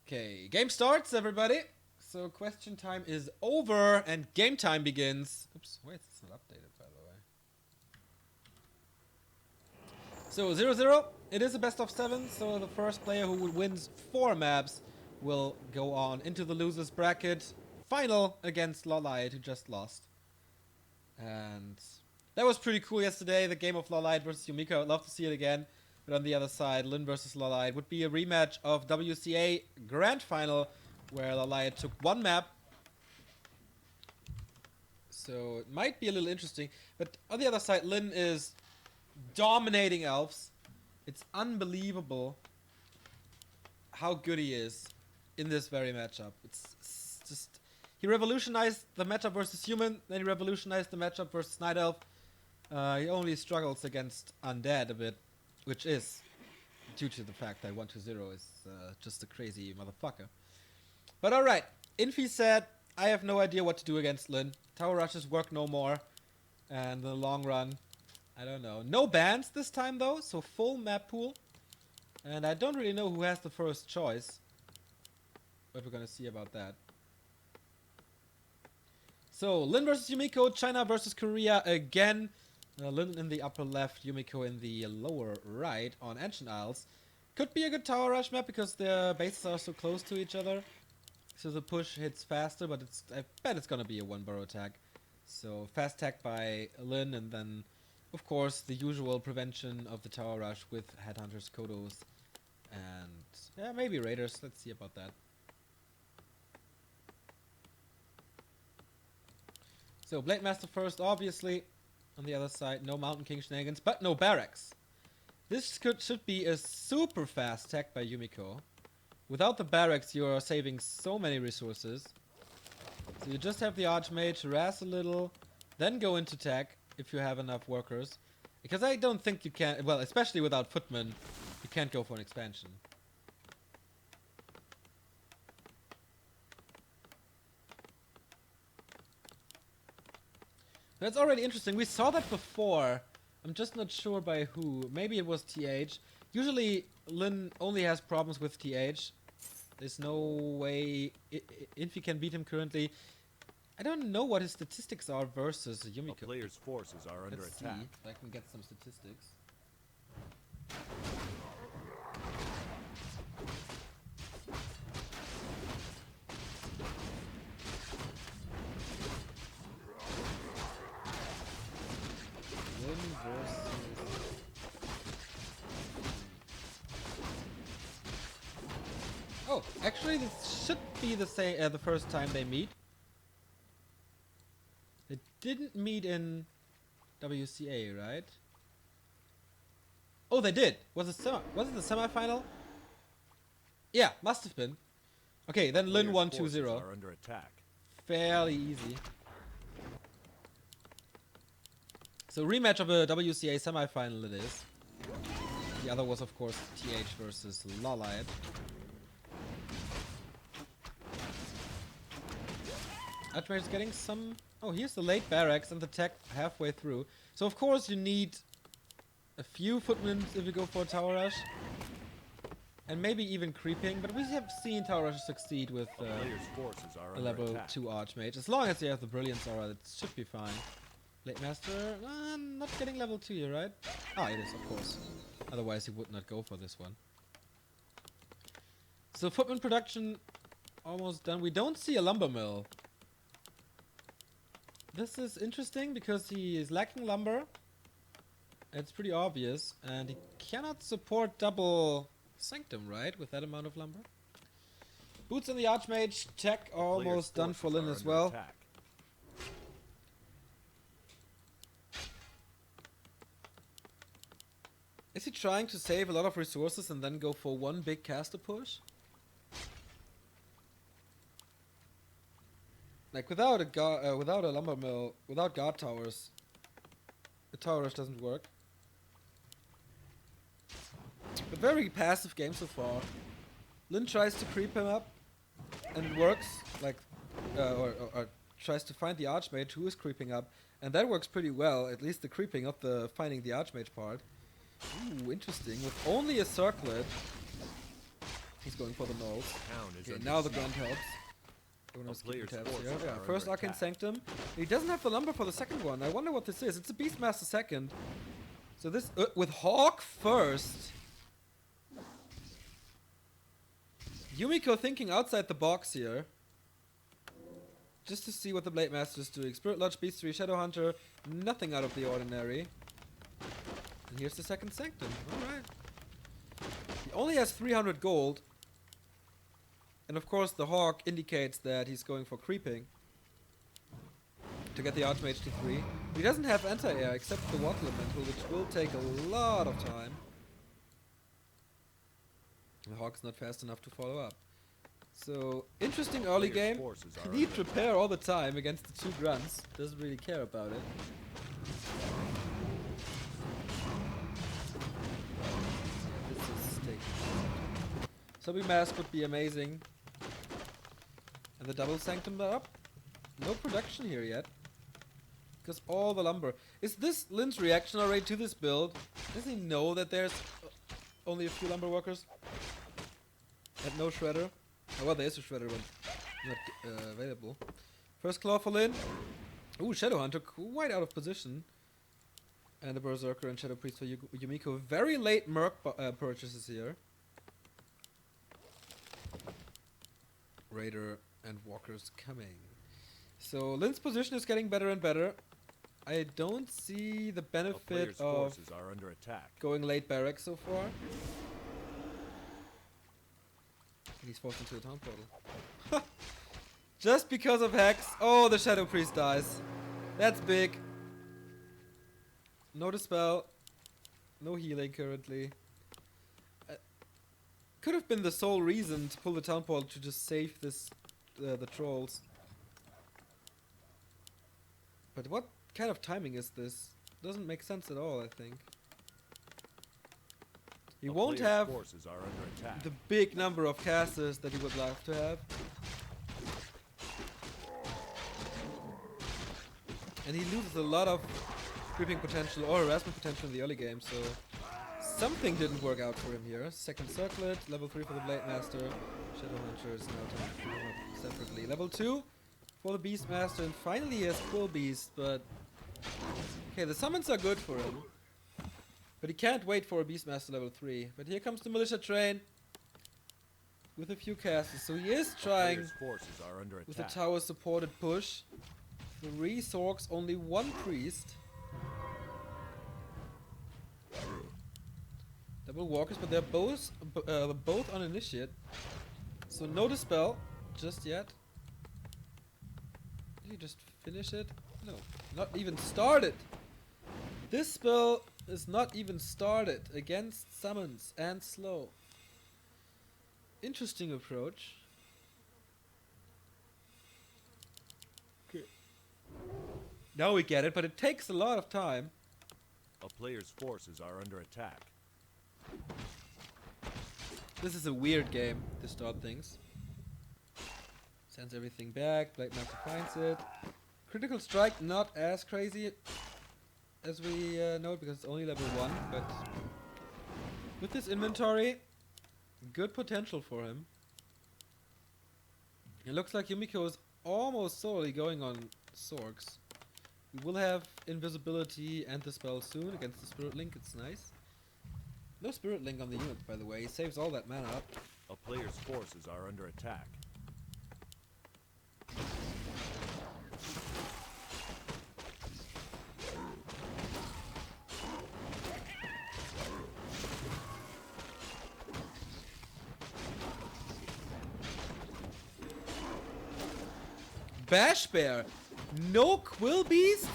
Okay, game starts, everybody. So question time is over and game time begins. Oops, wait, it's not updated, by the way. So 0-0. It is a best of 7, so the first player who wins 4 maps will go on into the losers bracket final against LawLiet, who just lost. And that was pretty cool yesterday, the game of LawLiet versus Yumiko. I'd love to see it again. But on the other side, Lin versus LawLiet would be a rematch of WCA Grand Final, where LawLiet took 1 map. So it might be a little interesting. But on the other side, Lin is dominating elves. It's unbelievable how good he is in this very matchup. It's just... He revolutionized the matchup versus human, then he revolutionized the matchup versus night elf. He only struggles against undead a bit, which is due to the fact that 1-2-0 is just a crazy motherfucker. But alright, Infi said, I have no idea what to do against Lin. Tower rushes work no more. And in the long run, I don't know. No bans this time though, so full map pool. And I don't really know who has the first choice. But we're gonna see about that. So, Lin versus Yumiko, China versus Korea again. Lin in the upper left, Yumiko in the lower right on Ancient Isles. Could be a good tower rush map because their bases are so close to each other. So the push hits faster, but I bet it's gonna be a 1 burrow attack. So fast attack by Lin, and then of course the usual prevention of the tower rush with Headhunters, Kodos, and yeah, maybe Raiders. Let's see about that. So Blade Master first, obviously. On the other side, no Mountain King shenanigans, but no barracks. This should be a super fast attack by Yumiko. Without the barracks, you are saving so many resources. So you just have the Archmage, harass a little, then go into tech if you have enough workers. Because I don't think you can, well, especially without Footman, you can't go for an expansion. That's already interesting. We saw that before. I'm just not sure by who. Maybe it was TH. Usually, Lin only has problems with TH. There's no way Infi can beat him currently. I don't know what his statistics are versus Yumiko. A player's forces are under attack. See if I can get some statistics. Lin versus... Oh, actually this should be the same the first time they meet. They didn't meet in WCA, right? Oh, they did. Was it the semifinal? Yeah, must have been. Okay, then Lin won 2-0. Are under attack. Fairly easy. So rematch of a WCA semifinal it is. The other was of course TH versus LawLiet. Archmage is getting some... Oh, here's the late barracks and the tech halfway through. So of course you need a few footmen if you go for a tower rush. And maybe even creeping, but we have seen tower rushes succeed with forces are a level attack. 2 Archmage. As long as you have the Brilliance Aura, it should be fine. Late Master, not getting level 2 here, right? Ah, it is, of course. Otherwise he would not go for this one. So footman production almost done. We don't see a lumber mill. This is interesting because he is lacking lumber. It's pretty obvious. And he cannot support double Sanctum, right? With that amount of lumber. Boots on the Archmage. Tech almost done for Lin as well. Attack. Is he trying to save a lot of resources and then go for one big caster push? Like without a lumber mill, without guard towers, the tower rush doesn't work. But very passive game so far. Lin tries to creep him up, and it works. Like, or tries to find the Archmage who is creeping up, and that works pretty well. At least the creeping, not the finding the Archmage part. Ooh, interesting. With only a circlet, He's going for the nulls. Town is Okay, under now the siege. grunt helps. We're gonna A skip the player's tabs forces here. Yeah, are first under Arcane attack. Sanctum. He doesn't have the lumber for the second one. I wonder what this is. It's a Beastmaster second. So this with Hawk first. Yumiko thinking outside the box here. Just to see what the Blade Master is doing. Spirit Lodge, Beastery, Shadow Hunter. Nothing out of the ordinary. And here's the second Sanctum. Alright. He only has 300 gold. And of course the Hawk indicates that he's going for creeping. To get the Archmage to 3. He doesn't have anti-air except the Water Elemental, which will take a lot of time. The Hawk's not fast enough to follow up. So, interesting early Player's game. forces are Need under repair all the time against the 2 grunts. Doesn't really care about it. This is taking. Zombie Mask would be amazing. And the double Sanctum up. No production here yet. Because all the lumber. Is this Lynn's reaction already to this build? Does he know that there's only a few lumber workers? And no shredder? Oh, well, there is a shredder, but not available. First claw for Lynn. Ooh, Shadow Hunter quite out of position. And a Berserker and Shadow Priest for Yumiko. Very late Merc purchases here. Raider and Walkers coming. So Lynn's position is getting better and better. I don't see the A benefit player's of forces are under attack. going late barracks so far. And he's forced into a town portal. Just because of Hex. Oh, the Shadow Priest dies. That's big. No dispel. No healing currently. Could have been the sole reason to pull the town portal to just save this the trolls. But what kind of timing is this? Doesn't make sense at all, I think. He A won't player's have forces are under attack. the big number of casters that he would love to have. And he loses a lot of creeping potential or harassment potential in the early game, so something didn't work out for him here. Second circlet, level 3 for the Blade Master. Shadow Hunter is now time to pick him up separately. Level 2 for the Beast Master, and finally he has Quill Beast, but okay, the summons are good for him. But he can't wait for a Beastmaster level 3. But here comes the Militia Train with a few casters. So he is trying Player's forces are under with the attack. tower supported push. 3 Sorks, only 1 Priest. Double Walkers, but they're both on Initiate. So no Dispel just yet. Did he just finish it? No, not even started. This spell is not even started against summons and slow. Interesting approach. Okay. Now we get it, but it takes a lot of time. A player's forces are under attack. This is a weird game to start things. Sends everything back, Blade Master finds it. Critical Strike not as crazy as we know it because it's only level 1, but with this inventory, good potential for him. It looks like Yumiko is almost solely going on Sorks. We will have invisibility and the spell soon against the Spirit Link, it's nice. No Spirit Link on the unit, by the way, he saves all that mana up. A player's forces are under attack. Bash Bear, no Quill Beasts?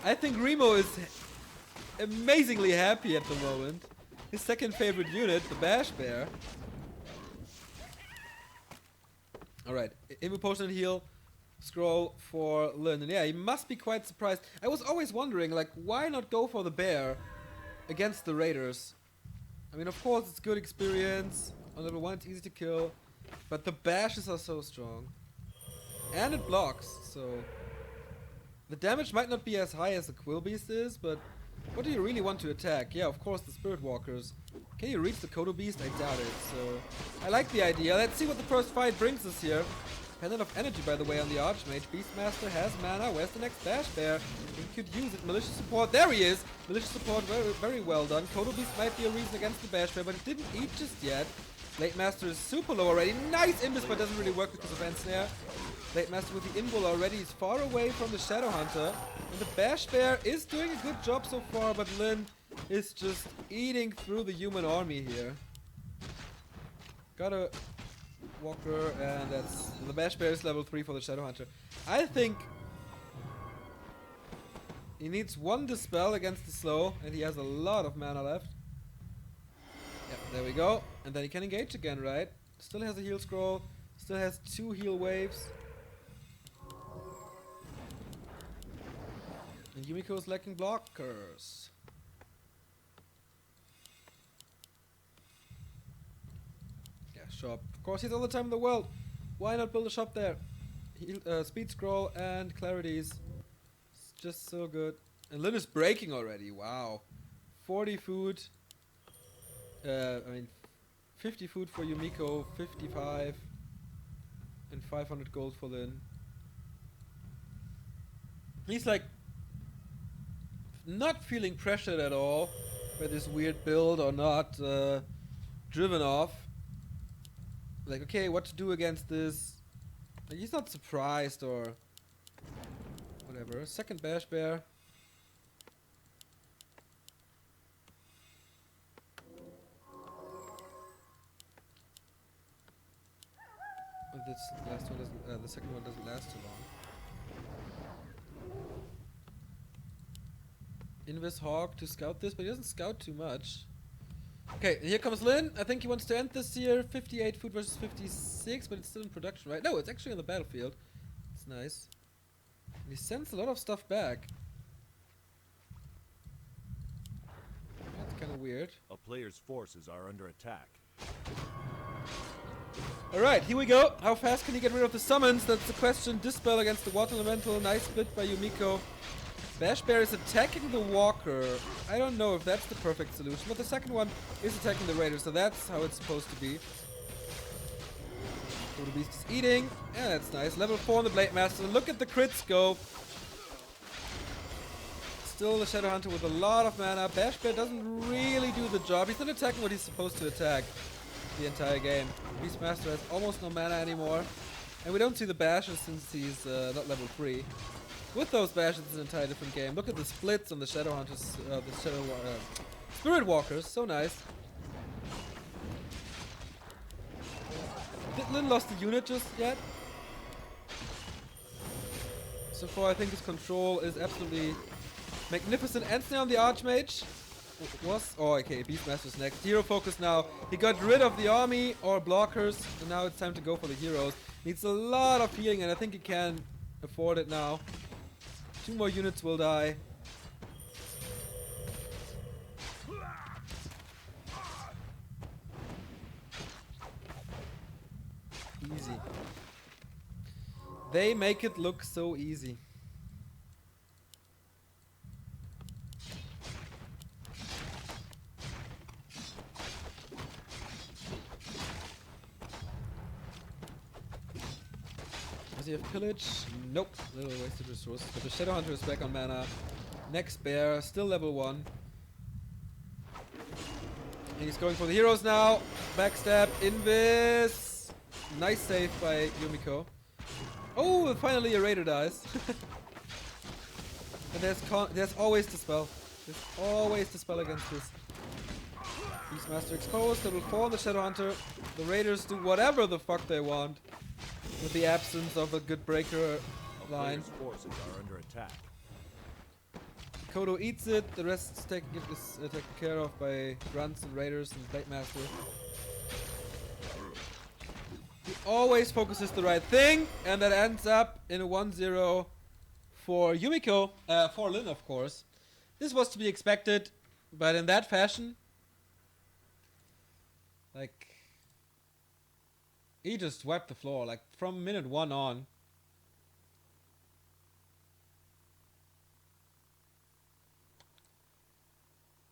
I think Remo is amazingly happy at the moment. His second favorite unit, the Bash Bear. Alright, Invo Potion and Heal, scroll for Lynn. And yeah, he must be quite surprised. I was always wondering, like, why not go for the bear against the Raiders? I mean, of course, it's good experience. On level 1, it's easy to kill. But the bashes are so strong. And it blocks, so... The damage might not be as high as the Quill Beast is, but What do you really want to attack? Yeah, of course, the Spirit Walkers. Can you reach the Kodo Beast? I doubt it, so... I like the idea. Let's see what the first fight brings us here. Pendant of Energy, by the way, on the Archmage. Beastmaster has mana. Where's the next Bash Bear? He could use it. Malicious Support. There he is! Malicious Support, very, very well done. Kodo Beast might be a reason against the Bash Bear, but it didn't eat just yet. Blade Master is super low already. Nice Invis, but doesn't really work because of Ensnare. Blade Master with the Invul already is far away from the Shadow Hunter. And the Bash Bear is doing a good job so far, but Lin is just eating through the human army here. Got a Walker, and that's... The Bash Bear is level 3 for the Shadow Hunter. I think he needs one Dispel against the slow, and he has a lot of mana left. Yep, there we go. And then he can engage again, right? Still has a heal scroll. Still has 2 heal waves. And Yumiko is lacking blockers. Yeah, shop. Of course, he has all the time in the world. Why not build a shop there? Heal, speed scroll and clarities. It's just so good. And Lin is breaking already. Wow. 40 food. I mean, 50 food for Yumiko, 55, and 500 gold for Lin. He's like not feeling pressured at all by this weird build, or not driven off. Like, okay, what to do against this? Like, he's not surprised or whatever. Second Bash Bear. This last one doesn't. The second one doesn't last too long. Invis Hawk to scout this, but he doesn't scout too much. Okay, here comes Lin. I think he wants to end this here. 58 food versus 56, but it's still in production, right? No, it's actually on the battlefield. It's nice. And he sends a lot of stuff back. That's kind of weird. A player's forces are under attack. Alright, here we go. How fast can he get rid of the summons? That's the question. Dispel against the Water Elemental. Nice split by Yumiko. Bash Bear is attacking the Walker. I don't know if that's the perfect solution, but the second one is attacking the Raider, so that's how it's supposed to be. So the Beast is eating. Yeah, that's nice. Level 4 on the Blade Master. Look at the crits go. Still the Shadow Hunter with a lot of mana. Bash Bear doesn't really do the job. He's not attacking what he's supposed to attack the entire game. Beastmaster has almost no mana anymore. And we don't see the bashes since he's not level 3. With those bashes, it's an entirely different game. Look at the splits on the Shadow Hunters, Spirit Walkers. So nice. Did Lin lost the unit just yet? So far, I think his control is absolutely magnificent. Ensnare on the Archmage. Oh, okay, Beastmaster's next. Hero focus now. He got rid of the army or blockers, and now it's time to go for the heroes. Needs a lot of healing, and I think he can afford it now. 2 more units will die. Easy. They make it look so easy. Does he have pillage? Nope. Little wasted resources. But the Shadow Hunter is back on mana. Next bear, still level 1. And he's going for the heroes now. Backstab, Invis. Nice save by Yumiko. Oh, finally a Raider dies. And there's always Dispel. There's always Dispel against this. Beastmaster exposed, level 4 on the Shadow Hunter. The Raiders do whatever the fuck they want. With the absence of a good breaker line. Forces are under attack. Kodo eats it, the rest is taken care of by grunts and raiders and Blade Master. He always focuses the right thing, and that ends up in a 1-0 for Yumiko, for Lin of course. This was to be expected, but in that fashion, like, he just swept the floor, like, from minute 1 on.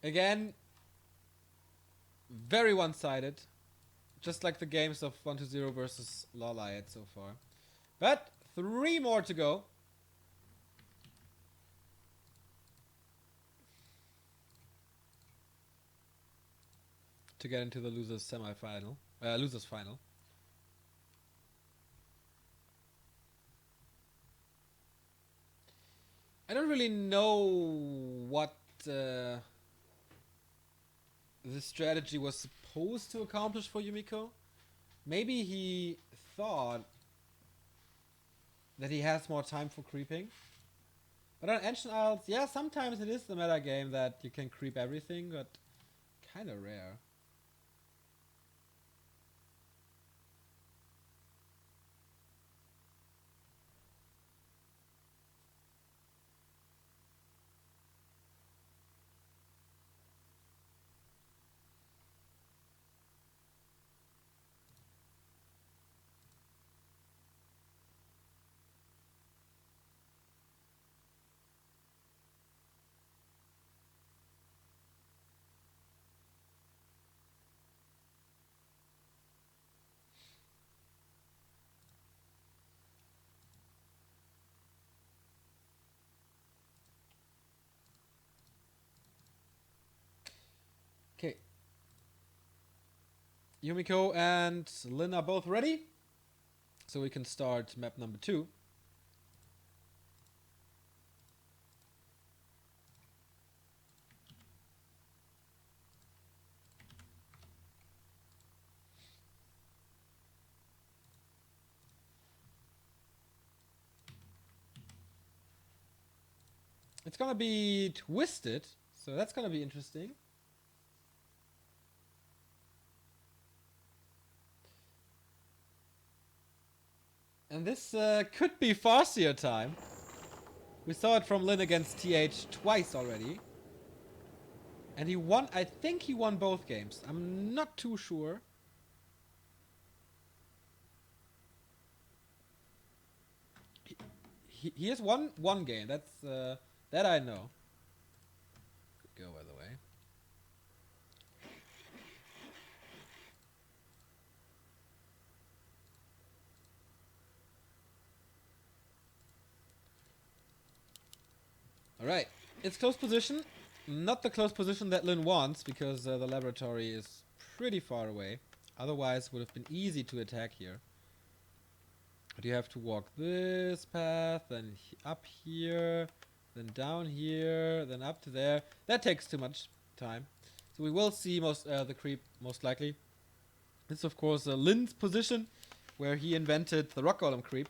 Again, very one-sided. Just like the games of 1-0 versus LawLiet so far. But 3 more to go. To get into the losers semifinal. Losers final. I don't really know what the strategy was supposed to accomplish for Yumiko. Maybe he thought that he has more time for creeping. But on Ancient Isles, yeah, sometimes it is the meta game that you can creep everything, but kind of rare. Okay. Yumiko and Lin are both ready. So we can start map number 2. It's gonna be twisted, so that's gonna be interesting. And this could be Farseer time. We saw it from Lin against TH twice already. And he won, I think he won both games. I'm not too sure. He has won one game, that's that I know. Good go, by the way. Alright, it's close position. Not the close position that Lin wants, because the laboratory is pretty far away. Otherwise, it would have been easy to attack here. But you have to walk this path, then up here, then down here, then up to there. That takes too much time. So we will see the creep, most likely. This is, of course, Lin's position, where he invented the rock golem creep.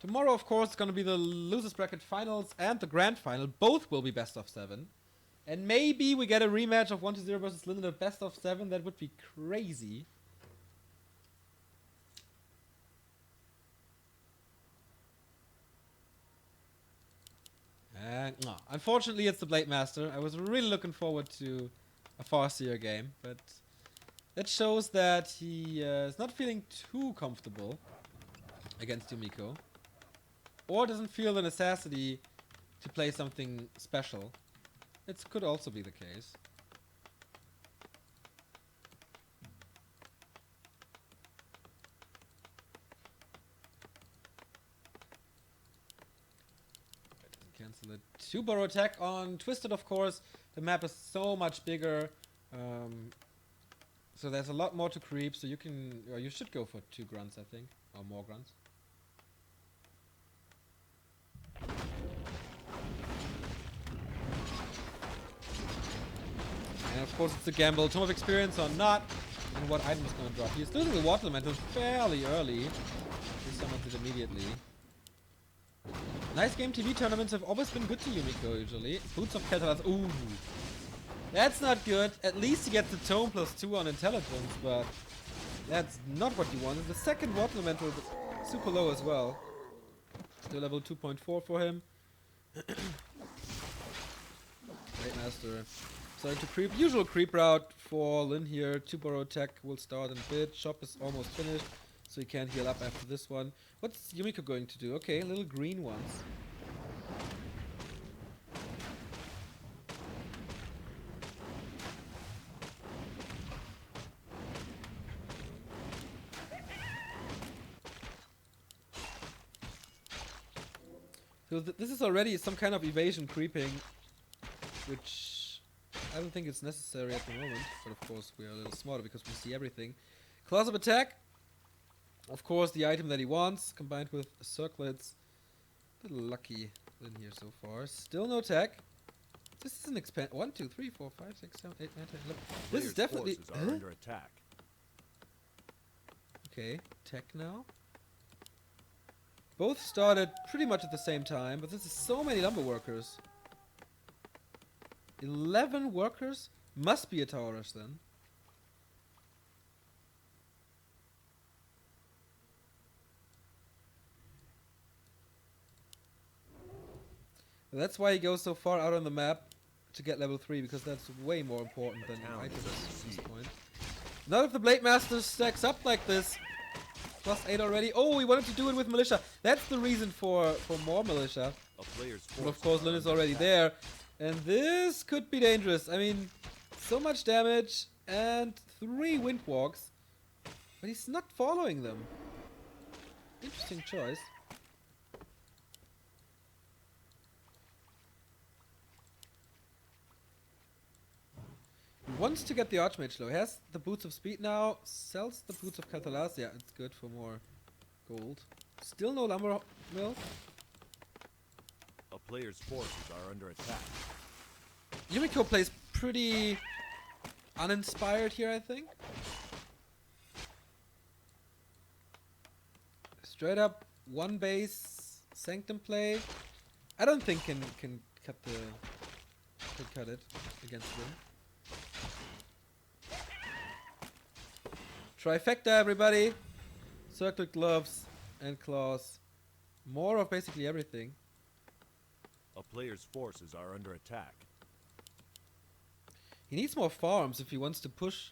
Tomorrow, of course, is going to be the losers bracket finals and the grand final. Both will be best of 7. And maybe we get a rematch of 1-0 versus Lin in a best of 7. That would be crazy. And unfortunately, it's the Blade Master. I was really looking forward to a Farseer game, but that shows that he is not feeling too comfortable against Yumiko. Or doesn't feel the necessity to play something special. It could also be the case. Cancel it. 2 burrow attack on Twisted, of course. The map is so much bigger. So there's a lot more to creep. So you can, or you should go for 2 grunts, I think. Or more grunts. And of course it's a gamble, Tome of Experience or not, and what item is going to drop. He's losing the Water Elemental fairly early. He summons it immediately. Nice game TV tournaments have always been good to Yumiko usually. Boots of Catalyst, ooh. That's not good. At least he gets the Tome +2 on Intelligence, but that's not what you wanted. The second Water Elemental is super low as well. Still level 2.4 for him. Great Master. Starting to creep. Usual creep route for Lin here. 2 burrow attack will start in a bit. Shop is almost finished. So So he can't heal up after this one. What's Yumiko going to do? Okay, little green ones. So this is already some kind of evasion creeping, which I don't think it's necessary at the moment. But of course we are a little smarter because we see everything. Close-up attack. Of course the item that he wants, combined with circlets. A little lucky in here so far. Still no tech. This is an expand. 1, 2, 3, 4, 5, 6, 7, 8, 9, 10, 11. This is definitely. Forces are under attack. Okay, tech now. Both started pretty much at the same time, but this is so many lumber workers. 11 workers? Must be a tower rush then. That's why he goes so far out on the map to get level 3, because that's way more important than items at this point. None of the Blade Masters stacks up like this. +8 already. Oh, he wanted to do it with militia. That's the reason for more militia. But of course, Lin is already there. And this could be dangerous. I mean, so much damage and 3 windwalks. But he's not following them. Interesting choice. He wants to get the Archmage low. He has the Boots of Speed now. Sells the Boots of Catalas. Yeah, it's good for more gold. Still no lumber mill. A player's forces are under attack. Yumiko plays pretty uninspired here, I think. Straight up one base Sanctum play. I don't think can cut it against them. Trifecta, everybody! Circlet gloves and claws. More of basically everything. A player's forces are under attack. He needs more farms if he wants to push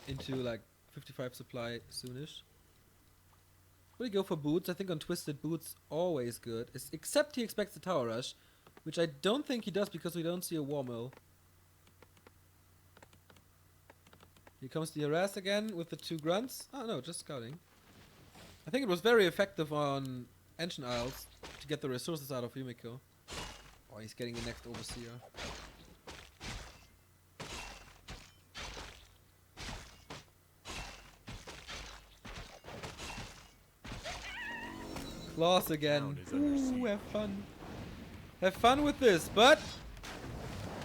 into like 55 supply soonish. Will he go for boots? I think on Twisted Boots always good. Except he expects the tower rush, which I don't think he does because we don't see a war mill. Here comes the harass again with the 2 grunts. Oh no, just scouting. I think it was very effective on Ancient Isles to get the resources out of Yumiko. Oh, he's getting the next Overseer. Claws again. Ooh, have fun. Have fun with this, but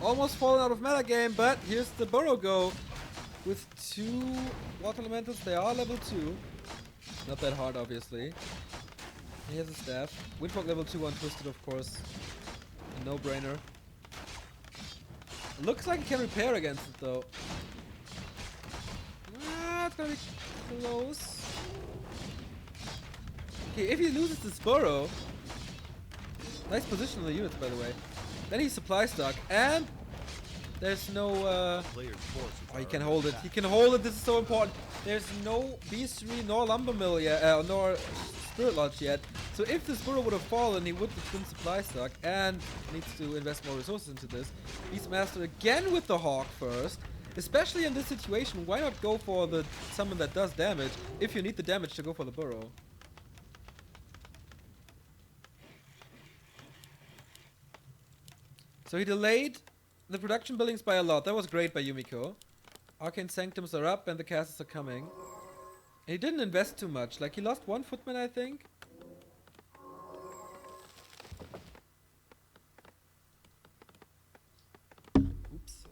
almost fallen out of meta game, but here's the Burrow go. With 2 water elementals, they are level 2. Not that hard, obviously. He has a staff. Windfog level 2 on Twisted, of course. A no-brainer. Looks like he can repair against it, though. Ah, it's gonna be close. Okay, if he loses this Burrow... Nice position on the units, by the way. Then he's supply stuck, and... There's no, oh, he can hold it. He can hold it. This is so important. There's no Beastry nor Lumber Mill yet, nor Spirit Lodge yet. So if this Burrow would have fallen, he would have been supply stuck and needs to invest more resources into this. Beastmaster again with the Hawk first. Especially in this situation, why not go for the summon that does damage if you need the damage to go for the Burrow? So he delayed the production buildings by a lot. That was great by Yumiko. Arcane Sanctums are up and the castles are coming. And he didn't invest too much. Like, he lost 1 footman, I think. Oops.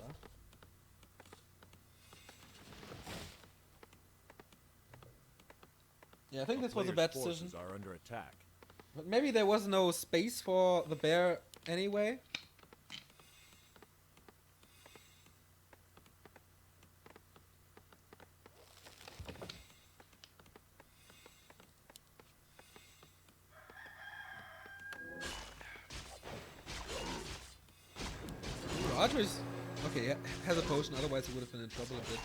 Yeah, I think this was a bad decision. Are under attack. But maybe there was no space for the bear anyway. Archer's okay, has a potion, otherwise he would have been in trouble a bit.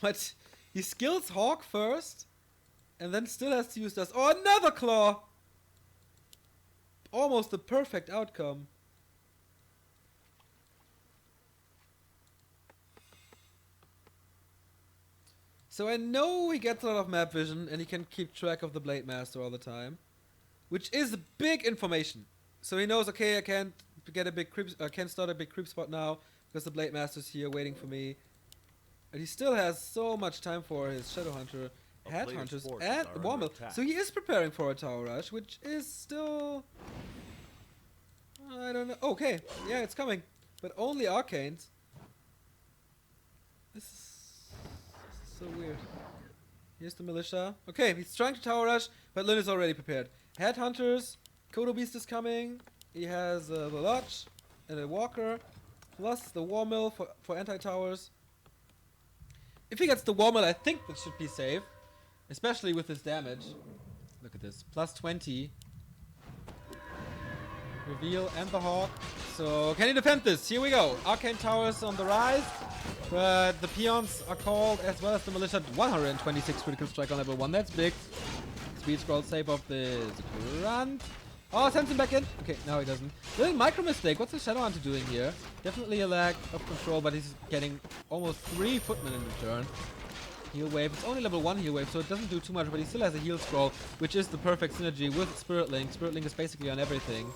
But he skills Hawk first, and then still has to use this. Oh, another claw! Almost the perfect outcome. So I know he gets a lot of map vision, and he can keep track of the Blade Master all the time, which is big information. So he knows, okay, I can't get a big creep, I can't start a big creep spot now because the Blade Master's here waiting for me. And he still has so much time for his Shadowhunter, Headhunters, and Warmill. So he is preparing for a Tower Rush, which is still... I don't know. Okay, yeah, it's coming. But only Arcanes. This is so weird. Here's the Militia. Okay, he's trying to Tower Rush, but Lyn is already prepared. Headhunters, Kodo Beast is coming. He has the Lodge and a Walker, plus the Warmill for anti-towers. If he gets the Warmill, I think that should be safe. Especially with his damage. Look at this. Plus 20. Reveal and the Hawk. So, can he defend this? Here we go. Arcane Towers on the rise. But the Peons are called as well as the Militia. 126 critical strike on level 1. That's big. Speed scroll save of the Grunt. Oh, sends him back in. Okay, now he doesn't. Little micro mistake. What's the Shadowhunter doing here? Definitely a lack of control, but he's getting almost 3 footmen in return. Heal wave. It's only level 1 heal wave, so it doesn't do too much, but he still has a heal scroll, which is the perfect synergy with Spirit Link. Spirit Link is basically on everything.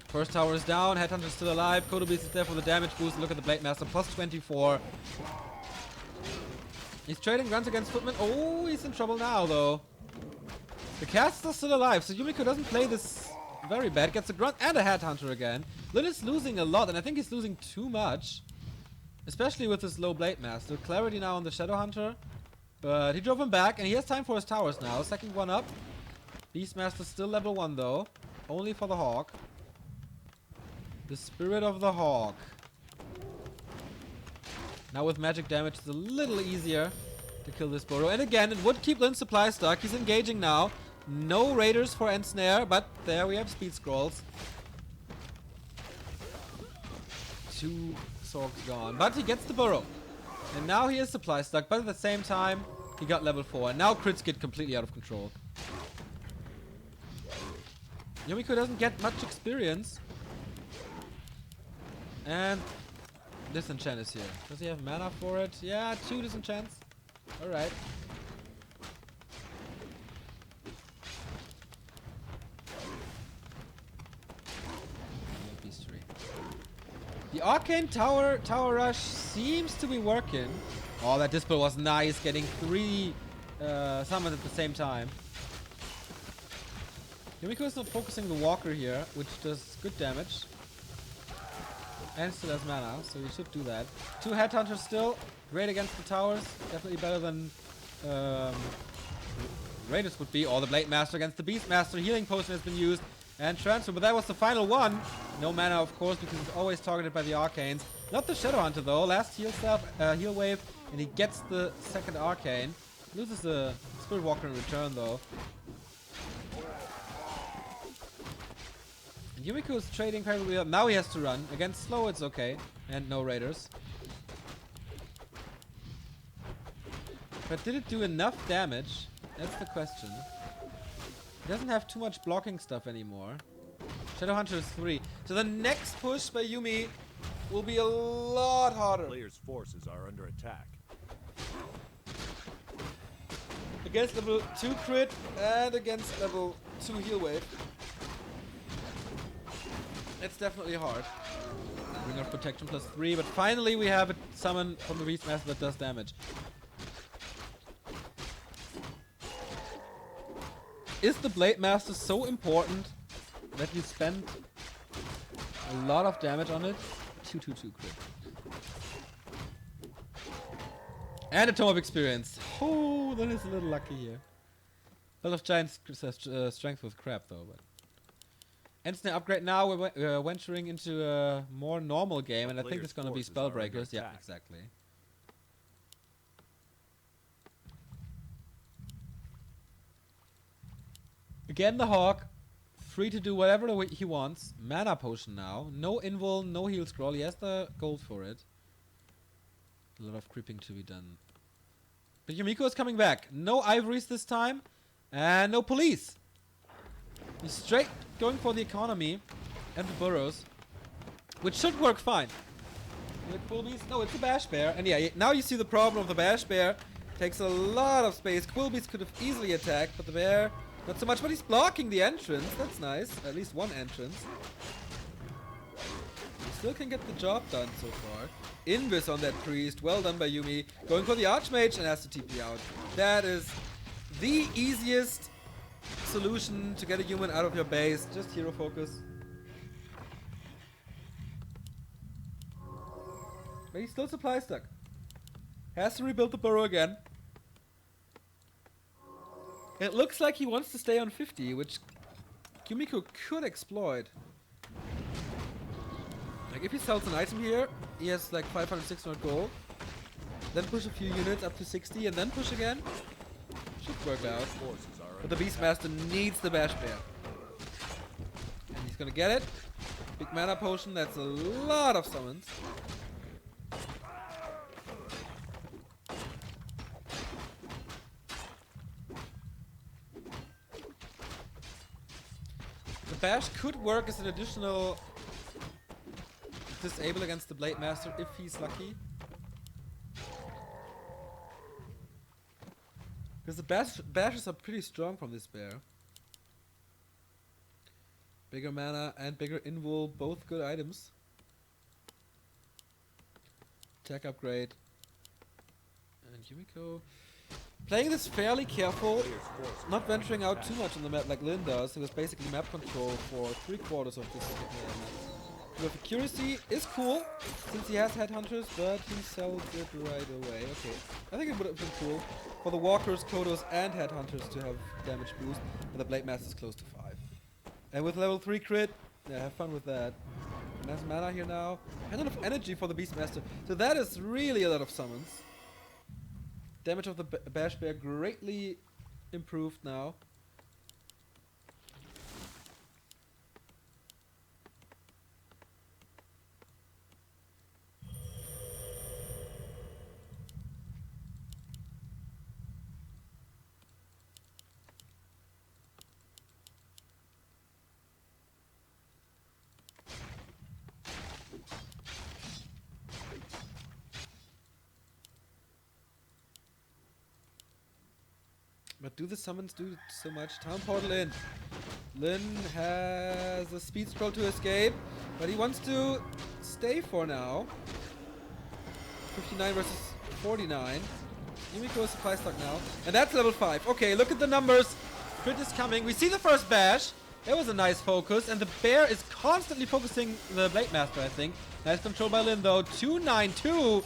First tower is down. Headhunter is still alive. Kodo Beast is there for the damage boost. Look at the Blade Master. Plus 24. He's trading grunts against footmen. Oh, he's in trouble now, though. The caster's still alive, so Yumiko doesn't play this very bad. Gets a grunt and a Headhunter again. Lyn is losing a lot, and I think he's losing too much. Especially with his low Blade Master. Clarity now on the Shadowhunter. But he drove him back, and he has time for his towers now. Second one up. Beastmaster still level 1, though. Only for the Hawk. The Spirit of the Hawk. Now with magic damage, it's a little easier to kill this burrow. And again, it would keep Lyn's supply stuck. He's engaging now. No Raiders for Ensnare, but there we have Speed Scrolls. 2 Sorgs gone. But he gets the burrow. And now he is supply stuck, but at the same time, he got level 4. And now crits get completely out of control. Yumiko doesn't get much experience. And Disenchant is here. Does he have mana for it? Yeah, 2 Disenchants. Alright. The Arcane Tower Rush seems to be working. Oh, that Dispel was nice, getting 3 summons at the same time. Yumiko is not focusing the Walker here, which does good damage. And still has mana, so he should do that. 2 Headhunters still. Great against the towers. Definitely better than Raiders would be. Or the Blade Master against the Beastmaster. Healing Potion has been used. And transfer, but that was the final one. No mana, of course, because it's always targeted by the Arcanes. Not the Shadowhunter, though. Last heal wave, and he gets the second Arcane. Loses the Spirit Walker in return, though. And Yumiko is trading probably up. Now he has to run. Against slow, it's okay. And no Raiders. But did it do enough damage? That's the question. He doesn't have too much blocking stuff anymore. Shadowhunter is 3. So the next push by Yumi will be a lot harder. Players' forces are under attack. Against level 2 crit and against level 2 heal wave. It's definitely hard. Ring of Protection plus 3, but finally we have a summon from the Beastmaster that does damage. Is the Blade Master so important that you spend a lot of damage on it? 2/2/2 crit. And a Tome of Experience. Oh, that is a little lucky here. A lot of giant strength with crap though. But Ensnare upgrade now. We're venturing into a more normal game, and I think it's going to be Spellbreakers. Yeah, exactly. Again, the Hawk, free to do whatever he wants. Mana potion now. No invul, no heal scroll. He has the gold for it. A lot of creeping to be done. But Yumiko is coming back. No ivories this time. And no police. He's straight going for the economy and the burrows. Which should work fine. Quilby's? No, it's a bash bear. And yeah, now you see the problem of the bash bear. Takes a lot of space. Quilby's could have easily attacked, but the bear, not so much. But he's blocking the entrance. That's nice. At least one entrance. He still can get the job done so far. Invis on that priest. Well done by Yumi. Going for the archmage and has to TP out. That is the easiest solution to get a human out of your base. Just hero focus. But he's still supply stuck. Has to rebuild the burrow again. It looks like he wants to stay on 50, which Yumiko could exploit. Like if he sells an item here, he has like 500, 600 gold. Then push a few units up to 60 and then push again. Should work out. But the Beastmaster needs the bash bear. And he's gonna get it. Big mana potion, that's a lot of summons. Bash could work as an additional disable against the Blade Master if he's lucky. Because the bashes are pretty strong from this bear. Bigger mana and bigger invul, both good items. Attack upgrade. And Yumiko playing this fairly careful, not venturing out too much on the map like Lin does. It was basically map control for 3/4 of this map. With accuracy is cool, since he has headhunters, but he sells it right away. Okay, I think it would have been cool for the walkers, Kodos, and headhunters to have damage boost, but the Blade Master is close to 5. And with level 3 crit, yeah, have fun with that. Nice mana here now, and enough energy for the Beastmaster. So that is really a lot of summons. Damage of the bash bear greatly improved now. But do the summons do so much? Town portal in. Lin has a speed scroll to escape, but he wants to stay for now. 59 versus 49. Yumiko is supply stock now. And that's level 5. Okay, look at the numbers. Crit is coming. We see the first bash. That was a nice focus. And the bear is constantly focusing the Blade Master, I think. Nice control by Lin though. 292.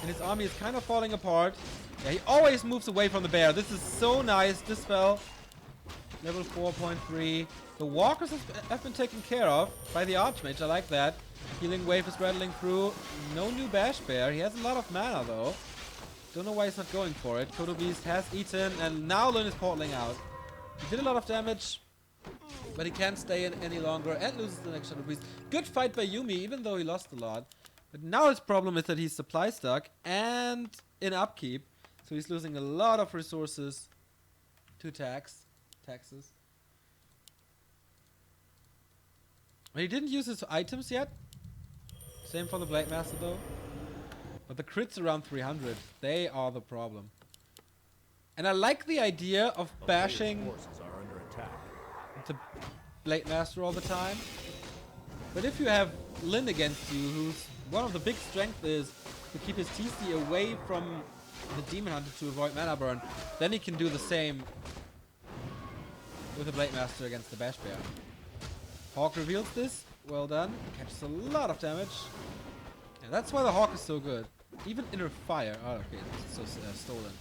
And his army is kind of falling apart. Yeah, he always moves away from the bear. This is so nice. Dispel. Level 4.3. The walkers have been taken care of by the Archmage. I like that. Healing wave is rattling through. No new bash bear. He has a lot of mana though. Don't know why he's not going for it. Kodo Beast has eaten and now Lin is portaling out. He did a lot of damage, but he can't stay in any longer and loses the next Shadow Beast. Good fight by Yumi, even though he lost a lot. But now his problem is that he's supply stuck and in upkeep. So he's losing a lot of resources to taxes. But he didn't use his items yet. Same for the Blade Master though. But the crits around 300, they are the problem. And I like the idea of bashing the Blade Master all the time. But if you have Lin against you, whose one of the big strengths is to keep his TC away from the Demon Hunter to avoid mana burn, then he can do the same with the Blade Master against the Bash Bear. Hawk reveals this. Well done. Catches a lot of damage. Yeah, that's why the Hawk is so good. Even Inner Fire. Oh, okay. It's so stolen.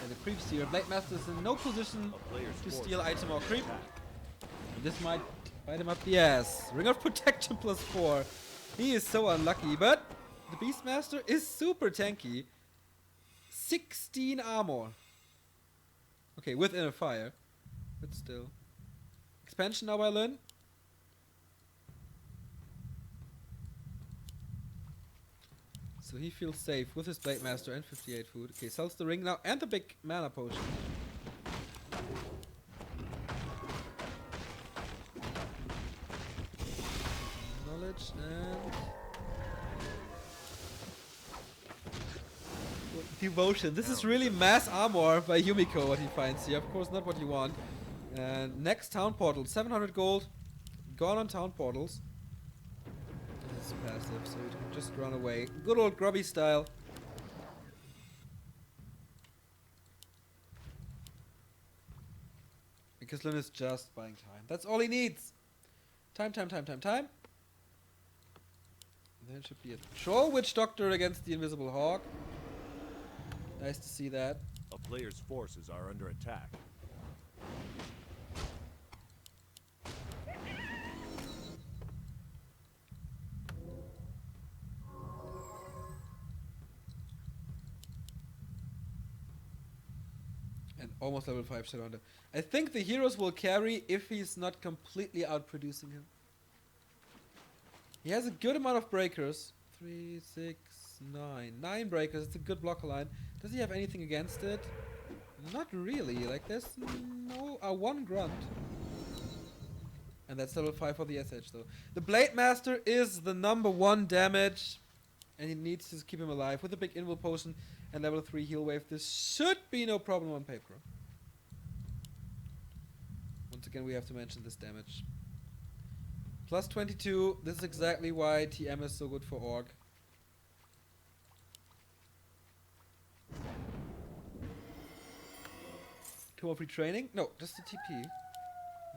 And the creeps here. Blade Master is in no position to steal item or creep. This might bite him up the ass. Ring of Protection +4. He is so unlucky, but the Beastmaster is super tanky. 16 armor. Okay, with Inner Fire. But still. Expansion now by Lin. So he feels safe with his Blade Master and 58 food. Okay, sells the ring now and the big mana potion. Knowledge and devotion. This is really mass armor by Yumiko, what he finds here. Of course, not what you want. And next town portal, 700 gold. Gone on town portals. This is passive, so you can just run away. Good old grubby style. Because Lynn is just buying time. That's all he needs. Time. Then it should be a Troll Witch Doctor against the Invisible Hawk. Nice to see that. A player's forces are under attack. And almost level 5 Shadowhunter. I think the heroes will carry if he's not completely outproducing him. He has a good amount of breakers. 3, 6, 9. 9 breakers. It's a good blocker line. Does he have anything against it? Not really. Like, there's no... one grunt. And that's level 5 for the SH, though. The Blade Master is the number 1 damage. And he needs to keep him alive. With a big Invul Potion and level 3 heal wave, this should be no problem on paper. Once again, we have to mention this damage. Plus 22. This is exactly why TM is so good for Orc. Two more free training? No, just the TP.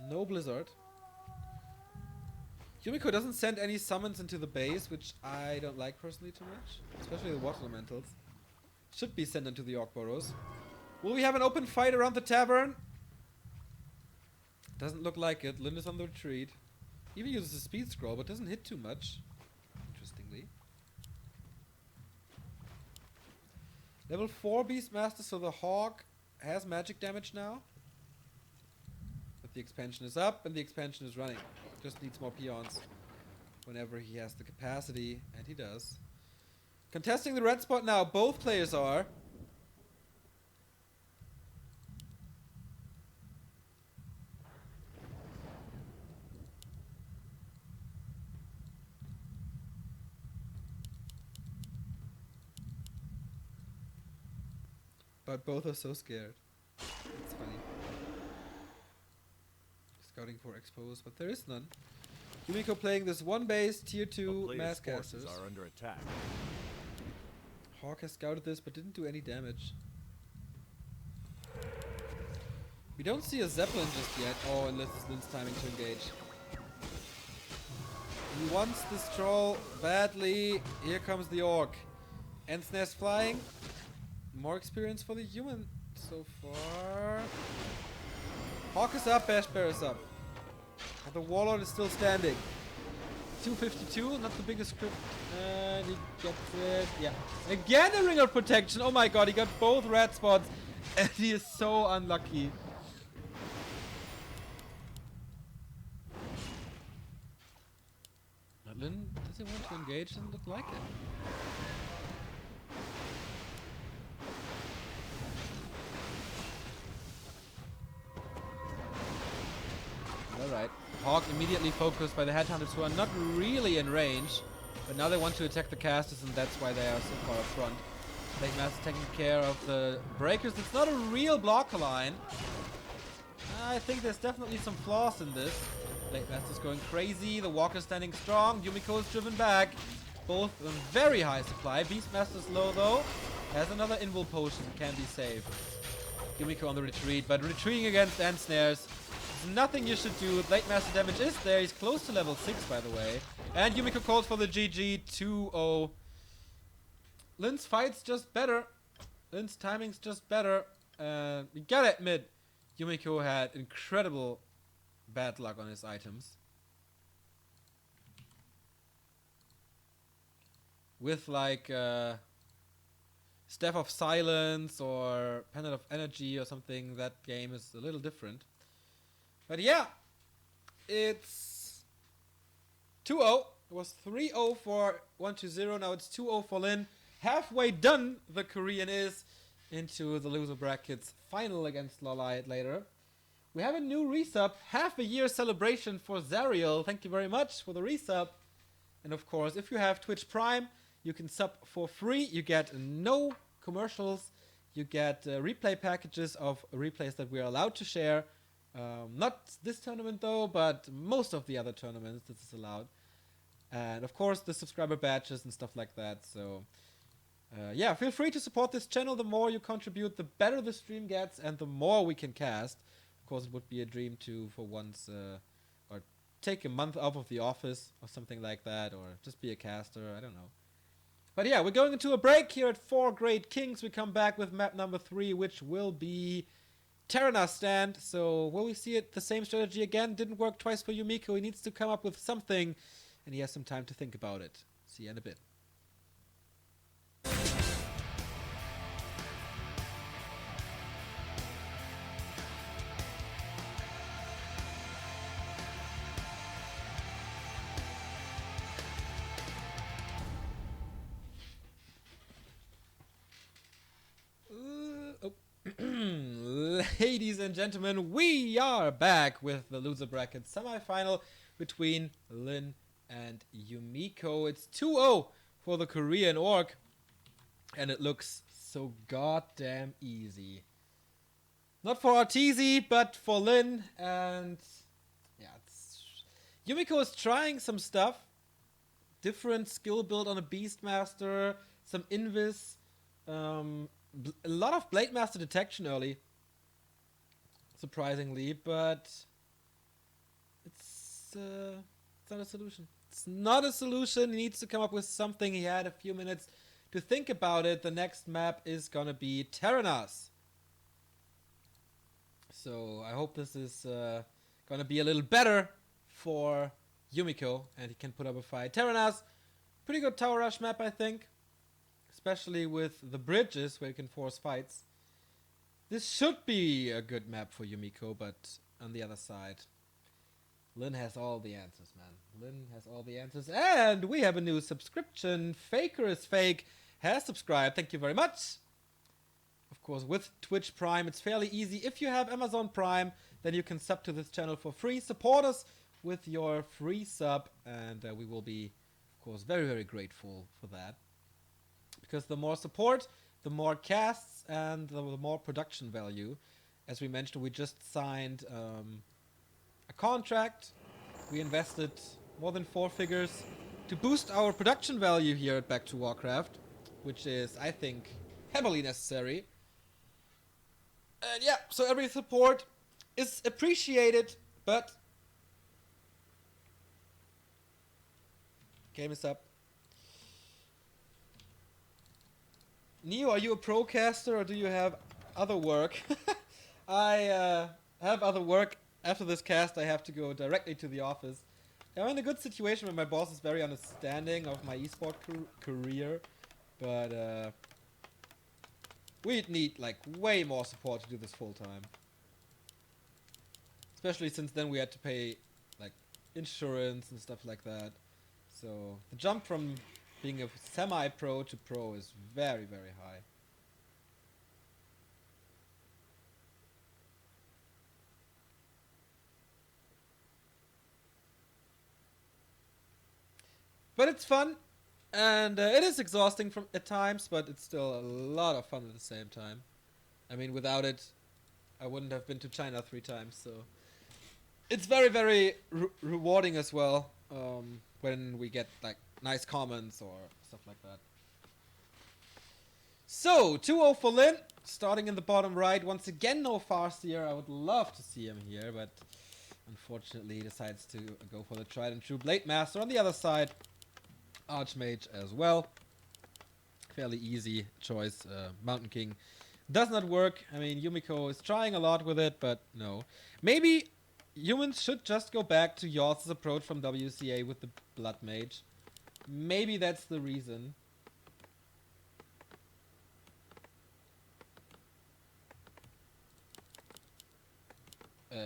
No Blizzard. Yumiko doesn't send any summons into the base, which I don't like personally too much. Especially the Water Elementals. Should be sent into the Orc Burrows. Will we have an open fight around the tavern? Doesn't look like it. Lynn is on the retreat. Even uses a speed scroll, but doesn't hit too much. Interestingly. Level 4 Beastmaster, so the Hawk has magic damage now. But the expansion is up and the expansion is running. Just needs more peons whenever he has the capacity, and he does. Contesting the red spot now, both players are. But both are so scared. It's funny. Scouting for expose, but there is none. Yumiko playing this one base, tier 2 mass casters. Are under attack. Hawk has scouted this, but didn't do any damage. We don't see a Zeppelin just yet. Oh, unless it's Lynn's timing to engage. He wants this troll badly. Here comes the Orc. Ants Nest flying. More experience for the human so far. Hawk is up, Bash Bear is up. And the Warlord is still standing. 252, not the biggest script. And he gets it. Yeah. Again a Ring of Protection. Oh my god, he got both red spots. And he is so unlucky. Lynn, does he want to engage? Doesn't look like it. Alright. Hawk immediately focused by the headhunters who are not really in range. But now they want to attack the casters, and that's why they are so far up front. Blade Master taking care of the breakers. It's not a real blocker line. I think there's definitely some flaws in this. Blade Master's going crazy. The Walker's standing strong. Yumiko is driven back. Both on very high supply. Beastmaster's low though. Has another Invul Potion. Can be saved. Yumiko on the retreat, but retreating against Ant Snares. Nothing you should do. Blade Master damage is there. He's close to level 6, by the way. And Yumiko calls for the GG 2-0. Lynn's fight's just better. Lynn's timing's just better. You gotta admit, Yumiko had incredible bad luck on his items. With like Staff of Silence or Pendant of Energy or something, that game is a little different. But yeah, it's 2-0. It was 3-0 for 120. Now it's 2-0 for Lynn. halfway done the Korean is into the loser brackets final against LawLiet later. We have a new resub, half a year celebration for Zariel. Thank you very much for the resub. And of course, if you have Twitch Prime, you can sub for free. You get no commercials. You get replay packages of replays that we are allowed to share. Not this tournament though, but most of the other tournaments this is allowed. And of course, the subscriber badges and stuff like that. So yeah, feel free to support this channel. The more you contribute, the better the stream gets and the more we can cast. Of course, it would be a dream to, for once, or take a month off of the office or something like that, or just be a caster, I don't know. But yeah, we're going into a break here at 4 Great Kings. We come back with map number 3, which will be Terenas Stand. So will we see it the same strategy again? Didn't work twice for Yumiko. He needs to come up with something, and he has some time to think about it. See you in a bit. Ladies and gentlemen, we are back with the loser bracket semifinal between Lin and Yumiko. It's 2-0 for the Korean orc, and it looks so goddamn easy. Not for Arteezy, but for Lin, and yeah, Yumiko is trying some stuff. Different skill build on a Beastmaster, some Invis, a lot of Blade Master detection early, surprisingly, but it's not a solution. It's not a solution. He needs to come up with something. He had a few minutes to think about it. The next map is gonna be Terenas. So I hope this is gonna be a little better for Yumiko, and he can put up a fight. Terenas, pretty good tower rush map, I think. Especially with the bridges where you can force fights. This should be a good map for Yumiko, but on the other side, Lin has all the answers, man. Lin has all the answers. And we have a new subscription. Faker is Fake has subscribed. Thank you very much. Of course, with Twitch Prime, it's fairly easy. If you have Amazon Prime, then you can sub to this channel for free. Support us with your free sub, and we will be, of course, very, very grateful for that. Because the more support, the more casts, and the more production value. As we mentioned, we just signed a contract. We invested more than 4 figures to boost our production value here at Back to Warcraft, which is, I think, heavily necessary. And yeah, so every support is appreciated, but game is up. Neo, are you a pro caster or do you have other work? I have other work. After this cast, I have to go directly to the office. I'm in a good situation where my boss is very understanding of my esport career, but we'd need like way more support to do this full time. Especially since then we had to pay like insurance and stuff like that. So the jump from being a semi-pro to pro is very, very high. But it's fun, and it is exhausting at times, but it's still a lot of fun at the same time. I mean, without it, I wouldn't have been to China 3 times, so... It's very, very rewarding as well, when we get, like, nice comments or stuff like that. So, 2-0 for Lin, starting in the bottom right. Once again, no Farseer. I would love to see him here, but unfortunately he decides to go for the tried and true Blade Master. On the other side, Archmage as well. Fairly easy choice. Mountain King does not work. I mean, Yumiko is trying a lot with it, but no. Maybe humans should just go back to Yoss's approach from WCA with the Blood Mage. Maybe that's the reason.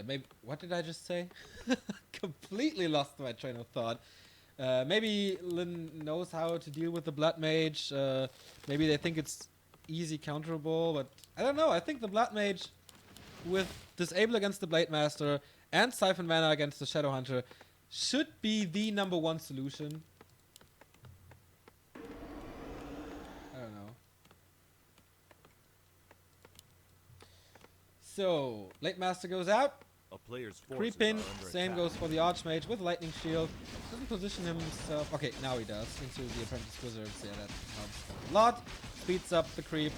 Maybe, what did I just say? Completely lost my train of thought. Maybe Lin knows how to deal with the Blood Mage. Maybe they think it's easy counterable, but I don't know. I think the Blood Mage with Disable against the Blade Master and Siphon Mana against the Shadow Hunter should be the #1 solution. I don't know. So, Blade Master goes out. A player's forces Creep in, are under same attack. goes for the Archmage with Lightning Shield. Doesn't position himself. Okay, now he does. Into the Apprentice Wizards. Yeah, that helps a lot. Speeds up the creep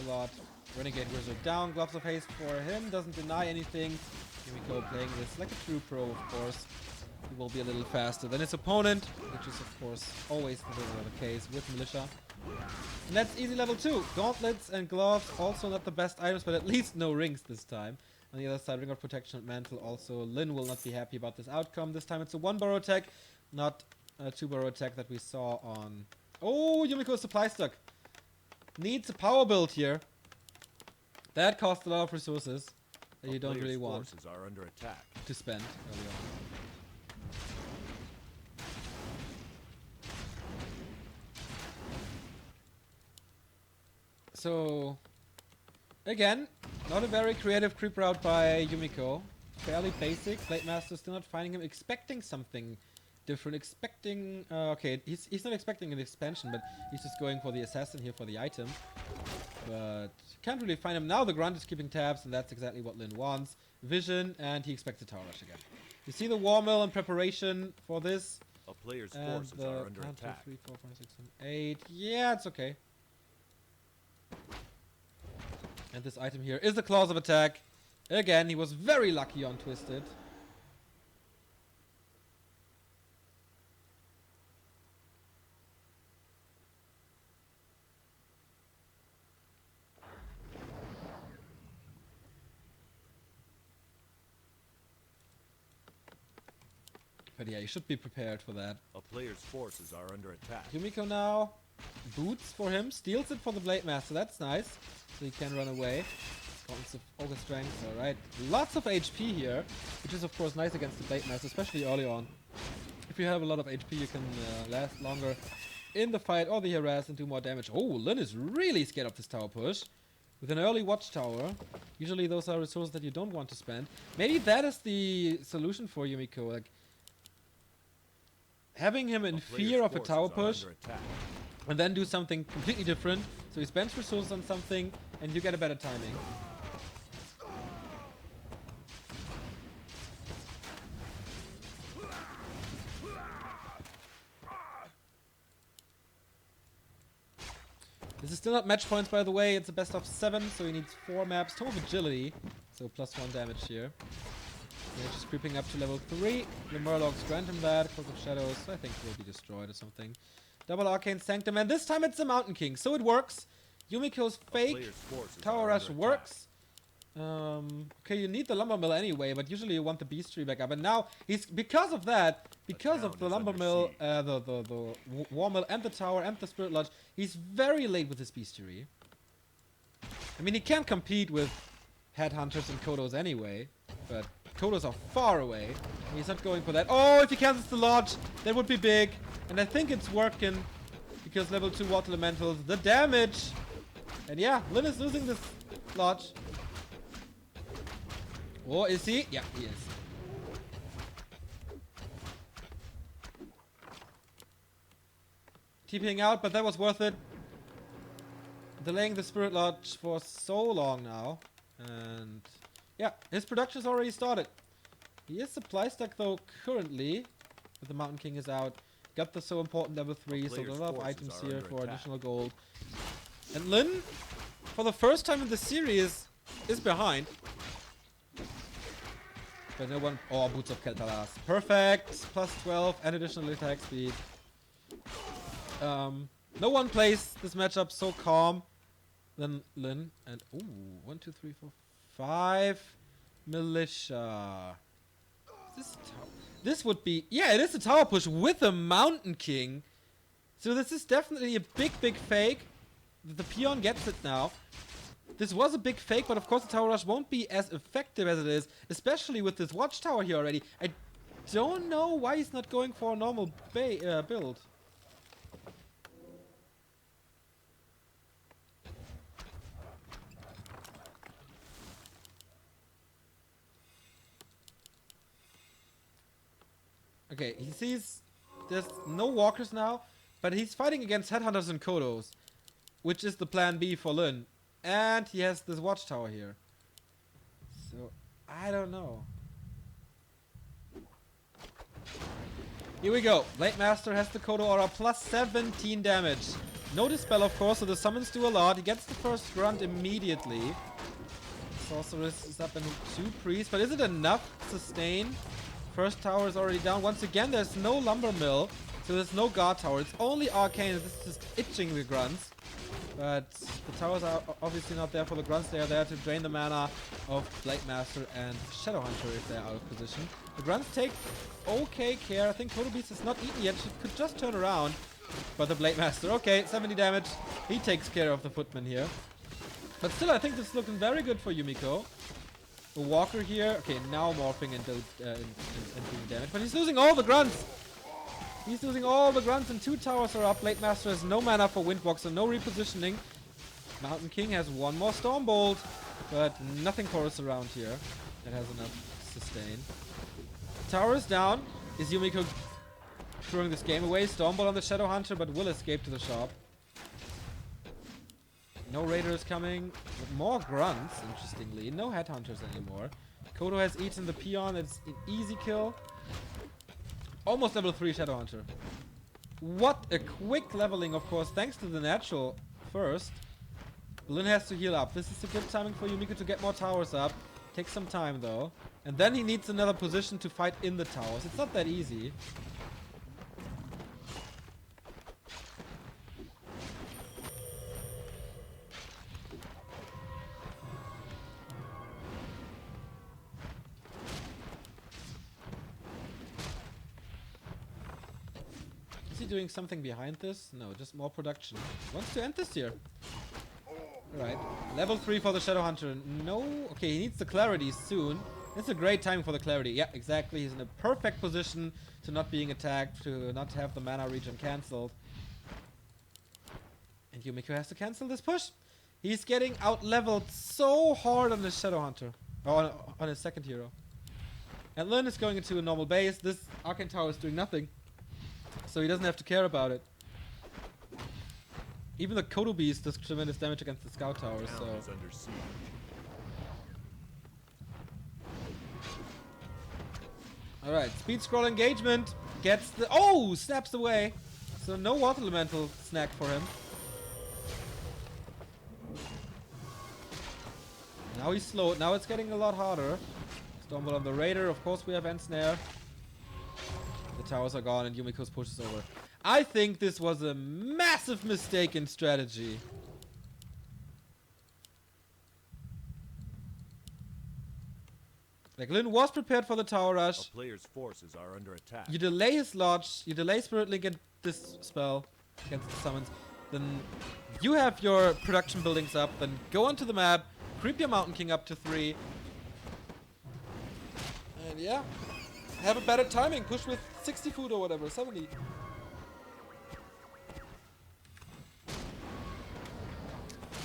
a lot. Renegade Wizard down. Gloves of Haste for him. Doesn't deny anything. Yumiko playing this like a true pro, of course. He will be a little faster than his opponent, which is, of course, always the case with Militia. And that's easy level 2. Gauntlets and gloves, also not the best items, but at least no rings this time. On the other side, Ring of Protection and Mantle also. Lin will not be happy about this outcome. This time it's a 1-burrow attack, not a 2-burrow attack that we saw on... Oh, Yumiko is supply stuck. Needs a power build here. That costs a lot of resources that you don't really want Forces are under attack. to spend early on. So, again, not a very creative creep route by Yumiko. Fairly basic. Blade Master still not finding him. Expecting something different. Expecting... okay, he's not expecting an expansion, but he's just going for the Assassin here for the item. But can't really find him. Now the Grunt is keeping tabs, and that's exactly what Lin wants. Vision, and he expects a Tower Rush again. You see the War Mill in preparation for this. A player's And forces the are under 1, 2, attack. 3, 4, 5, 6, 7, 8. Yeah, it's okay. And this item here is the Claws of Attack. Again, he was very lucky on Twisted. But yeah, you should be prepared for that. A player's forces are under attack. Yumiko now boots for him, steals it for the Blade Master. That's nice. So he can run away. Gauntlets of Ogre Strength, alright. Lots of HP here, which is of course nice against the Blade Master, especially early on. If you have a lot of HP, you can last longer in the fight or the harass and do more damage. Oh, Lin is really scared of this tower push. With an early Watchtower, usually those are resources that you don't want to spend. Maybe that is the solution for Yumiko. Like, having him in fear of a tower push and then do something completely different. So he spends resources on something and you get a better timing. This is still not match points, by the way. It's a best of 7, so he needs 4 maps. Tome of Agility, so +1 damage here. Yeah, just creeping up to level 3. The Murlocs grant him that. Cloak of Shadows, I think will be destroyed or something. Double Arcane Sanctum, and this time it's the Mountain King, so it works. Yumiko's fake Tower Rush works. Okay, you need the Lumber Mill anyway, but usually you want the Beastry back up. And now, he's because of that, because of the Lumber Mill, the War Mill and the Tower and the Spirit Lodge, he's very late with his Beastry. I mean, he can't compete with Headhunters and Kodos anyway, but Kodos are far away. And he's not going for that. Oh, if he cancels the Lodge, that would be big. And I think it's working, because level 2 Water Elementals, the damage. And yeah, Lin is losing this Lodge. Oh, is he? Yeah, he is. TPing out, but that was worth it. Delaying the Spirit Lodge for so long now. And yeah, his production has already started. He is supply stuck though currently, but the Mountain King is out. Got the so important level 3, so a lot of items here for additional gold. And Lin, for the first time in the series, is behind. But no one... Oh, Boots of Keltalas. Perfect! +12 and additional attack speed. No one plays this matchup so calm than Lin. And, ooh, 1, 2, 3, 4, 5 Militia. This would be... Yeah, it is a tower push with a Mountain King. So this is definitely a big, big fake. The peon gets it now. This was a big fake, but of course the Tower Rush won't be as effective as it is, especially with this Watchtower here already. I don't know why he's not going for a normal build. Okay, he sees there's no walkers now, but he's fighting against headhunters and Kodos, which is the plan B for Lin. And he has this watchtower here. So, I don't know. Here we go. Blade Master has the Kodo aura plus 17 damage. No dispel, of course, so the summons do a lot. He gets the first grunt immediately. Sorceress is up in 2 priests, but is it enough to sustain? First tower is already down. Once again, there's no lumber mill, so there's no guard tower. It's only arcane. This is just itching the grunts. But the towers are obviously not there for the grunts. They are there to drain the mana of Blade Master and Shadowhunter if they're out of position. The grunts take okay care. I think Kodo Beast is not eaten yet. She could just turn around. But the Blade Master, okay, 70 damage. He takes care of the footman here. But still, I think this is looking very good for Yumiko. The walker here, okay, now morphing and doing damage. But he's losing all the grunts. He's losing all the grunts and 2 towers are up. Blade Master has no mana for Windwalk, so no repositioning. Mountain King has 1 more Stormbolt, but nothing for us around here that has enough sustain. Tower is down. Is Yumiko throwing this game away? Stormbolt on the Shadowhunter, but will escape to the shop. No raiders coming. But more grunts, interestingly. No headhunters anymore. Kodo has eaten the peon. It's an easy kill. Almost level 3 Shadowhunter. What a quick leveling, of course, thanks to the natural first. Lin has to heal up. This is a good timing for Yumiko to get more towers up. Takes some time, though. And then he needs another position to fight in the towers. It's not that easy. Doing something behind this? No, just more production. Wants to end this tier. Alright. Level 3 for the Shadowhunter. No. Okay, he needs the clarity soon. It's a great time for the clarity. Yeah, exactly. He's in a perfect position to not being attacked, to not have the mana regen cancelled. And Yumiko has to cancel this push. He's getting out-leveled so hard on this Shadowhunter. Oh, on his second hero. And Lin is going into a normal base. This Arcane Tower is doing nothing. So he doesn't have to care about it. Even the Kodo Beast does tremendous damage against the Scout Tower, so... Alright, speed scroll engagement gets the... Oh! Snaps away! So no Water Elemental snack for him. Now he's slowed. Now it's getting a lot harder. Stumble on the Raider. Of course we have Ensnare. The towers are gone and Yumiko's push is over. I think this was a massive mistake in strategy. Like, Lin was prepared for the tower rush. A player's forces are under attack. You delay his lodge, you delay Spirit Link and this spell against the summons. Then you have your production buildings up, then go onto the map, creep your Mountain King up to 3. And yeah. Have a better timing. Push with 60 food or whatever. 70.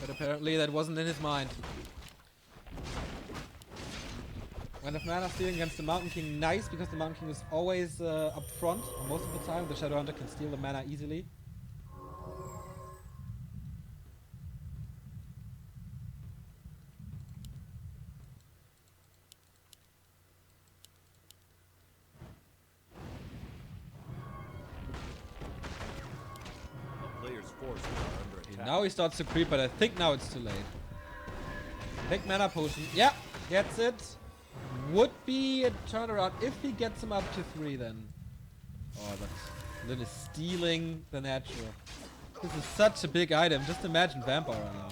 But apparently that wasn't in his mind. When the mana stealing against the Mountain King, nice, because the Mountain King is always up front. Most of the time the Shadowhunter can steal the mana easily. Now he starts to creep, but I think now it's too late. Big mana potion. Yeah, gets it. Would be a turnaround if he gets him up to 3 then. Oh, but Lin is stealing the natural. This is such a big item. Just imagine Vampire now.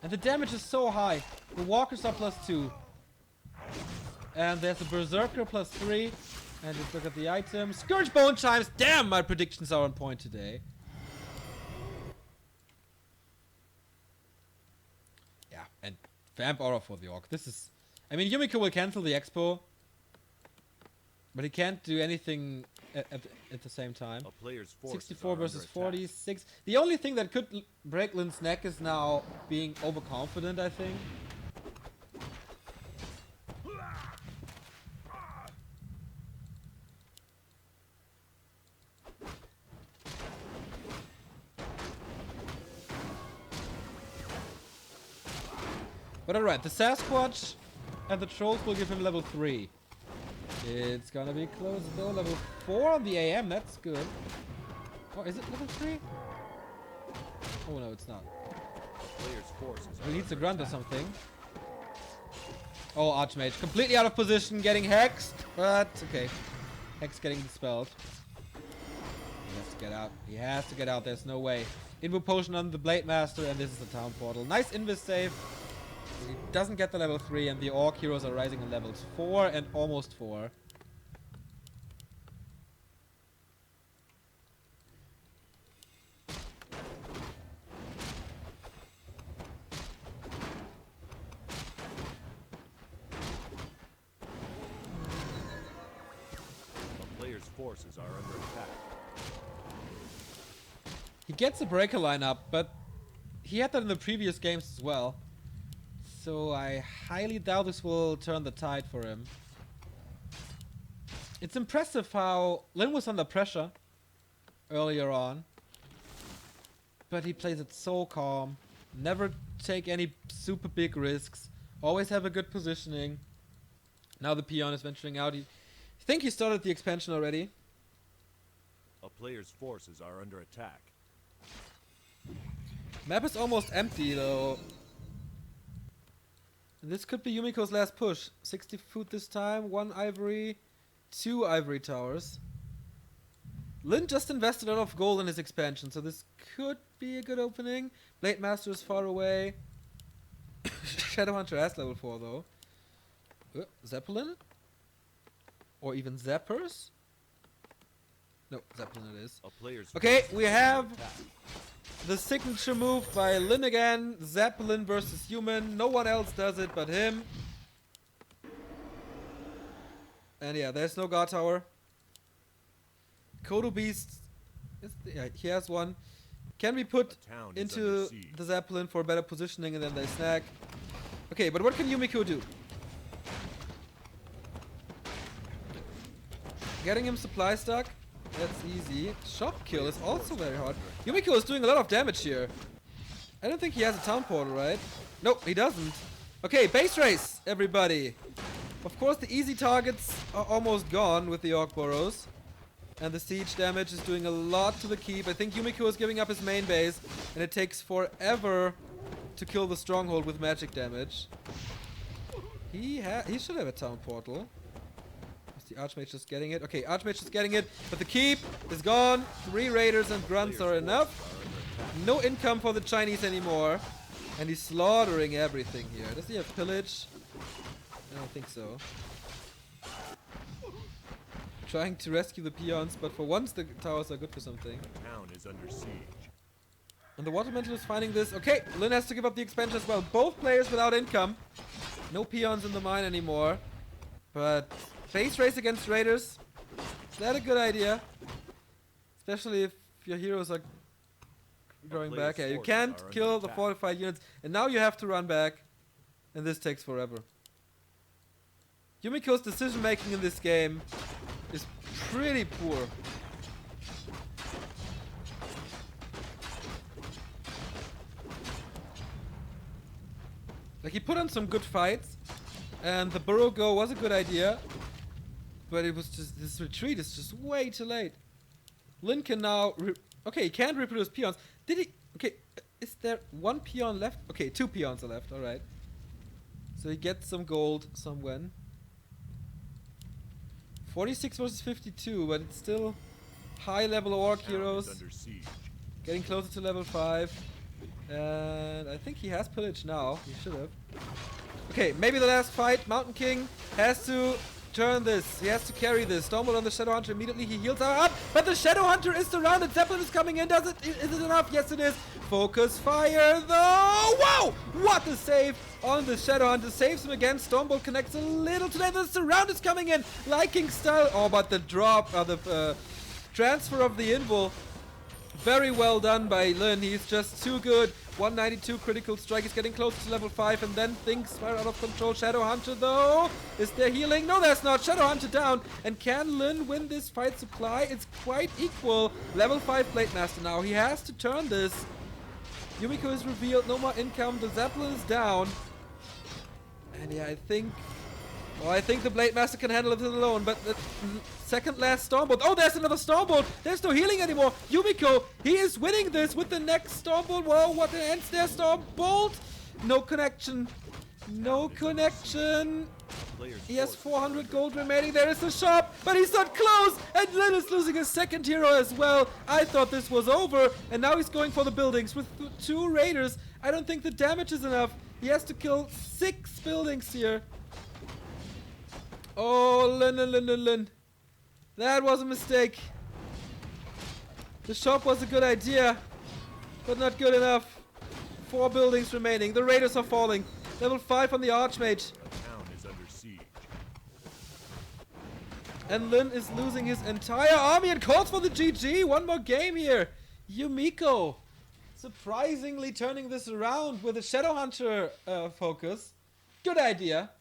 And the damage is so high. The walkers are +2. And there's a Berserker +3. And just look at the items. Scourge Bone Chimes. Damn, my predictions are on point today. And Vamp Aura for the Orc. This is... I mean, Yumiko will cancel the Expo. But he can't do anything at the same time. A player's forces 64 are versus under attack. 46. The only thing that could break Lin's neck is now being overconfident, I think. But alright, the Sasquatch and the Trolls will give him level 3. It's gonna be close though. Level 4 on the AM, that's good. Oh, is it level 3? Oh no, it's not. Player's forces are He needs a under grunt or attack. something. Oh, Archmage. Completely out of position, getting hexed. But, okay. Hex getting dispelled. He has to get out. He has to get out. There's no way. Invo potion on the Blade Master, and this is the town portal. Nice invis save. He doesn't get the level 3, and the Orc heroes are rising in levels 4 and almost 4. A player's forces are under attack. He gets a breaker lineup, but he had that in the previous games as well. So I highly doubt this will turn the tide for him. It's impressive how Lin was under pressure earlier on, but he plays it so calm. Never take any super big risks. Always have a good positioning. Now the peon is venturing out. I think he started the expansion already. A player's forces are under attack. Map is almost empty though. And this could be Yumiko's last push. 60 food this time, 1 ivory, 2 ivory towers. Lin just invested a lot of gold in his expansion, so this could be a good opening. Blade Master is far away. Shadowhunter has level 4 though. Zeppelin? Or even Zappers? No, Zeppelin it is. A player's Okay, forces we are have under attack. the signature move by Lin again. Zeppelin versus human. No one else does it but him. And yeah, there's no guard tower. Kodo Beast, yeah, he has one. Can be put A town is into under siege. the Zeppelin for better positioning and then they snag. Okay, but what can Yumiko do? Getting him supply stock, that's easy. Shop kill is also very hard. Yumiko is doing a lot of damage here. I don't think he has a town portal, right? Nope, he doesn't. Okay, base race, everybody. Of course, the easy targets are almost gone with the Orc Burrows. And the siege damage is doing a lot to the keep. I think Yumiko is giving up his main base. And it takes forever to kill the stronghold with magic damage. He should have a town portal. Is the Archmage just getting it? Okay, Archmage is getting it. But the keep is gone. 3 raiders and grunts are enough. No income for the Chinese anymore. And he's slaughtering everything here. Does he have pillage? I don't think so. Trying to rescue the peons, but for once the towers are good for something. The town is under siege. And the water mental is finding this. Okay, Lin has to give up the expansion as well. Both players without income. No peons in the mine anymore. But base race against raiders. Is that a good idea? Especially if your heroes are going back. Yeah, you can't kill the fortified units. And now you have to run back. And this takes forever. Yumiko's decision making in this game is pretty poor. Like, he put on some good fights, and the burrow go was a good idea, but it was just, this retreat is just way too late. Lin can now, okay, he can't reproduce peons. Did he, okay, is there 1 peon left? Okay, 2 peons are left, alright. So he gets some gold somewhere. 46 versus 52, but it's still high level Orc heroes. Under siege. Getting closer to level 5. And I think he has pillage now. He should have. Okay, maybe the last fight. Mountain King has to turn this. He has to carry this. Stormbolt on the Shadow Hunter immediately. He heals up, but the Shadow Hunter is surrounded. Zeppelin is coming in. Is it enough? Yes, it is. Focus fire, though. Wow! What a save on the Shadow Hunter. Saves him again. Stormbolt connects a little today. The surround is coming in. Liking style. Oh, but the drop, the transfer of the invul. Very well done by Lin. He's just too good. 192 critical strike. He's getting close to level 5, and then things spiral out of control. Shadow Hunter, though. Is there healing? No, there's not. Shadow Hunter down. And can Lin win this fight supply? It's quite equal. Level 5 Blade Master now. He has to turn this. Yumiko is revealed. No more income. The Zeppelin is down. And yeah, I think the Blade Master can handle it alone, but the second last Stormbolt. Oh, there's another Stormbolt. There's no healing anymore. Yumiko, he is winning this with the next Stormbolt. Whoa, what ends there, Stormbolt? No connection. No connection. He has 400 gold remaining. There is a shop, but he's not close. And Lin is losing his second hero as well. I thought this was over, and now he's going for the buildings with 2 raiders. I don't think the damage is enough. He has to kill 6 buildings here. Oh, Lin. That was a mistake. The shop was a good idea, but not good enough. 4 buildings remaining. The raiders are falling. Level 5 on the Archmage. The town is under siege. And Lin is losing his entire army and calls for the GG. One more game here. Yumiko surprisingly turning this around with a Shadow Hunter focus. Good idea.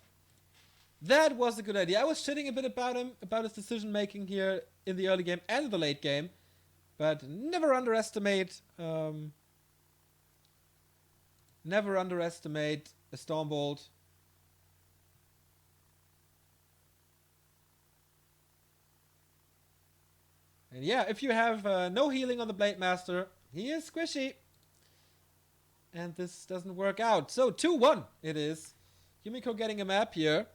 That was a good idea. I was shitting a bit about him, about his decision making here in the early game and the late game. But never underestimate a Stormbolt. And yeah, if you have no healing on the Blade Master, he is squishy. And this doesn't work out. So 2-1 it is. Yumiko getting a map here.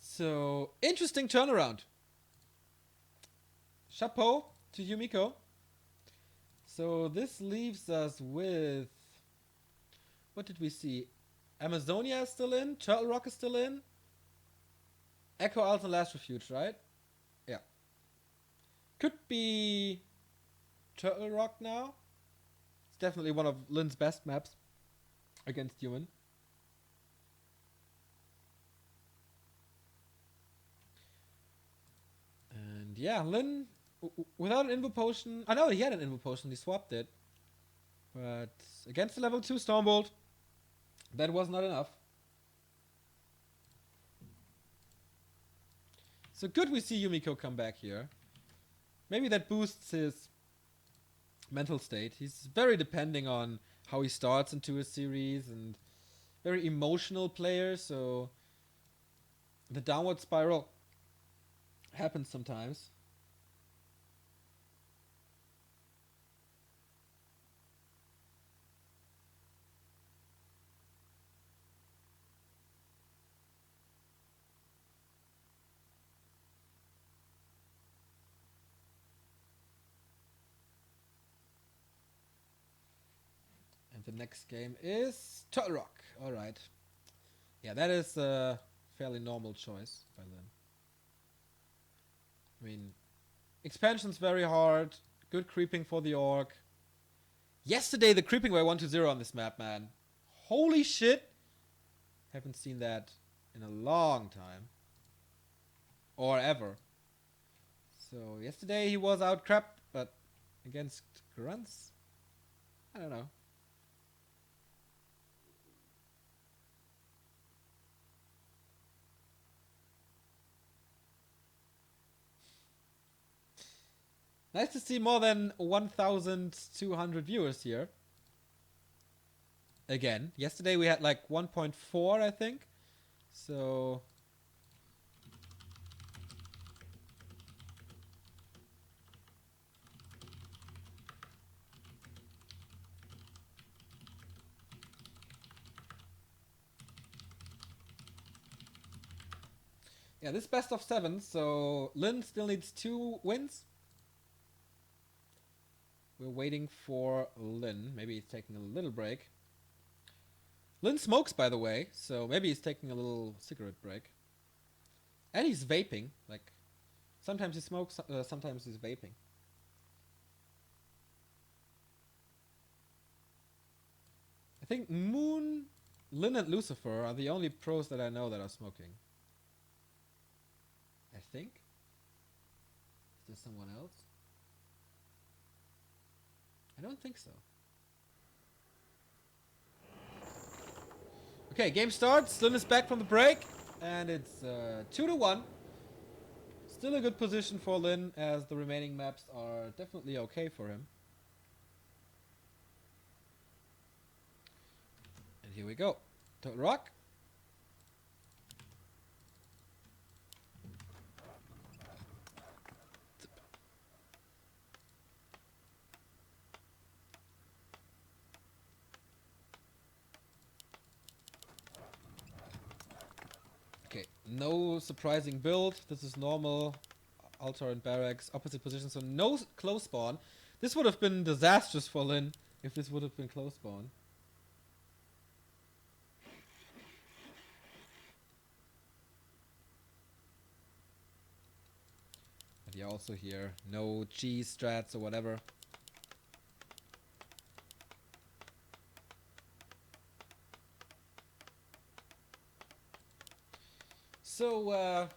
So, interesting turnaround. Chapeau to Yumiko. So, this leaves us with... What did we see? Amazonia is still in. Turtle Rock is still in. Echo Isles and Last Refuge, right? Yeah. Could be Turtle Rock now. It's definitely one of Lin's best maps against human. Yeah, Lin, without an Invo Potion... I know he had an Invo Potion, he swapped it. But against the level 2 Stormbolt, that was not enough. So good we see Yumiko come back here. Maybe that boosts his mental state. He's very depending on how he starts into a series and very emotional player, so the downward spiral happens sometimes. And the next game is Turtle Rock. Alright. Yeah, that is a fairly normal choice by Lin. I mean, expansion's very hard. Good creeping for the orc. Yesterday, the creeping were 1-0 on this map, man. Holy shit. Haven't seen that in a long time. Or ever. So, yesterday he was out crap, but against grunts? I don't know. Nice to see more than 1,200 viewers here. Again, yesterday we had like 1.4, I think. So Yeah, this best of 7, so Lin still needs 2 wins. We're waiting for Lin. Maybe he's taking a little break. Lin smokes, by the way, so maybe he's taking a little cigarette break. And he's vaping. Like, sometimes he smokes, sometimes he's vaping. I think Moon, Lin, and Lucifer are the only pros that I know that are smoking. I think. Is there someone else? I don't think so. Okay, game starts. Lin is back from the break, and it's 2-1. Still a good position for Lin, as the remaining maps are definitely okay for him. And here we go. Total Rock. Okay, no surprising build. This is normal. Altar and barracks, opposite positions, so no close spawn. This would have been disastrous for Lin if this would have been close spawn. And yeah, also here, no G strats or whatever. So,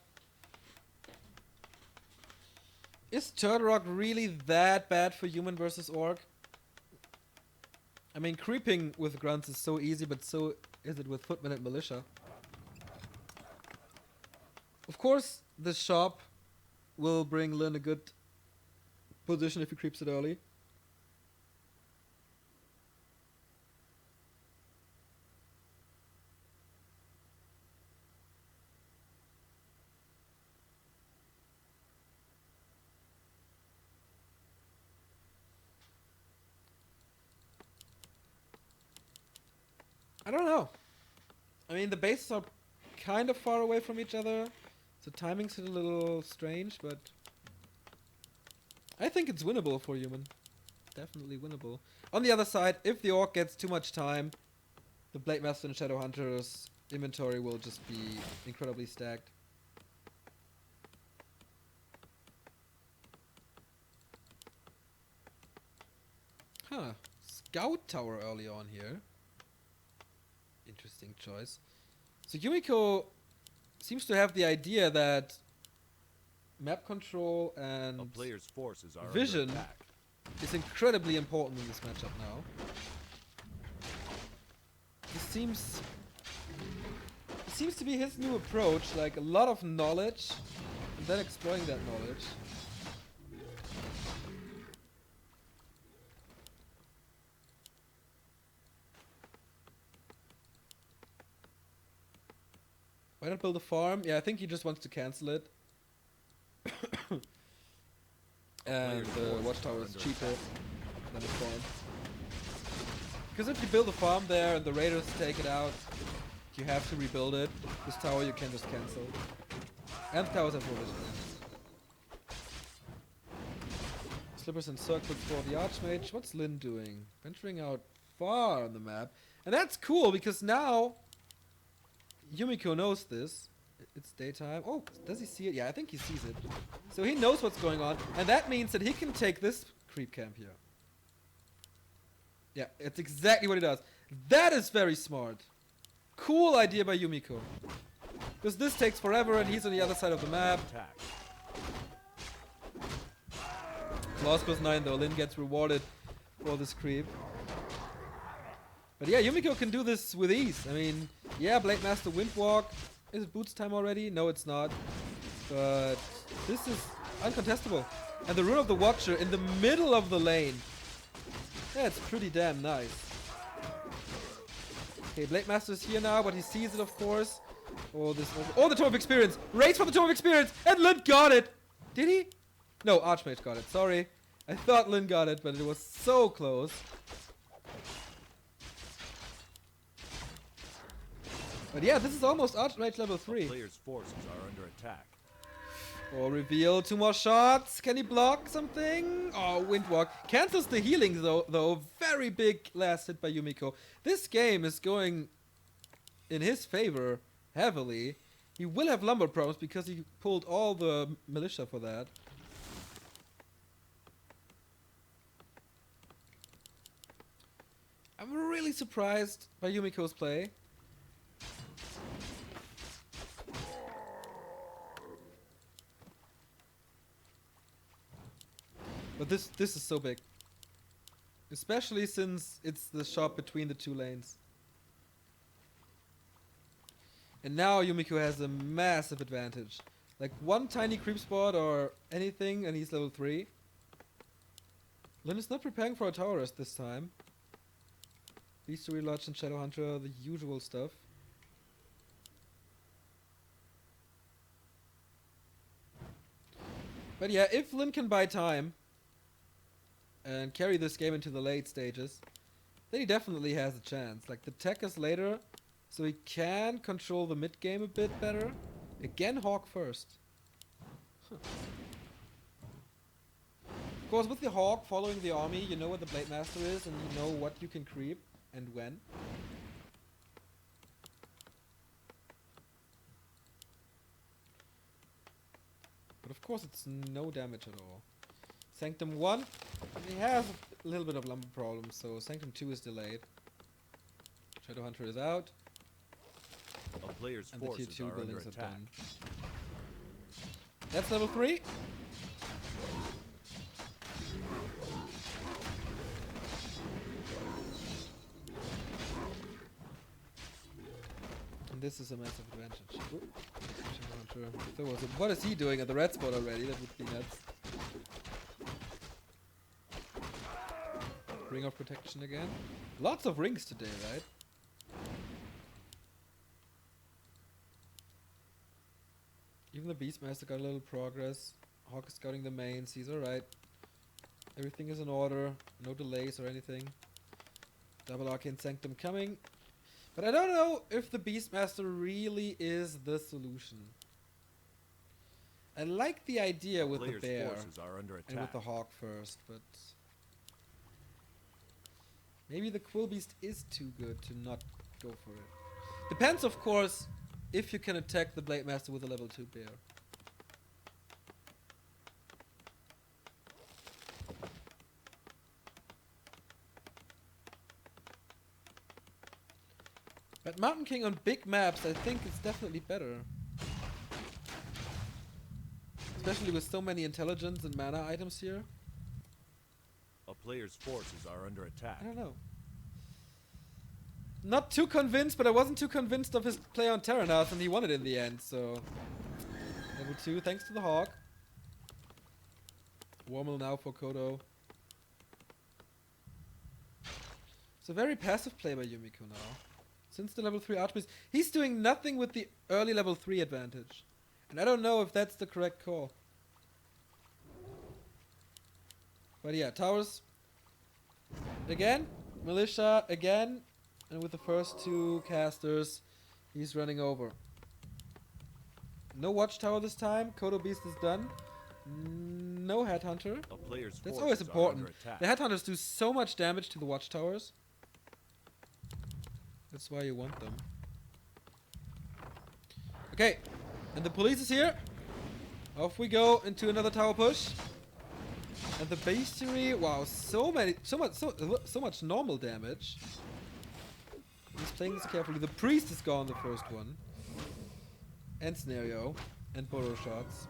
is Turtle Rock really that bad for human versus orc? I mean, creeping with grunts is so easy, but so is it with footmen and militia. Of course, this shop will bring Lin a good position if he creeps it early. I don't know. I mean, the bases are kind of far away from each other, so timing's a little strange, but I think it's winnable for human. Definitely winnable. On the other side, if the orc gets too much time, the Blade Master and Shadow Hunter's inventory will just be incredibly stacked. Huh. Scout tower early on here. Interesting choice. So Yumiko seems to have the idea that map control and A player's forces are vision under attack. is incredibly important in this matchup now. This seems to be his new approach, like a lot of knowledge and then exploiting that knowledge. Why not build a farm? Yeah, I think he just wants to cancel it. And the watchtower is cheaper than a farm. Because if you build a farm there and the raiders take it out, you have to rebuild it. This tower you can just cancel. And the towers have provision. Slippers and circlets for the Archmage. What's Lin doing? Venturing out far on the map. And that's cool because now Yumiko knows this. It's daytime. Oh, does he see it? Yeah, I think he sees it. So he knows what's going on. And that means that he can take this creep camp here. Yeah, it's exactly what he does. That is very smart. Cool idea by Yumiko. Because this takes forever and he's on the other side of the map. Attack. Lost plus 9 though. Lin gets rewarded for this creep. But yeah, Yumiko can do this with ease. I mean, yeah, Blade Master Windwalk. Is it boots time already? No, it's not. But this is uncontestable. And the Rune of the Watcher in the middle of the lane. That's pretty damn nice. Okay, Blade Master's here now, but he sees it, of course. Oh, this. Oh, the Tome of Experience! Race for the Tome of Experience! And Lin got it! Did he? No, Archmage got it. Sorry. I thought Lin got it, but it was so close. But yeah, this is almost Archmage level 3. A player's forces are under attack. Or reveal 2 more shots. Can he block something? Oh, Windwalk. Cancels the healing though. Very big last hit by Yumiko. This game is going in his favor heavily. He will have lumber problems because he pulled all the militia for that. I'm really surprised by Yumiko's play. But this is so big. Especially since it's the shop between the 2 lanes. And now Yumiko has a massive advantage. Like 1 tiny creep spot or anything and he's level 3. Lin is not preparing for a tower rest this time. Beastery Lodge and Shadow Hunter, the usual stuff. But yeah, if Lin can buy time and carry this game into the late stages, then he definitely has a chance. Like, the tech is later, so he can control the mid game a bit better. Again, Hawk first. Huh. Of course, with the Hawk following the army, you know where the Blade Master is, and you know what you can creep and when. But of course, it's no damage at all. Sanctum 1, he has a little bit of lumber problems, so Sanctum 2 is delayed. Shadow Hunter is out. A player's And the tier forces 2 are under buildings are attack. done. That's level 3. And this is a massive advantage. Oop. Shadow Hunter. If there was a, what is he doing at the red spot already? That would be nuts. Ring of Protection again. Lots of rings today, right? Even the Beastmaster got a little progress. Hawk is scouting the mains. He's alright. Everything is in order. No delays or anything. Double Arcane Sanctum coming. But I don't know if the Beastmaster really is the solution. I like the idea with the bear forces are under attack. and with the Hawk first, but maybe the Quill Beast is too good to not go for it. Depends, of course, if you can attack the Blade Master with a level 2 bear. But Mountain King on big maps, I think it's definitely better. Especially with so many intelligence and mana items here. A player's forces are under attack. I don't know. Not too convinced, but I wasn't too convinced of his play on Terenas, and he won it in the end, so... Level 2, thanks to the Hawk. Wormel now for Kodo. It's a very passive play by Yumiko now. Since the level 3 Archbeast, he's doing nothing with the early level 3 advantage. And I don't know if that's the correct call. But yeah, towers. Again. Militia again. And with the first 2 casters, he's running over. No watchtower this time. Kodo Beast is done. No Headhunter. A player's That's forces always are important. under attack. The Headhunters do so much damage to the watchtowers. That's why you want them. Okay, and the police is here. Off we go into another tower push. And the bestiary, wow, so much normal damage. He's playing this carefully. The priest is gone, the first one. And scenario. And burrow shots.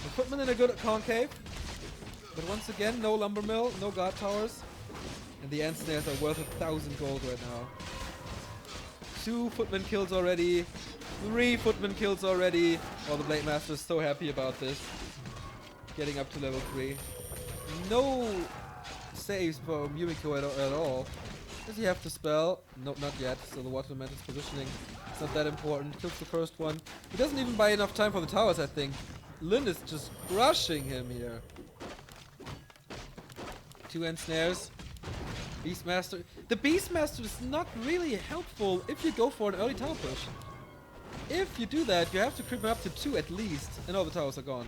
Equipment in a good concave. But once again, no lumber mill, no guard towers. And the end snares are worth 1,000 gold right now. 2 footman kills already. 3 footman kills already. Oh, the Blade Master is so happy about this. Getting up to level 3. No saves from Yumiko at all. Does he have to spell? No, not yet. So the Water Elemental's positioning is not that important. Kills the first one. He doesn't even buy enough time for the towers, I think. Lin is just crushing him here. 2 end snares. Beastmaster. The Beastmaster is not really helpful if you go for an early tower push. If you do that, you have to creep him up to 2 at least, and all the towers are gone.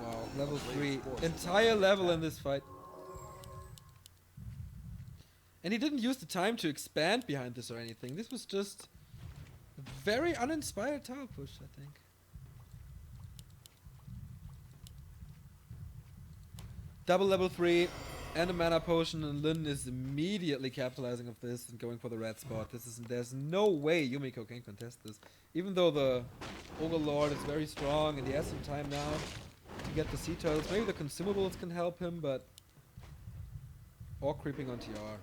Wow, level 3. Entire level in this fight. And he didn't use the time to expand behind this or anything. This was just a very uninspired tower push, I think. Double level 3 and a mana potion, and Lin is immediately capitalizing of this and going for the red spot. There's no way Yumiko can contest this. Even though the Overlord is very strong and he has some time now to get the sea turtles. Maybe the consumables can help him, but... Or creeping on TR.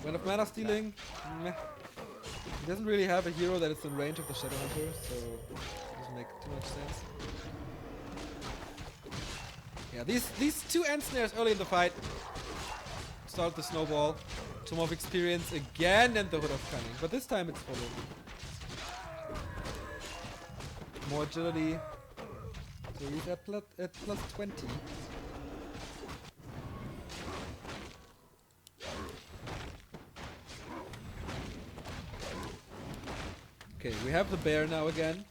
When of mana stealing, meh. He doesn't really have a hero that is in range of the Shadowhunter, so it doesn't make too much sense. Yeah, these 2 end snares early in the fight start the snowball. Tomb of Experience again and the Hood of Cunning, but this time it's for Lin. More agility. So he's at plus 20. Okay, we have the bear now again.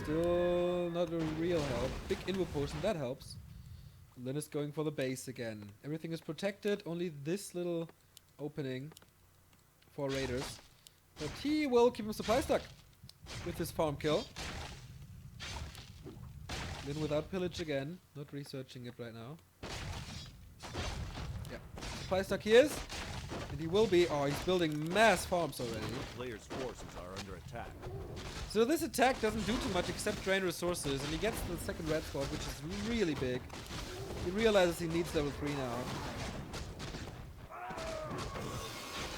Still not a real help. Big Invo Potion, that helps. Lin is going for the base again. Everything is protected, only this little opening for raiders. But he will keep him supply stuck with his farm kill. Lin without pillage again, not researching it right now. Yeah, supply stuck he is. And he will be. Oh, he's building mass farms already. Players' forces are under attack. So this attack doesn't do too much except drain resources, and he gets the second red spot, which is really big. He realizes he needs level 3 now.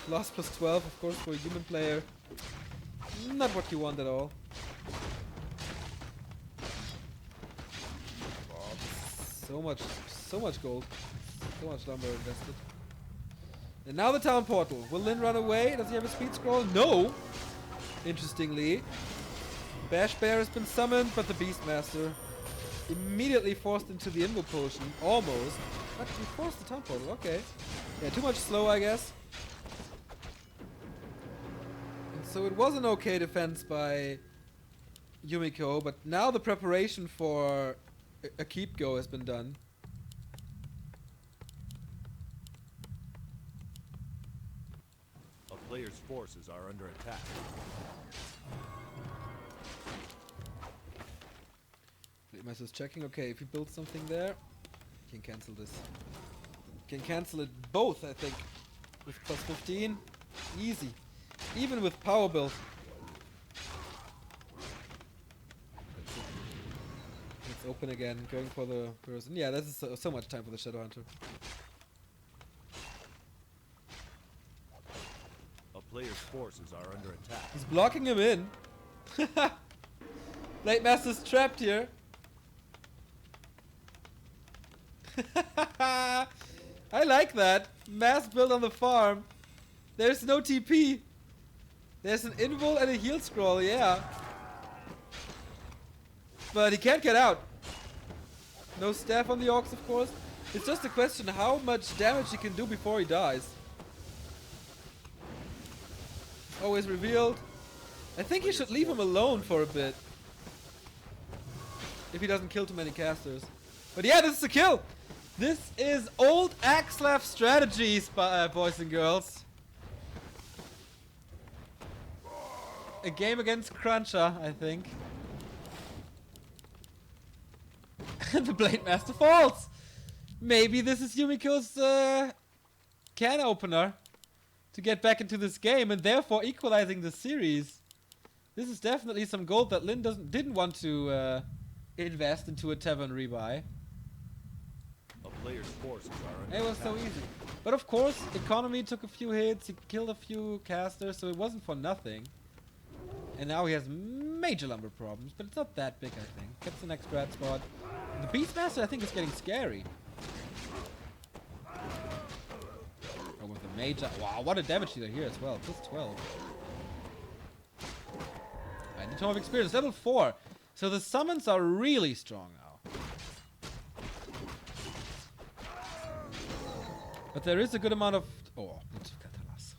Lost plus 12, of course, for a human player. Not what you want at all. Oh, so much gold. So much lumber invested. And now the town portal. Will Lin run away? Does he have a speed scroll? No! Interestingly. Bash Bear has been summoned, but the Beastmaster immediately forced into the Invo Potion. Almost. But he forced the town portal. Okay. Yeah, too much slow, I guess. And so it was an okay defense by Yumiko, but now the preparation for a keep go has been done. Players' forces are under attack. Playmaster is checking. Okay, if he builds something there, he can cancel this. Can cancel it both, I think. With plus 15, easy. Even with power build. It's open again, going for the person. Yeah, this is so much time for the Shadowhunter. Players' forces are under attack. He's blocking him in. Blade Master's trapped here. I like that. Mass build on the farm. There's no TP. There's an invul and a heal scroll, yeah. But he can't get out. No staff on the orcs, of course. It's just a question how much damage he can do before he dies. Always revealed. I think he should leave him alone for a bit. If he doesn't kill too many casters. But yeah, this is a kill. This is old Axlav strategies, boys and girls. A game against Cruncher, I think. And the Blade Master falls. Maybe this is Yumiko's can opener to get back into this game and therefore equalizing the series. This is definitely some gold that Lin didn't want to invest into a tavern rebuy. A player's forces are under It was so attack. easy. But of course, economy took a few hits, he killed a few casters, so it wasn't for nothing. And now he has major lumber problems, but it's not that big, I think. Gets the next red spot. The Beastmaster, I think, is getting scary. Oh, with the major. Wow, what a damage dealer here as well. Plus 12. And the Tome of Experience, level 4. So the summons are really strong now. But there is a good amount of... Oh, not Katanas.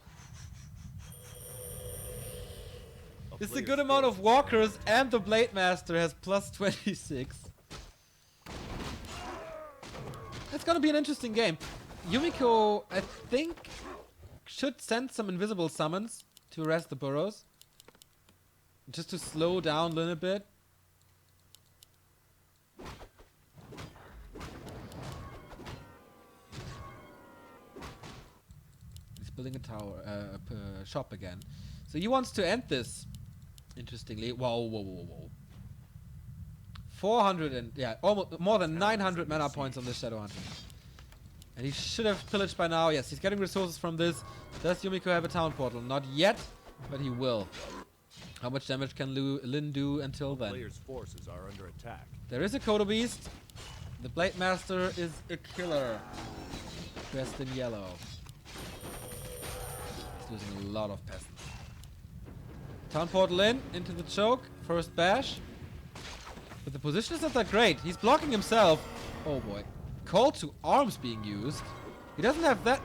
It's a good amount of walkers, and the Blade Master has plus 26. It's gonna be an interesting game. Yumiko, I think, should send some invisible summons to arrest the burrows. Just to slow down Lin a bit. He's building a tower, shop again. So he wants to end this. Interestingly, whoa. 400 and yeah, almost more than 900 mana points on this Shadow Hunter. And he should have pillaged by now. Yes, he's getting resources from this. Does Yumiko have a town portal? Not yet, but he will. How much damage can Lin do until then? Players' forces are under attack. There is a Kodo Beast. The Blade Master is a killer. Dressed in yellow. He's losing a lot of peasants. Town portal in, into the choke. First bash. But the position is not that great. He's blocking himself. Oh boy. Call to arms being used. He doesn't have that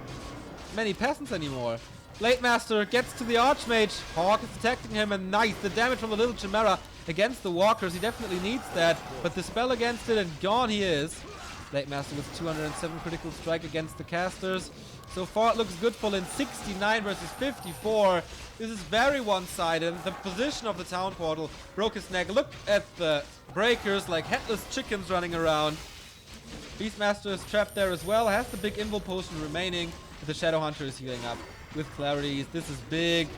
many peasants anymore. Blade Master gets to the Archmage. Hawk is attacking him, and nice. The damage from the little Chimera against the walkers. He definitely needs that. But the spell against it, and gone he is. Blade Master with 207 critical strike against the casters. So far it looks good for Lin. 69 versus 54. This is very one-sided. The position of the town portal broke his neck. Look at the breakers like headless chickens running around. Beastmaster is trapped there as well. Has the big invul potion remaining. The Shadow Hunter is healing up with clarities. This is big.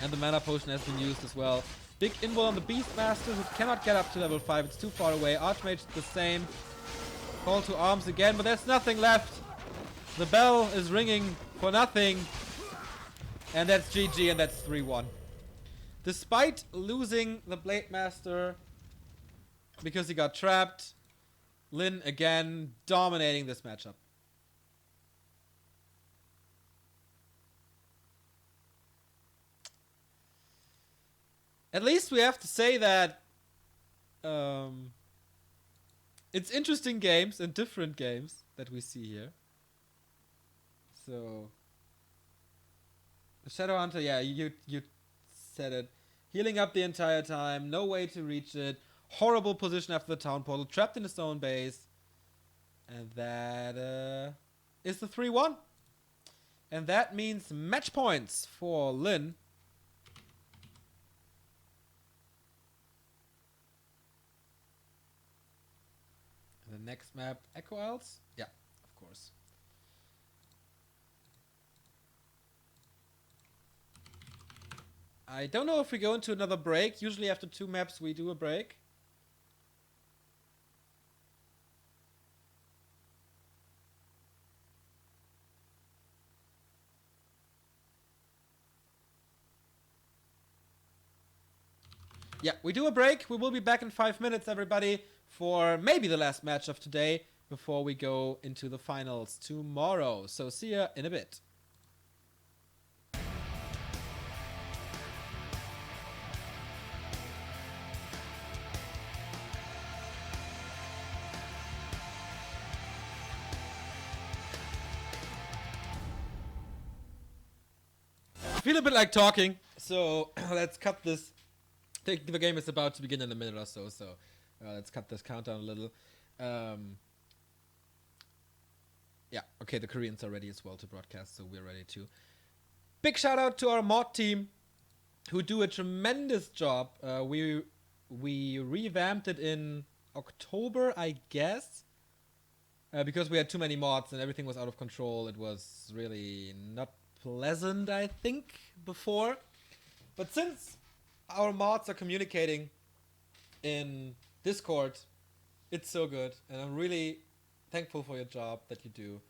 And the mana potion has been used as well. Big invul on the Beastmaster, who cannot get up to level 5. It's too far away. Archmage the same. Call to arms again, but there's nothing left. The bell is ringing for nothing. And that's GG, and that's 3-1. Despite losing the Blade Master because he got trapped, Lin again dominating this matchup. At least we have to say that it's interesting games and different games that we see here. So the Shadow Hunter, yeah, you said it. Healing up the entire time, no way to reach it. Horrible position after the town portal, trapped in his own base. And that is the 3-1. And that means match points for Lin. And the next map, Echo Isles? Yeah, of course. I don't know if we go into another break. Usually after 2 maps we do a break. Yeah, we do a break. We will be back in 5 minutes, everybody, for maybe the last match of today before we go into the finals tomorrow. So see ya in a bit. I feel a bit like talking, so let's cut this. The game is about to begin in a minute or so, let's cut this countdown a little. Yeah, okay, the Koreans are ready as well to broadcast, so we're ready too. Big shout out to our mod team, who do a tremendous job. We revamped it in October, I guess, because we had too many mods and everything was out of control. It was really not pleasant, I think, before. But since our mods are communicating in Discord, it's so good, and I'm really thankful for your job that you do.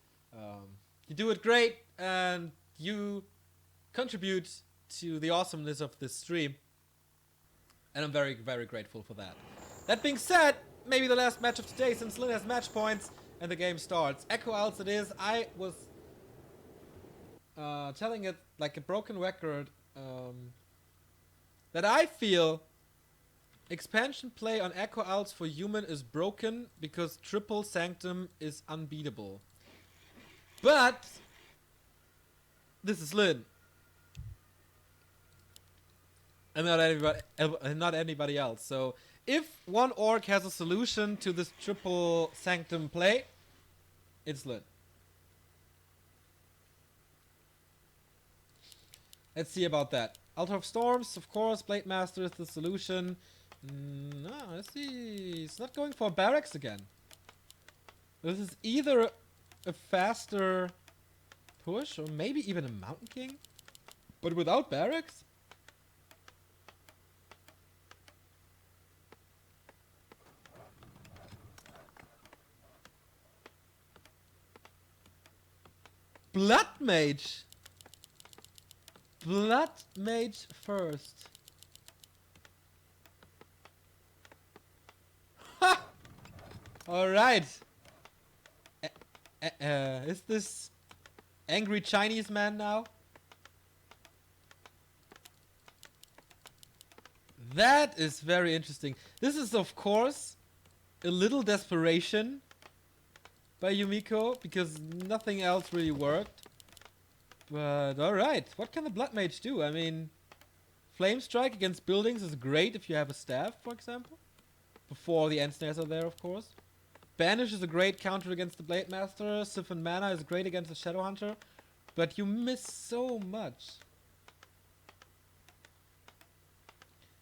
You do it great, and you contribute to the awesomeness of this stream, and I'm very, very grateful for that. That being said, maybe the last match of today, since Lin has match points and the game starts. Echo Isles it is. I was telling it like a broken record, that I feel expansion play on Echo Isles for human is broken because triple sanctum is unbeatable. But this is Lin. And not anybody else. So if one orc has a solution to this triple sanctum play, it's Lin. Let's see about that. Altar of Storms, of course. Blade Master is the solution. No, let's see. He's not going for barracks again. This is either a faster push or maybe even a Mountain King. But without barracks? Blood Mage. Blood Mage first. Ha! Alright. Is this angry Chinese man now? That is very interesting. This is, of course, a little desperation by Yumiko, because nothing else really worked. But alright, what can the Blood Mage do? I mean, Flame Strike against buildings is great if you have a staff, for example. Before the end snares are there, of course. Banish is a great counter against the Blade Master. Siphon Mana is great against the Shadow Hunter. But you miss so much.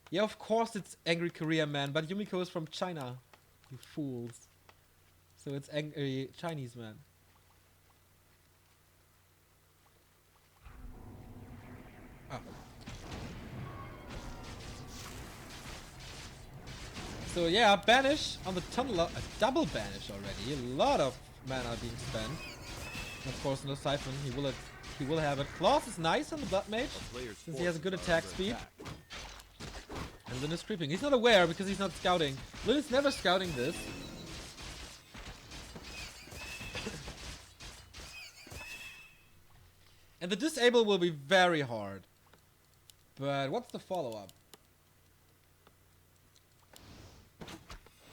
Yeah, of course it's Angry Korea Man, but Yumiko is from China. You fools. So it's Angry Chinese Man. Ah. So yeah, banish on the tunnel, a double banish already. A lot of mana being spent. And of course, no siphon. He will have it. Claws is nice on the Blood Mage since he has a good attack speed. And Lin is creeping. He's not aware because he's not scouting. Lin is never scouting this. And the disable will be very hard. But what's the follow-up?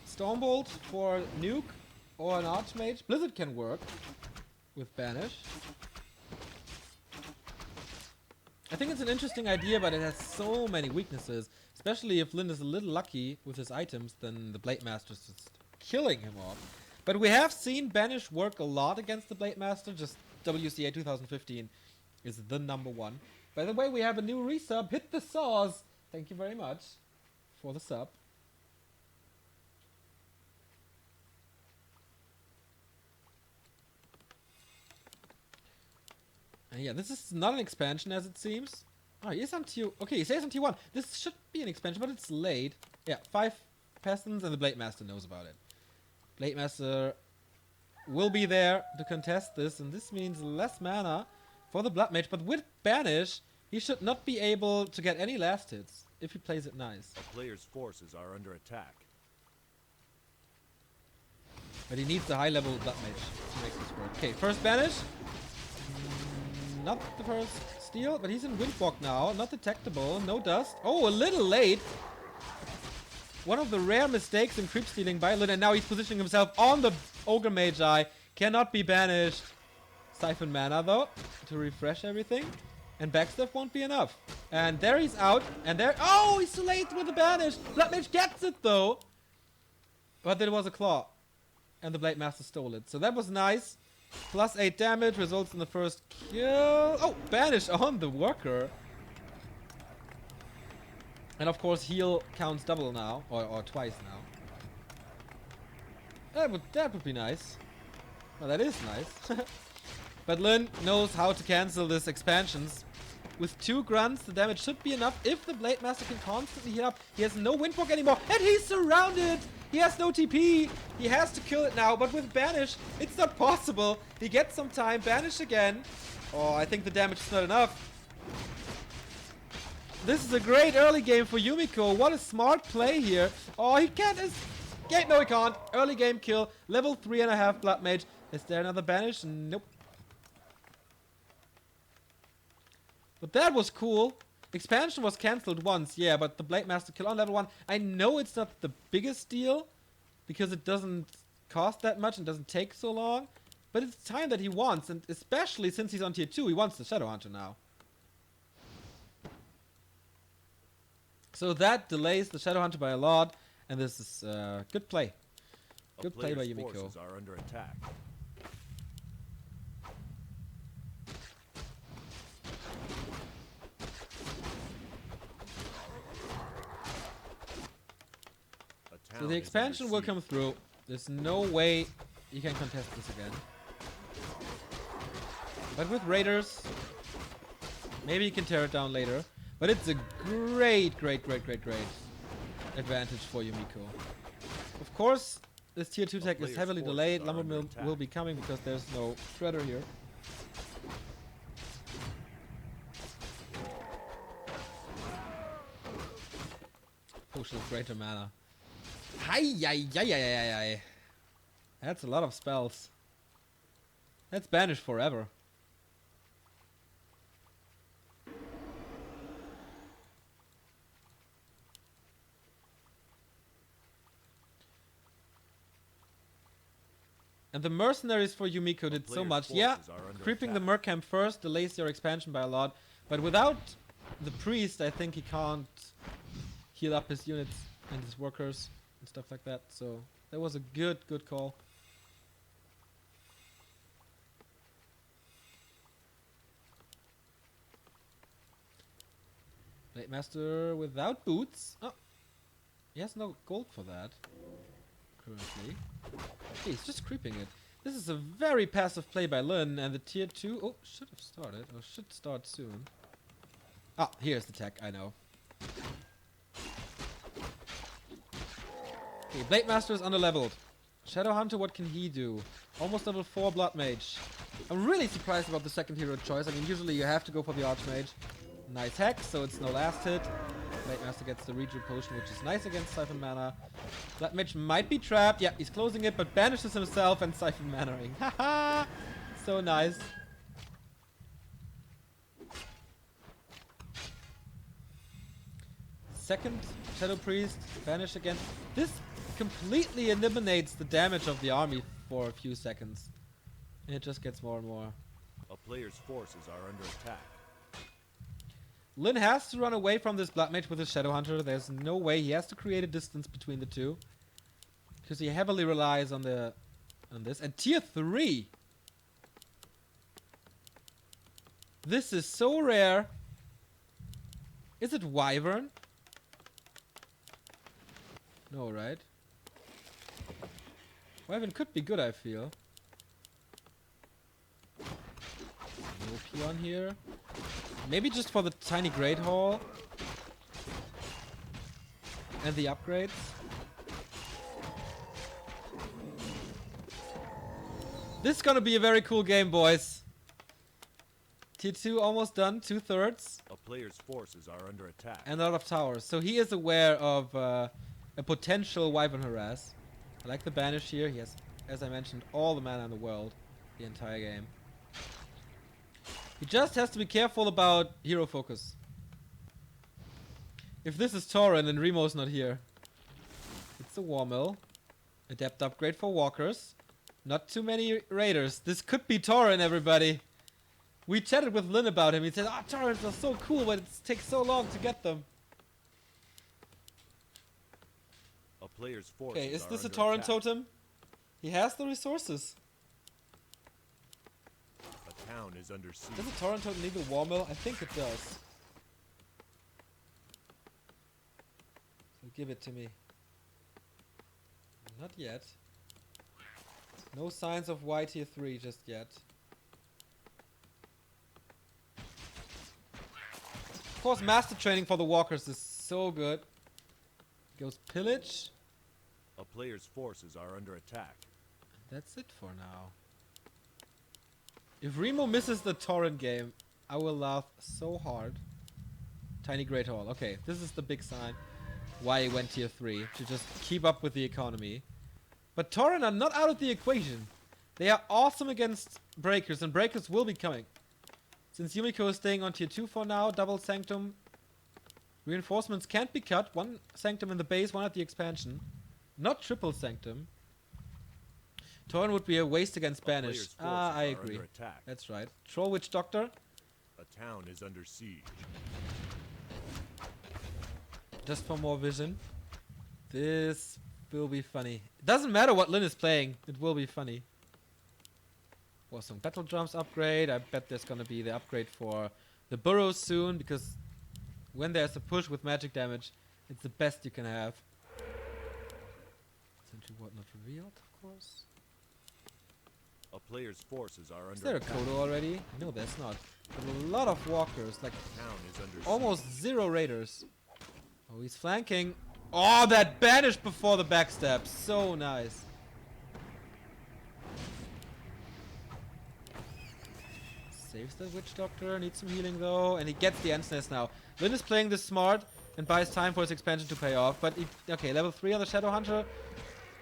Stormbolt for Nuke or an Archmage. Blizzard can work with Banish. I think it's an interesting idea, but it has so many weaknesses. Especially if Lin is a little lucky with his items, then the Blade Master is just killing him off. But we have seen Banish work a lot against the Blade Master. Just WCA 2015 is the #1. By the way, we have a new resub. Hit the saws. Thank you very much for the sub. And yeah, this is not an expansion as it seems. Oh, he is on T... Okay, he says on T1. This should be an expansion, but it's late. Yeah, 5 Peasants and the Blade Master knows about it. Blade Master will be there to contest this, and this means less mana for the Blood Mage. But with Banish, he should not be able to get any last hits if he plays it nice. A player's forces are under attack. But he needs a high-level Blood Mage to make this work. Okay, first Banish. Not the first steal, but he's in Windwalk now. Not detectable. No dust. Oh, a little late. One of the rare mistakes in creep stealing by Lin, and now he's positioning himself on the Ogre Magi. Cannot be banished. Siphon Mana, though, to refresh everything. And Backstep won't be enough. And there he's out. And there... Oh, he's too late with the banish. Blood Mage gets it, though. But there was a claw. And the Blade Master stole it. So that was nice. Plus 8 damage results in the first kill. Oh, banish on the worker. And of course, heal counts double now. Or twice now. That would be nice. Well, that is nice. But Lin knows how to cancel this expansions. With 2 grunts, the damage should be enough if the Blade Master can constantly heal up. He has no Windwalk anymore, and he's surrounded! He has no TP! He has to kill it now, but with Banish, it's not possible. He gets some time, Banish again. Oh, I think the damage is not enough. This is a great early game for Yumiko. What a smart play here. Oh, he can't escape. No, he can't. Early game kill. Level 3.5 Blood Mage. Is there another Banish? Nope. But that was cool. Expansion was cancelled once, yeah, but the Blade Master kill on level 1. I know it's not the biggest deal, because it doesn't cost that much and doesn't take so long. But it's time that he wants, and especially since he's on tier 2, he wants the Shadow Hunter now. So that delays the Shadow Hunter by a lot, and this is good play. Good play by Yumiko. Forces are under attack. So the expansion will come through. There's no way you can contest this again. But with Raiders, maybe you can tear it down later. But it's a great advantage for Yumiko. Of course, this tier 2 tech is heavily delayed. Lumber Mill will be coming because there's no Shredder here. Potion of Greater Mana. Hi. That's a lot of spells. That's banished forever. And the mercenaries for Yumiko did so much. Yeah, creeping the Merc camp first delays your expansion by a lot. But without the priest, I think he can't heal up his units and his workers and stuff like that. So that was a good call. Blade Master without boots. Oh, he has no gold for that currently. Okay, he's just creeping it. This is a very passive play by Lin, and the tier 2... Oh, should have started, or should start soon. Ah, here's the tech, I know. Okay, Blade Master is underleveled. Shadow Hunter, what can he do? Almost level 4 Blood Mage. I'm really surprised about the second hero choice. I mean, usually you have to go for the Archmage. Nice hex, so it's no last hit. Blade Master gets the Rejuve Potion, which is nice against Siphon Mana. Blood Mage might be trapped. Yeah, he's closing it, but banishes himself and Siphon Mana-ing. Haha! So nice. Second Shadow Priest, banish again. This completely eliminates the damage of the army for a few seconds. And it just gets more and more. A player's forces are under attack. Lin has to run away from this Blood Mage with his Shadow Hunter. There's no way. He has to create a distance between the two. Because he heavily relies on this. And tier 3! This is so rare. Is it Wyvern? No, right? Wyvern could be good, I feel. No Peon here. Maybe just for the tiny Great Hall. And the upgrades. This is gonna be a very cool game, boys. Tier 2 almost done, 2/3. A player's forces are under attack. And a lot of towers. So he is aware of a potential Wyvern harass. I like the banish here. He has, as I mentioned, all the mana in the world. The entire game. He just has to be careful about hero focus. If this is Tauren and Remo's not here. It's a War Mill. Adept upgrade for walkers. Not too many raiders. This could be Tauren, everybody. We chatted with Lin about him. He said, "Ah, Taurens are so cool, but it takes so long to get them." A player's forces Okay, is are this a under Tauren attack. totem? He has the resources. A town is under siege. Does a Tauren totem need a War Mill? I think it does. So give it to me. Not yet. No signs of Y tier 3 just yet. Of course, master training for the walkers is so good. Goes pillage. A player's forces are under attack. That's it for now. If Remo misses the Torrent game, I will laugh so hard. Tiny Great Hall. Okay, this is the big sign why he went tier 3. To just keep up with the economy. But Torrent are not out of the equation. They are awesome against Breakers, and Breakers will be coming. Since Yumiko is staying on tier 2 for now, double Sanctum. Reinforcements can't be cut. One Sanctum in the base, one at the expansion. Not triple Sanctum. Torrent would be a waste against A player's Banish. forces I are agree. under attack. That's right. Troll Witch Doctor. A town is under siege. Just for more vision. This will be funny. It doesn't matter what Lin is playing. It will be funny. Some Battle Drums upgrade. I bet there's gonna be the upgrade for the Burrows soon, because when there's a push with magic damage, it's the best you can have. Sentry Ward not revealed, of course. A player's forces are Is under there a attack. Kodo already? No, there's not. But a lot of walkers, like The town is under almost siege. 0 raiders. Oh, he's flanking. Oh, that banish before the backstab. So nice. Saves the Witch Doctor. Needs some healing though. And he gets the Ensnare now. Lin is playing this smart and buys time for his expansion to pay off. But, okay, level 3 on the Shadow Hunter.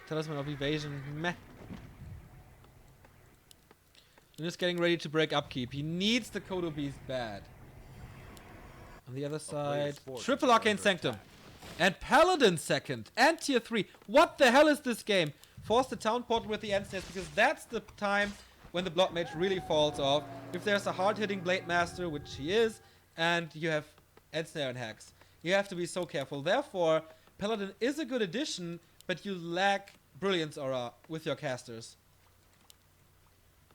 Talisman of Evasion. Meh. Lin is getting ready to break upkeep. He needs the Kodo Beast bad. On the other side, triple Arcane Sanctum. And Paladin second. And tier 3. What the hell is this game? Force the town portal with the Ensnares, because that's the time when the Blood Mage really falls off. If there's a hard-hitting Blade Master, which he is, and you have Ensnare and Hex. You have to be so careful. Therefore, Paladin is a good addition, but you lack Brilliance Aura with your casters.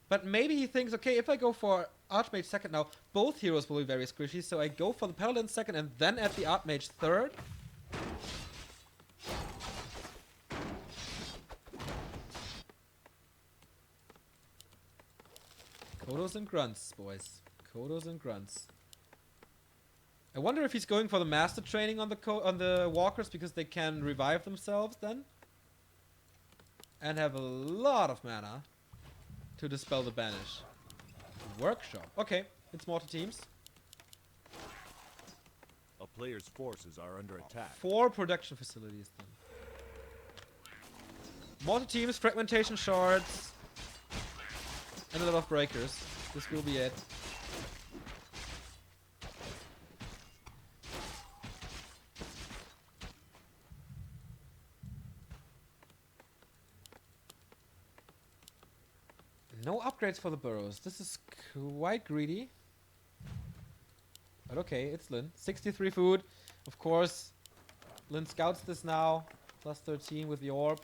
But maybe he thinks, okay, if I go for Archmage second now, both heroes will be very squishy, so I go for the Paladin second and then add the Archmage third. Kodos and grunts, boys. Kodos and grunts. I wonder if he's going for the master training on the walkers, because they can revive themselves then. And have a lot of mana to dispel the banish. Workshop. Okay, it's mortar teams. A player's forces are under attack. 4 production facilities then. Mortar teams, fragmentation shards, and a lot of breakers. This will be it. No upgrades for the burrows. This is quite greedy. But okay, it's Lin. 63 food. Of course, Lin scouts this now. Plus 13 with the orb.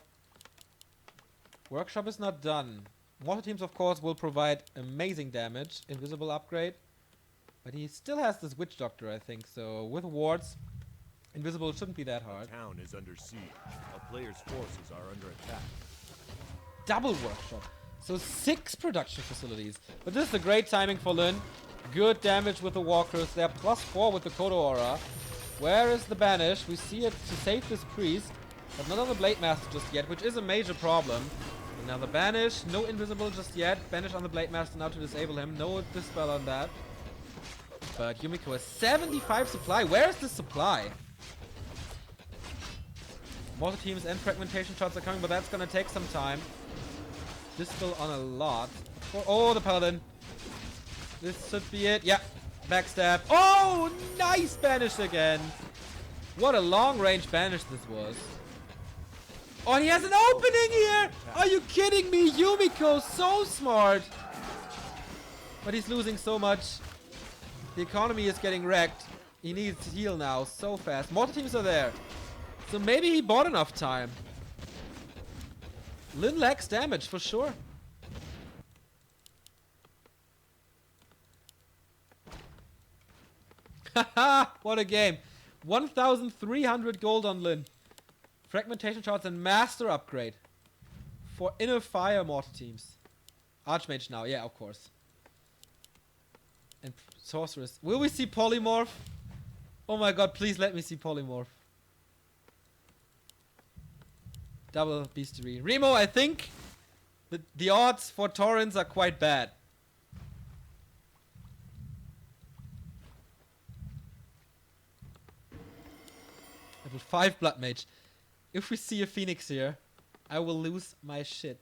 Workshop is not done. Mortar teams, of course, will provide amazing damage. Invisible upgrade. But he still has this Witch Doctor, I think. So with wards, invisible shouldn't be that hard. The town is under siege. A player's forces are under attack. Double workshop. So 6 production facilities. But this is a great timing for Lin. Good damage with the walkers. They're plus 4 with the Kodo Aura. Where is the banish? We see it to save this priest. But not on the Blade Master just yet, which is a major problem. Another banish. No invisible just yet. Banish on the Blade Master now to disable him. No dispel on that. But Yumiko has 75 supply. Where is the supply? Mortar teams and fragmentation shots are coming, but that's gonna take some time. Dispel on a lot. Oh, the Paladin. This should be it. Yeah. Backstab. Oh, nice banish again. What a long-range banish this was. Oh, and he has an opening here. Are you kidding me? Yumiko, so smart. But he's losing so much. The economy is getting wrecked. He needs to heal now so fast. Mortar teams are there. So maybe he bought enough time. Lin lacks damage for sure. Haha, what a game. 1,300 gold on Lin. Fragmentation shards and master upgrade. For inner fire mortar teams. Archmage now, yeah, of course. And sorceress. Will we see polymorph? Oh my god, please let me see polymorph. Double beastery. Remo, I think the odds for Torrents are quite bad. Level 5 Blood Mage. If we see a Phoenix here, I will lose my shit.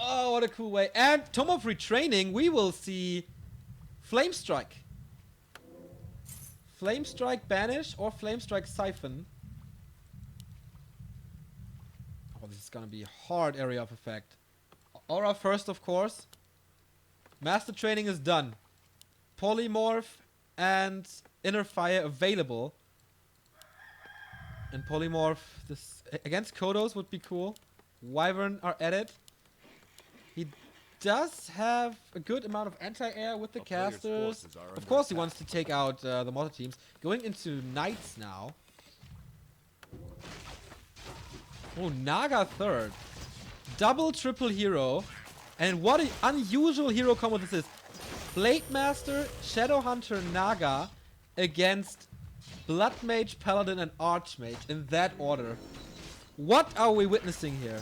Oh, what a cool way. And Tome of Retraining, we will see Flame Strike. Flame Strike Banish or Flame Strike Siphon. Oh, this is gonna be a hard area of effect. Aura first, of course. Master Training is done. Polymorph and Inner Fire available. And Polymorph this against Kodos would be cool. Wyvern are at it. He does have a good amount of anti-air with the casters. Of course he wants to take out the mortar teams. Going into Knights now. Oh, Naga third. Double triple hero. And what an unusual hero combo this is. Blade Master, Shadow Hunter, Naga against Blood Mage, Paladin and Archmage in that order. What are we witnessing here?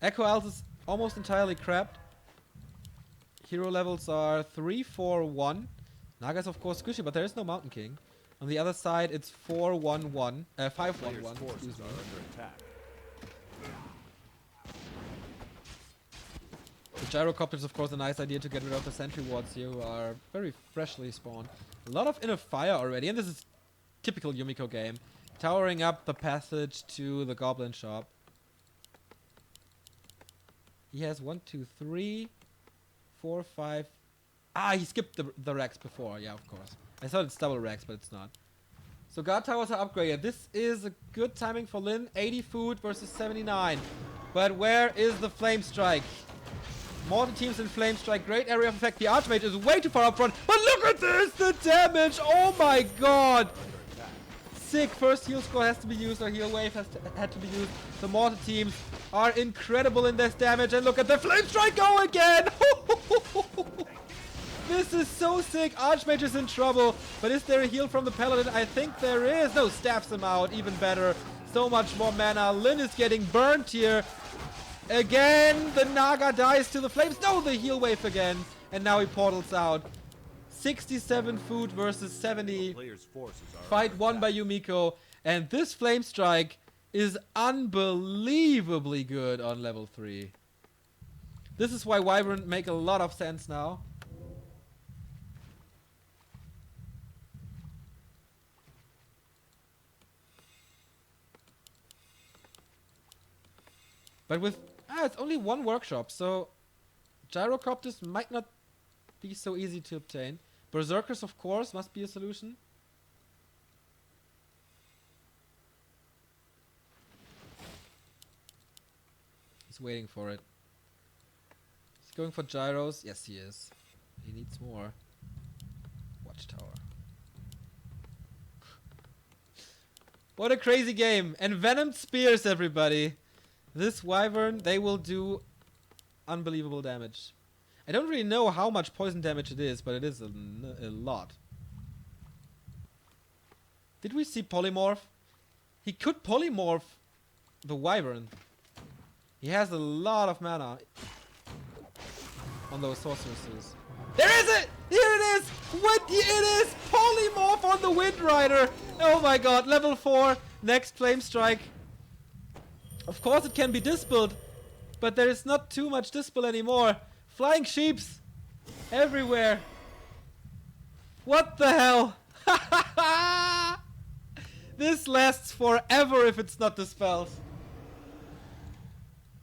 Echo Elves is almost entirely crapped. Hero levels are 3, 4, 1. Naga is of course squishy, but there is no Mountain King. On the other side, it's 4, 1, 1. 5, 1, 1. Excuse me. The Gyrocopter is of course a nice idea to get rid of the sentry wards here, who are very freshly spawned. A lot of Inner Fire already, and this is typical Yumiko game. Towering up the passage to the Goblin Shop. He has 1, 2, 3, 4, 5. Ah, he skipped the Rex before. Yeah, of course. I thought it's double Rex, but it's not. So guard towers are upgraded. This is a good timing for Lin. 80 food versus 79. But where is the Flame Strike? Mortar teams in Flame Strike. Great area of effect. The Archmage is way too far up front. But look at this! The damage! Oh my god! Sick. First heal scroll has to be used, or heal wave had to be used. The mortar teams are incredible in this damage. And look at the Flame Strike go again! This is so sick. Archmage is in trouble. But is there a heal from the Paladin? I think there is. No, stabs him out. Even better. So much more mana. Lin is getting burnt here. Again, the Naga dies to the flames. No, the heal wave again. And now he portals out. 67 food versus 70. Fight won by Yumiko. And this Flame Strike is unbelievably good on level 3. This is why Wyvern make a lot of sense now. But with it's only one workshop, so Gyrocopters might not be so easy to obtain. Berserkers, of course, must be a solution. He's waiting for it. He's going for gyros. Yes, he is. He needs more. Watchtower. What a crazy game. Envenomed Spears, everybody. This Wyvern, they will do unbelievable damage. I don't really know how much poison damage it is, but it is a lot. Did we see Polymorph? He could Polymorph the Wyvern. He has a lot of mana on those sorceresses. There is it! Here it is! What? It is Polymorph on the Wind Rider! Oh my god, level 4, next Flame Strike. Of course it can be dispelled, but there is not too much dispel anymore. Flying sheeps everywhere. What the hell? This lasts forever if it's not dispelled.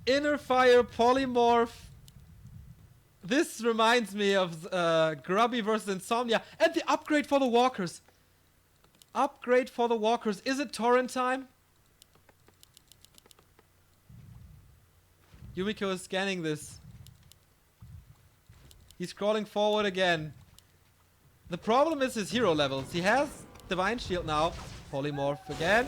Inner Fire, Polymorph. This reminds me of Grubby versus Insomnia. And the upgrade for the walkers. Upgrade for the walkers. Is it torrent time? Yumiko is scanning this. He's crawling forward again. The problem is his hero levels. He has Divine Shield now. Polymorph again.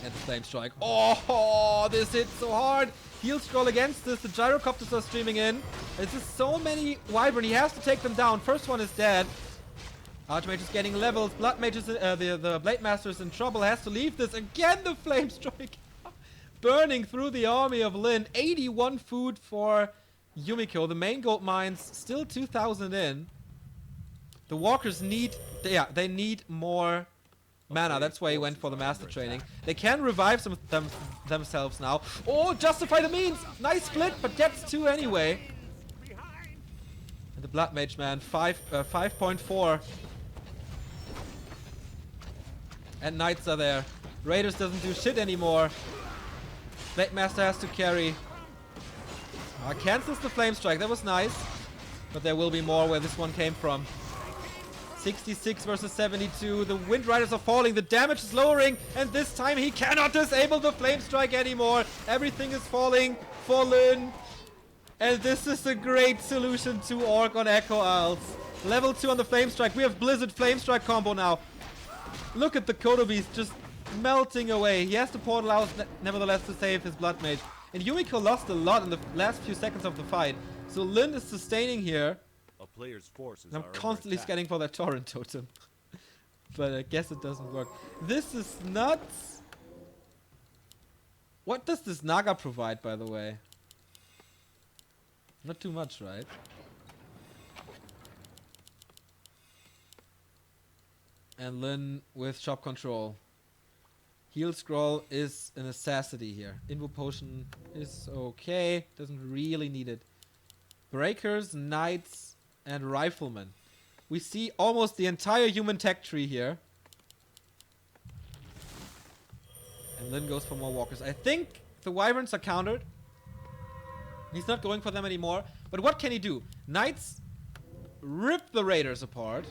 And the Flame Strike. Oh, this hits so hard. Heal scroll against this. The Gyrocopters are streaming in. There's just so many Wyvern. He has to take them down. First one is dead. Archmage is getting levels. Blood Mage is, the Blade Master is in trouble. Has to leave this. Again, the Flame Strike. Burning through the army of Lin. 81 food for Yumiko. The main gold mines still 2,000 in. The walkers need, they need more mana. That's why he went for the master training. They can revive themselves now. Oh, justify the means. Nice split, but gets 2 anyway. And the Blood Mage, man. 5.4. And Knights are there. Raiders doesn't do shit anymore. Blade Master has to carry. Cancels the Flame Strike. That was nice. But there will be more where this one came from. 66 versus 72. The Wind Riders are falling. The damage is lowering. And this time he cannot disable the Flame Strike anymore. Everything is falling for Lyn. And this is a great solution to Orc on Echo Isles. Level 2 on the Flame Strike. We have Blizzard Flame Strike combo now. Look at the Kodo Beast just melting away. He has the portal out nevertheless to save his Blood Mage. And Yumiko lost a lot in the last few seconds of the fight. So Lyn is sustaining here. A player's forces I'm are constantly under attack. scanning for that Torrent Totem. But I guess it doesn't work. This is nuts. What does this Naga provide, by the way? Not too much, right? And Lyn with shop control. Heal Scroll is a necessity here. Invo Potion is okay. Doesn't really need it. Breakers, Knights, and Riflemen. We see almost the entire human tech tree here. And Lyn goes for more walkers. I think the Wyverns are countered. He's not going for them anymore. But what can he do? Knights rip the Raiders apart.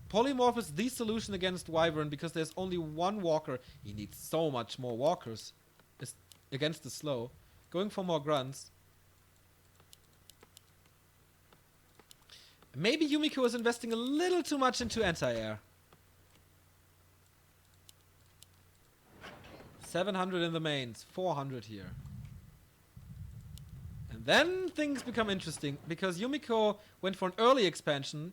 Polymorph is the solution against Wyvern because there's only one walker. He needs so much more walkers against the slow. Going for more grunts. Maybe Yumiko is investing a little too much into anti-air. 700 in the mains, 400 here. And then things become interesting because Yumiko went for an early expansion.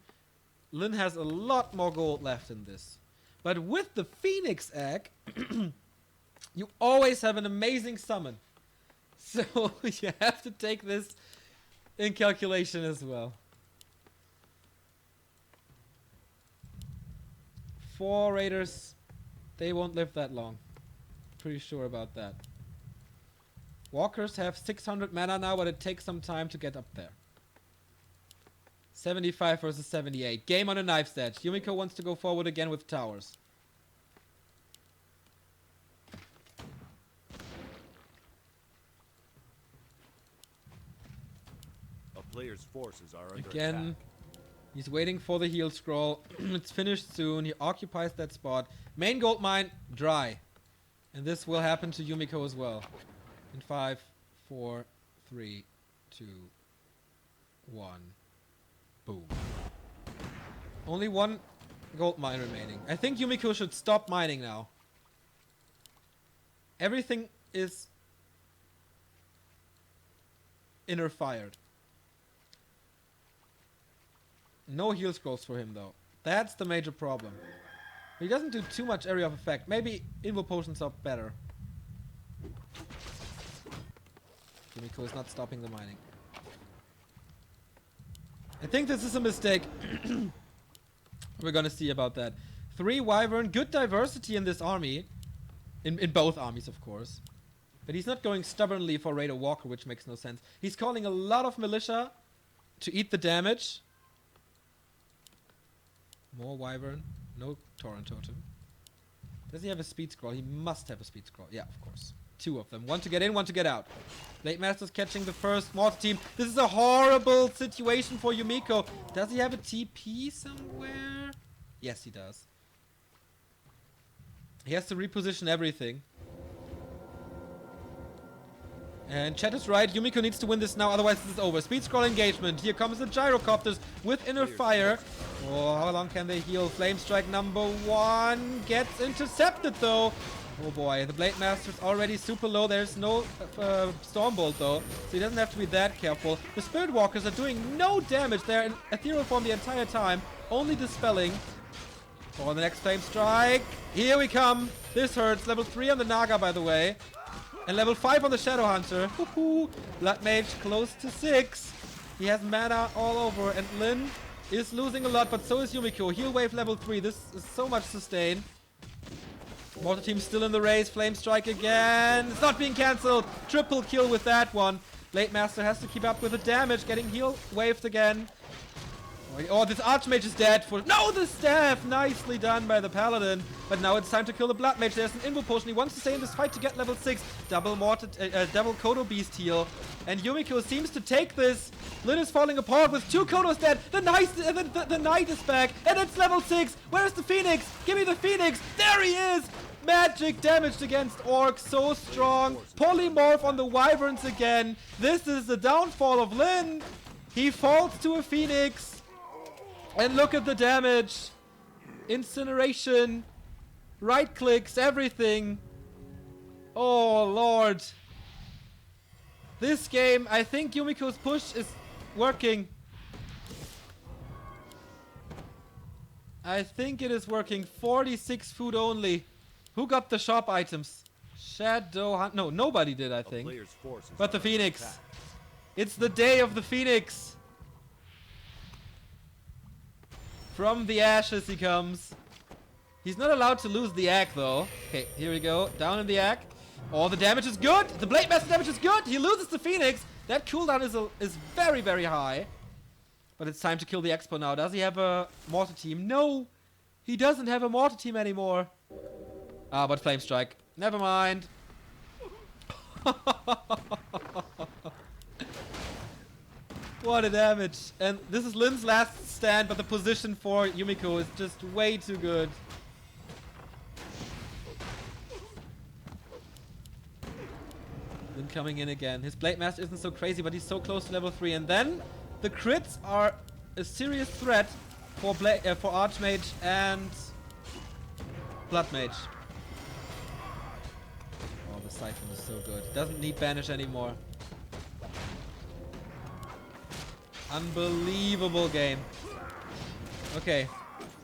Lyn has a lot more gold left in this. But with the Phoenix Egg, you always have an amazing summon. So you have to take this in calculation as well. 4 Raiders, they won't live that long. Pretty sure about that. Walkers have 600 mana now, but it takes some time to get up there. 75 versus 78. Game on a knife stat. Yumiko wants to go forward again with towers. A player's forces are under Again, attack. he's waiting for the heal scroll. It's finished soon. He occupies that spot. Main gold mine, dry. And this will happen to Yumiko as well. In 5, 4, 3, 2, 1. Boom. Only one gold mine remaining. I think Yumiko should stop mining now. Everything is inner fired. No heal scrolls for him though. That's the major problem. He doesn't do too much area of effect. Maybe Invo Potions are better. Yumiko is not stopping the mining. I think this is a mistake. We're gonna see about that. 3 Wyvern, good diversity in this army. In both armies, of course. But he's not going stubbornly for Raider Walker, which makes no sense. He's calling a lot of militia to eat the damage. More Wyvern. No Torrent Totem. Does he have a speed scroll? He must have a speed scroll. Yeah, of course. 2 of them. One to get in, one to get out. Blade Master's catching the first mortar team. This is a horrible situation for Yumiko. Does he have a TP somewhere? Yes, he does. He has to reposition everything. And chat is right. Yumiko needs to win this now, otherwise this is over. Speed scroll engagement. Here comes the gyrocopters with inner fire. Oh, how long can they heal? Flame strike number 1 gets intercepted though. Oh boy, the Blade Master's already super low. There's no Stormbolt though, so he doesn't have to be that careful. The Spirit Walkers are doing no damage. They're in ethereal form the entire time, only dispelling. For the next Flame Strike. Here we come. This hurts. Level 3 on the Naga, by the way. And level 5 on the Shadow Hunter. Blood Mage close to 6. He has mana all over, and Lyn is losing a lot, but so is Yumiko. Heal Wave level 3. This is so much sustain. Mortar team still in the race. Flame Strike again. It's not being cancelled. Triple kill with that one. Blade Master has to keep up with the damage, getting heal waved again. Oh, this Archmage is dead for... No, the staff! Nicely done by the Paladin. But now it's time to kill the Blood Mage. There's an Invo Potion. He wants to stay in this fight to get level 6. Double Kodo Beast heal. And Yumiko seems to take this. Lyn is falling apart with 2 Kodos dead. The Knight is back. And it's level 6. Where's the Phoenix? Give me the Phoenix. There he is! Magic damaged against Orcs. So strong. Polymorph on the Wyverns again. This is the downfall of Lyn. He falls to a Phoenix. And look at the damage. Incineration. Right clicks, everything. Oh, Lord. This game, I think Yumiko's push is working. I think it is working. 46 food only. Who got the shop items? Shadow Hunt. No, nobody did, I think. But the Phoenix. It's the day of the Phoenix. From the ashes he comes. He's not allowed to lose the Ack though. Okay, here we go. Down in the Ack. Oh, the damage is good. The Blade Master damage is good. He loses the Phoenix. That cooldown is very, very high. But it's time to kill the Expo now. Does he have a Mortar Team? No. He doesn't have a Mortar Team anymore. Ah, but Flame Strike. Never mind. What a damage. And this is Lyn's last stand, but the position for Yumiko is just way too good. Lyn coming in again. His Blade Master isn't so crazy, but he's so close to level 3. And then the crits are a serious threat for Archmage and Blood Mage. Oh, the Siphon is so good. Doesn't need Banish anymore. Unbelievable game. Okay.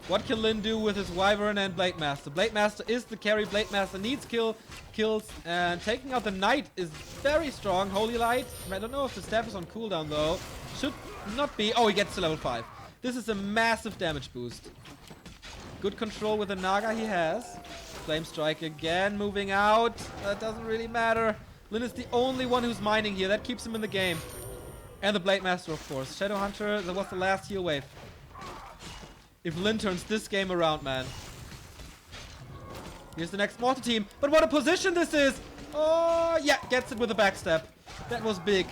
What can Lyn do with his Wyvern and Blade Master? Blade Master is the carry. Blade Master needs kills. And taking out the Knight is very strong. Holy Light. I don't know if the staff is on cooldown though. Should not be. Oh, he gets to level 5. This is a massive damage boost. Good control with the Naga he has. Flame Strike again. Moving out. That doesn't really matter. Lyn is the only one who's mining here. That keeps him in the game. And the Blade Master, of course. Shadow Hunter, that was the last heal wave. If Lyn turns this game around, man. Here's the next Mortar Team. But what a position this is! Oh, yeah, gets it with a backstab. That was big.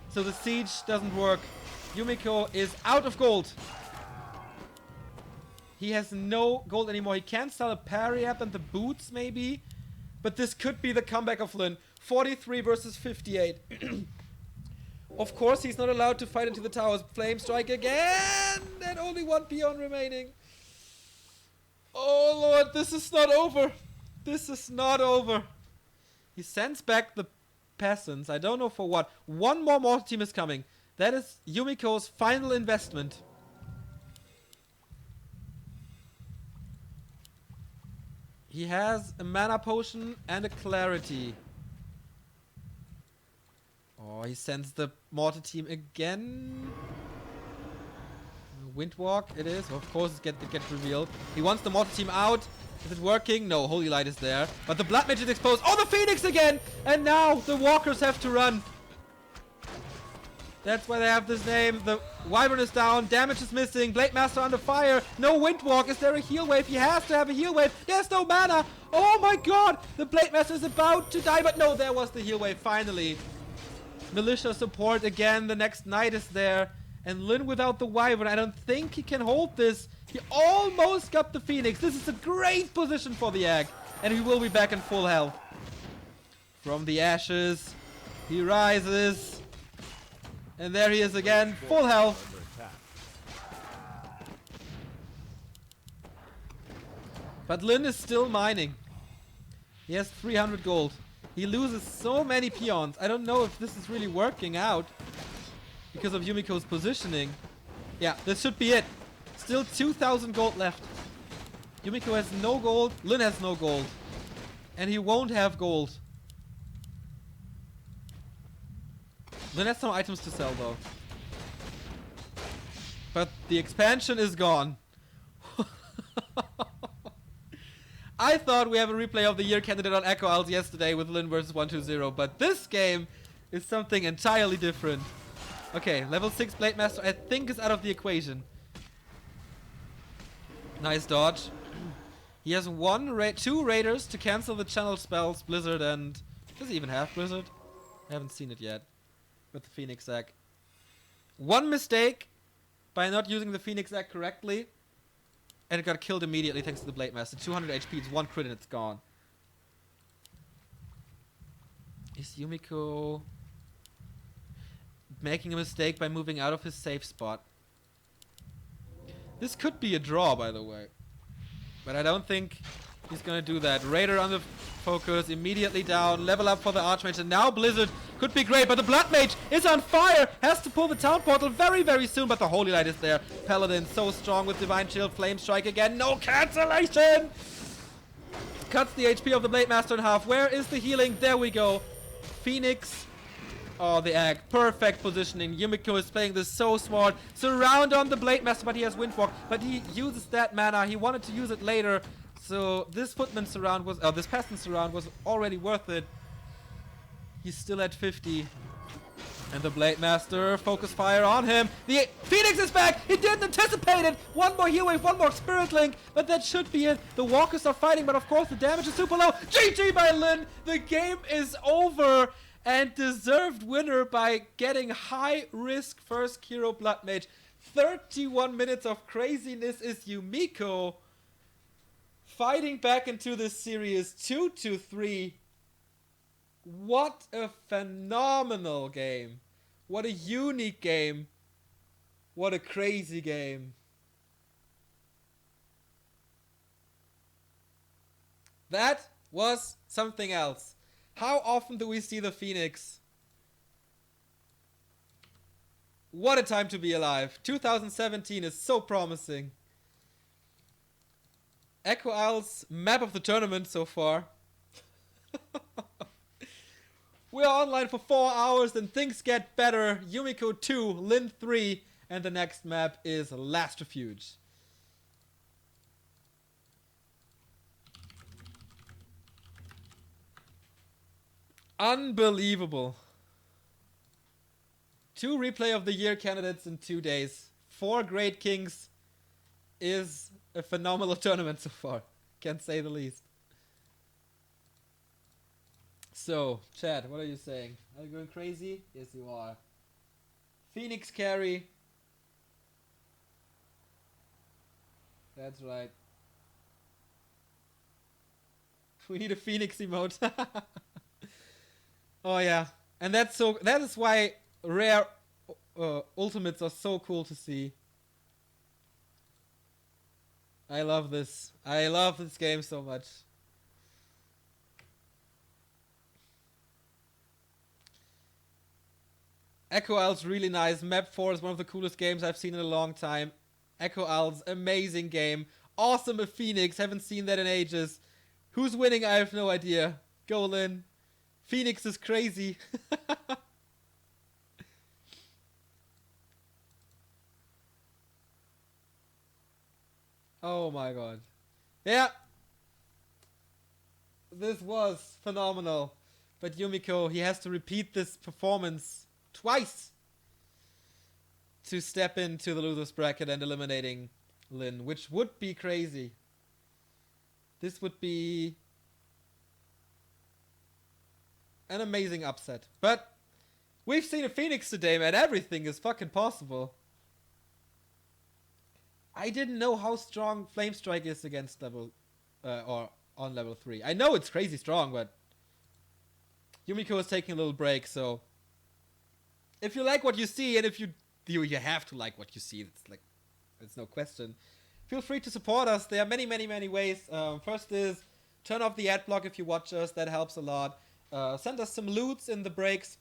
So the siege doesn't work. Yumiko is out of gold. He has no gold anymore. He can't sell a parry app and the boots, maybe. But this could be the comeback of Lyn. 43 versus 58. Of course, he's not allowed to fight into the towers. Flame Strike again! And only 1 peon remaining. Oh, Lord, this is not over. This is not over. He sends back the peasants. I don't know for what. 1 more Mortar Team is coming. That is Yumiko's final investment. He has a Mana Potion and a Clarity. Oh, he sends the Mortar Team again. Windwalk, it is. Of course, it gets revealed. He wants the Mortar Team out. Is it working? No, Holy Light is there. But the Blood Mage is exposed. Oh, the Phoenix again! And now the Walkers have to run. That's why they have this name. The Wyvern is down. Damage is missing. Blade Master under fire. No Windwalk. Is there a heal wave? He has to have a heal wave. There's no mana. Oh my god. The Blade Master is about to die. But no, there was the heal wave finally. Militia support again. The next Knight is there. And Lyn without the Wyvern, I don't think he can hold this. He almost got the Phoenix. This is a great position for the Egg. And he will be back in full health. From the ashes, he rises. And there he is again, full health. But Lyn is still mining. He has 300 gold. He loses so many peons. I don't know if this is really working out because of Yumiko's positioning. Yeah, this should be it. Still 2,000 gold left. Yumiko has no gold. Lyn has no gold. And he won't have gold. Lyn has some items to sell though. But the expansion is gone. I thought we have a replay of the year candidate on Echo Isles yesterday with Lyn versus 120, but this game is something entirely different. Okay, level 6 Blade Master I think is out of the equation. Nice dodge. He has two raiders to cancel the channel spells, Blizzard, and... Does he even have Blizzard? I haven't seen it yet. With the Phoenix Egg. One mistake by not using the Phoenix Egg correctly. And it got killed immediately thanks to the Blade Master. 200 HP, it's one crit and it's gone. Is Yumiko making a mistake by moving out of his safe spot? This could be a draw, by the way. But I don't think he's gonna do that. Raider on the focus, immediately down, level up for the Archmage, and now Blizzard could be great, but the Blood Mage is on fire, has to pull the town portal very, very soon, but the Holy Light is there. Paladin so strong with Divine Shield, Flame Strike again, no cancellation! Cuts the HP of the Blade Master in half. Where is the healing? There we go. Phoenix. Oh, the egg. Perfect positioning. Yumiko is playing this so smart. Surround on the Blade Master, but he has Windwalk. But he uses that mana. He wanted to use it later. So this Footman surround was, this Peasant surround was already worth it. He's still at 50. And the Blade Master, focus fire on him. The Phoenix is back! He didn't anticipate it! One more heal wave, one more Spirit Link, but that should be it. The Walkers are fighting, but of course the damage is super low. GG by Lin! The game is over! And deserved winner by getting high risk first hero Blood Mage. 31 minutes of craziness is Yumiko. Fighting back into this series 2-3. What a phenomenal game. What a unique game. What a crazy game. That was something else. How often do we see the Phoenix? What a time to be alive. 2017 is so promising. Echo Isle's map of the tournament so far. We're online for 4 hours and things get better. Yumiko 2, Lin 3, and the next map is Last Refuge. Unbelievable. 2 replay of the year candidates in 2 days. 4 Great Kings is a phenomenal tournament so far. Can't say the least. So, chat, what are you saying? Are you going crazy? Yes, you are. Phoenix carry. That's right. We need a Phoenix emote. Oh yeah, and that is why rare ultimates are so cool to see. I love this. I love this game so much. Echo Isle's really nice. Map 4 is one of the coolest games I've seen in a long time. Echo Isle's amazing game. Awesome a Phoenix. Haven't seen that in ages. Who's winning? I have no idea. Go Lin. Phoenix is crazy. Oh my god. Yeah. This was phenomenal. But Yumiko, he has to repeat this performance twice to step into the losers bracket and eliminating Lin, which would be crazy. This would be an amazing upset. But we've seen a Phoenix today, man. Everything is fucking possible. I didn't know how strong Flame Strike is against level or on level 3. I know it's crazy strong, but Yumiko is taking a little break, so if you like what you see, and if you have to like what you see, it's no question. Feel free to support us. There are many, many, many ways. First is turn off the ad block if you watch us. That helps a lot. Send us some loots in the breaks.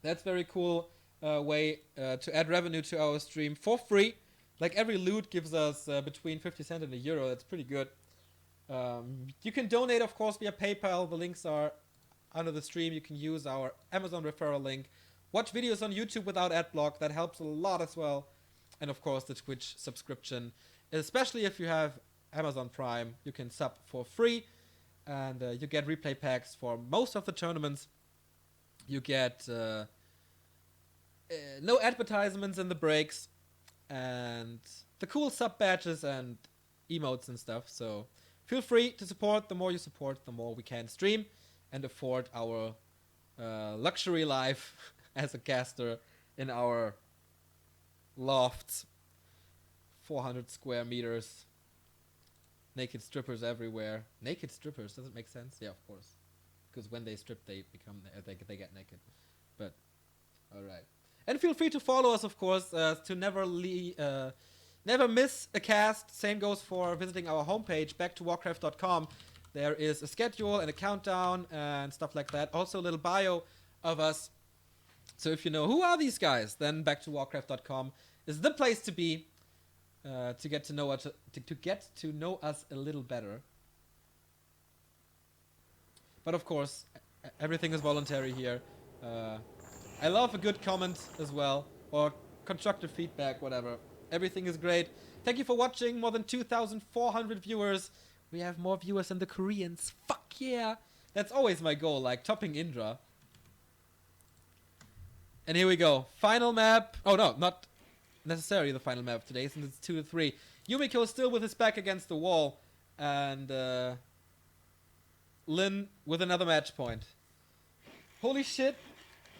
That's very cool way to add revenue to our stream for free. Like every loot gives us between 50 cents and €1. That's pretty good. You can donate, of course, via PayPal. The links are under the stream. You can use our Amazon referral link. Watch videos on YouTube without ad block. That helps a lot as well. And of course, the Twitch subscription. Especially if you have Amazon Prime, you can sub for free. And you get replay packs for most of the tournaments. You get no advertisements in the breaks, and the cool sub badges and emotes and stuff. So feel free to support. The more you support, the more we can stream and afford our luxury life as a caster in our lofts. 400 square meters. Naked strippers everywhere. Naked strippers, does it make sense? Yeah, of course. Because when they strip, they become they get naked. But all right. And feel free to follow us, of course, to never miss a cast. Same goes for visiting our homepage, backtowarcraft.com. There is a schedule and a countdown and stuff like that. Also a little bio of us. So if you know who are these guys, then backtowarcraft.com is the place to be to get to know us a little better. But of course, everything is voluntary here. I love a good comment as well, or constructive feedback, whatever. Everything is great. Thank you for watching. More than 2,400 viewers. We have more viewers than the Koreans. Fuck yeah! That's always my goal, like topping Indra. And here we go. Final map. Oh no, not necessarily the final map today, since it's 2-3. Yumiko is still with his back against the wall. And Lin with another match point. Holy shit.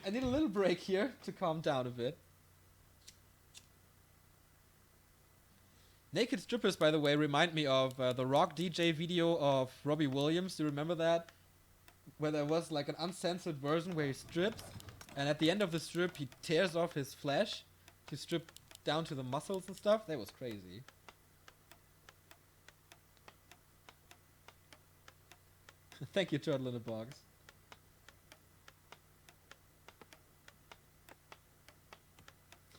I need a little break here to calm down a bit. Naked strippers, by the way, remind me of the rock DJ video of Robbie Williams. Do you remember that? Where there was like an uncensored version where he strips, and at the end of the strip he tears off his flesh to strip down to the muscles and stuff. That was crazy. Thank you, Turtle in a Box.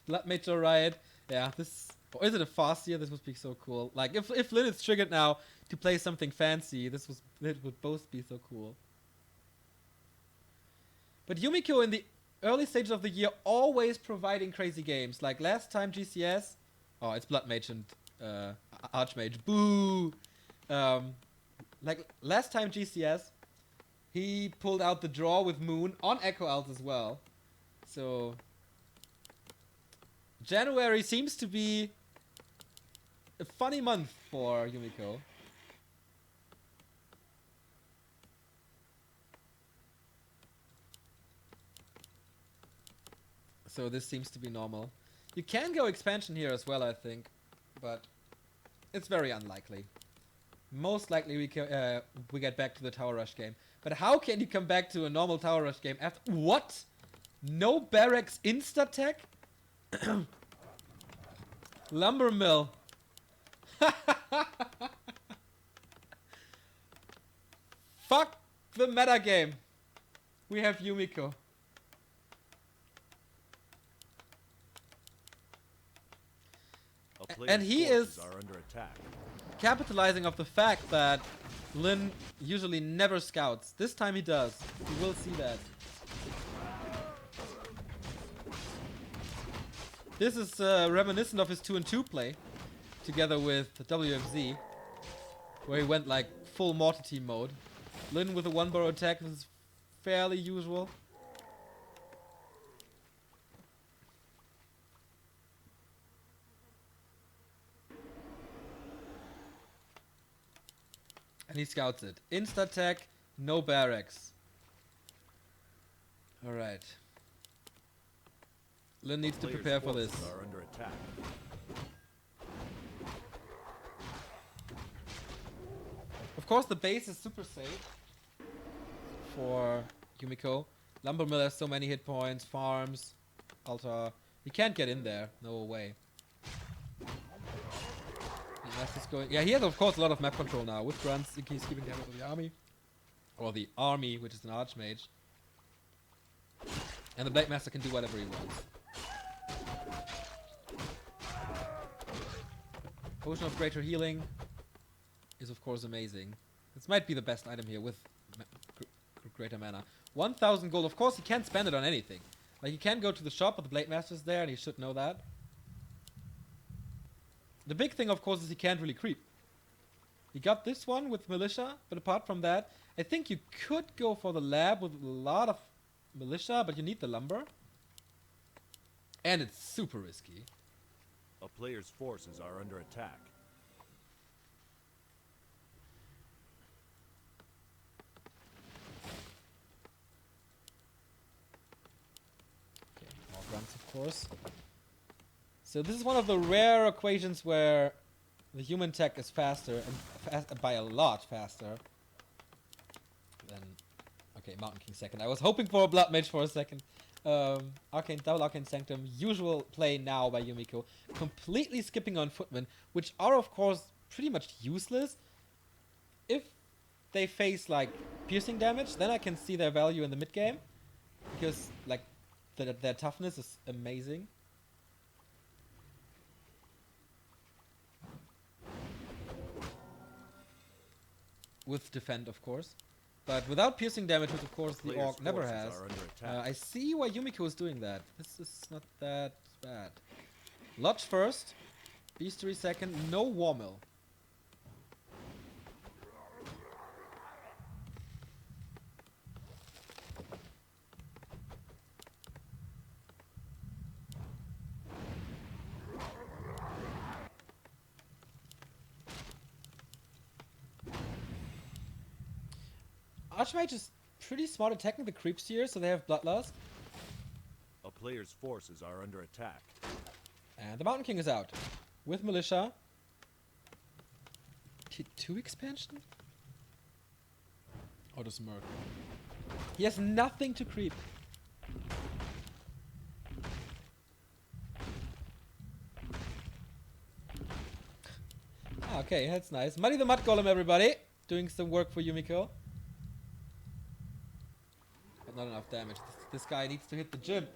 Blood Major Riot. Yeah, this... Or is it a Farseer? This would be so cool. Like, if Lin is triggered now to play something fancy, it would both be so cool. But Yumiko in the early stages of the year always providing crazy games. Like last time GCS... Oh, it's Blood Mage and Archmage. Boo! Like last time GCS, he pulled out the draw with Moon on Echo Alt as well. So... January seems to be a funny month for Yumiko. So this seems to be normal. You can go expansion here as well, I think, but it's very unlikely. Most likely we get back to the Tower Rush game. But how can you come back to a normal Tower Rush game after... What? No barracks insta-tech? Lumber mill. Fuck the meta game. We have Yumiko. And he is capitalizing of the fact that Lin usually never scouts. This time he does. You will see that. This is reminiscent of his 2-2 play, together with WFZ, where he went like full mortar team mode. Lin with a 1-burrow attack, this is fairly usual. And he scouts it. Insta-tech, no barracks. Alright. Lin needs to prepare for this. Are under attack. Of course, the base is super safe for Yumiko. Lumber Mill has so many hit points, farms, altar. He can't get in there. No way. Yeah, he has of course a lot of map control now with grunts. He's keeping damage of the army, or the army, which is an archmage. And the Black Master can do whatever he wants. Potion of Greater Healing is of course amazing. This might be the best item here with Greater Mana. 1,000 gold. Of course he can't spend it on anything. Like he can go to the shop, but the Blade Master's there and he should know that. The big thing of course is he can't really creep. He got this one with Militia, but apart from that, I think you could go for the lab with a lot of militia, but you need the lumber. And it's super risky. A player's forces are under attack. Okay, more grunts, of course. So this is one of the rare equations where the human tech is faster, and by a lot faster than... Okay, Mountain King second. I was hoping for a Blood Mage for a second. Double Arcane Sanctum, usual play now by Yumiko. Completely skipping on Footmen, which are of course pretty much useless. If they face like piercing damage, then I can see their value in the mid game. Because like their toughness is amazing. With defend, of course. But without piercing damage, which of course the Orc never has. I see why Yumiko is doing that. This is not that bad. Lodge first. Beastery second. No War Mill. Archmage is pretty smart attacking the creeps here, so they have Bloodlust. A player's forces are under attack. And the Mountain King is out. With Militia. T2 expansion? Oh, the Smirk. He has nothing to creep. Okay, that's nice. Muddy the Mud Golem, everybody. Doing some work for Yumiko. But not enough damage. This guy needs to hit the gym.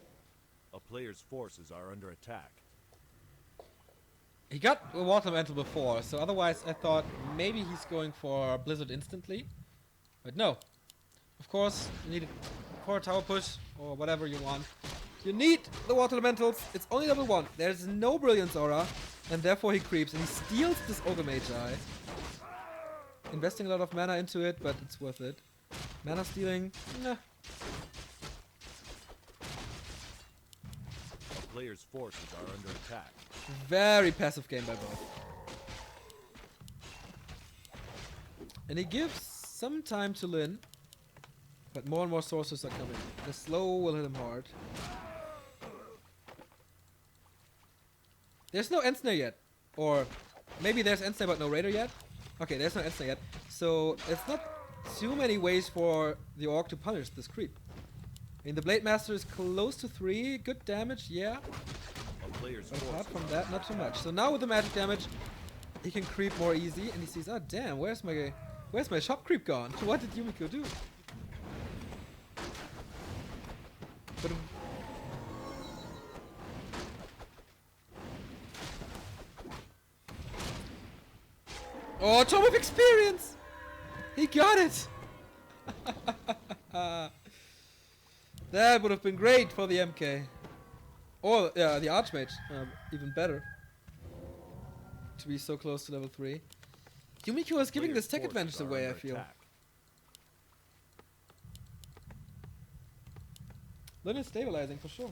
A player's forces are under attack. He got a Water Mantle before, so otherwise I thought maybe he's going for Blizzard instantly. But no. Of course, you need it for a tower push or whatever you want. You need the Water Elementals. It's only level 1. There's no Brilliance Aura, and therefore he creeps and he steals this Ogre Mage Eye. Investing a lot of mana into it, but it's worth it. Mana stealing, nah. A player's forces are under attack. Very passive game by both. And he gives some time to Lin, but more and more sources are coming. The slow will hit him hard. There's no end snare yet. Or maybe there's end snare but no raider yet. Okay, there's no end snare yet. So it's not too many ways for the Orc to punish this creep. I mean, the Blade Master is close to 3. Good damage, yeah. But apart from that, not too much. So now with the magic damage, he can creep more easy. And he sees, oh damn, where's my shop creep gone? What did Yumiko do? But oh, Tome of Experience! He got it! That would have been great for the MK. Or the Archmage. Even better. To be so close to level 3. Yumiko is giving this tech advantage away, I feel. Lin is stabilizing for sure.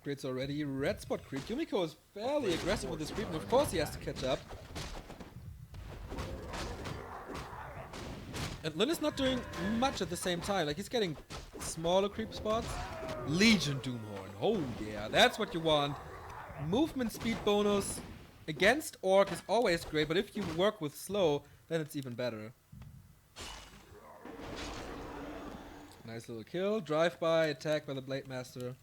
Upgrades already. Red spot creep. Yumiko is fairly aggressive with this creep, and of course he has to catch up. And Lin is not doing much at the same time. Like, he's getting smaller creep spots. Legion Doomhorn. Oh yeah, that's what you want. Movement speed bonus against Orc is always great, but if you work with slow, then it's even better. Nice little kill. Drive-by, attack by the Blade Master.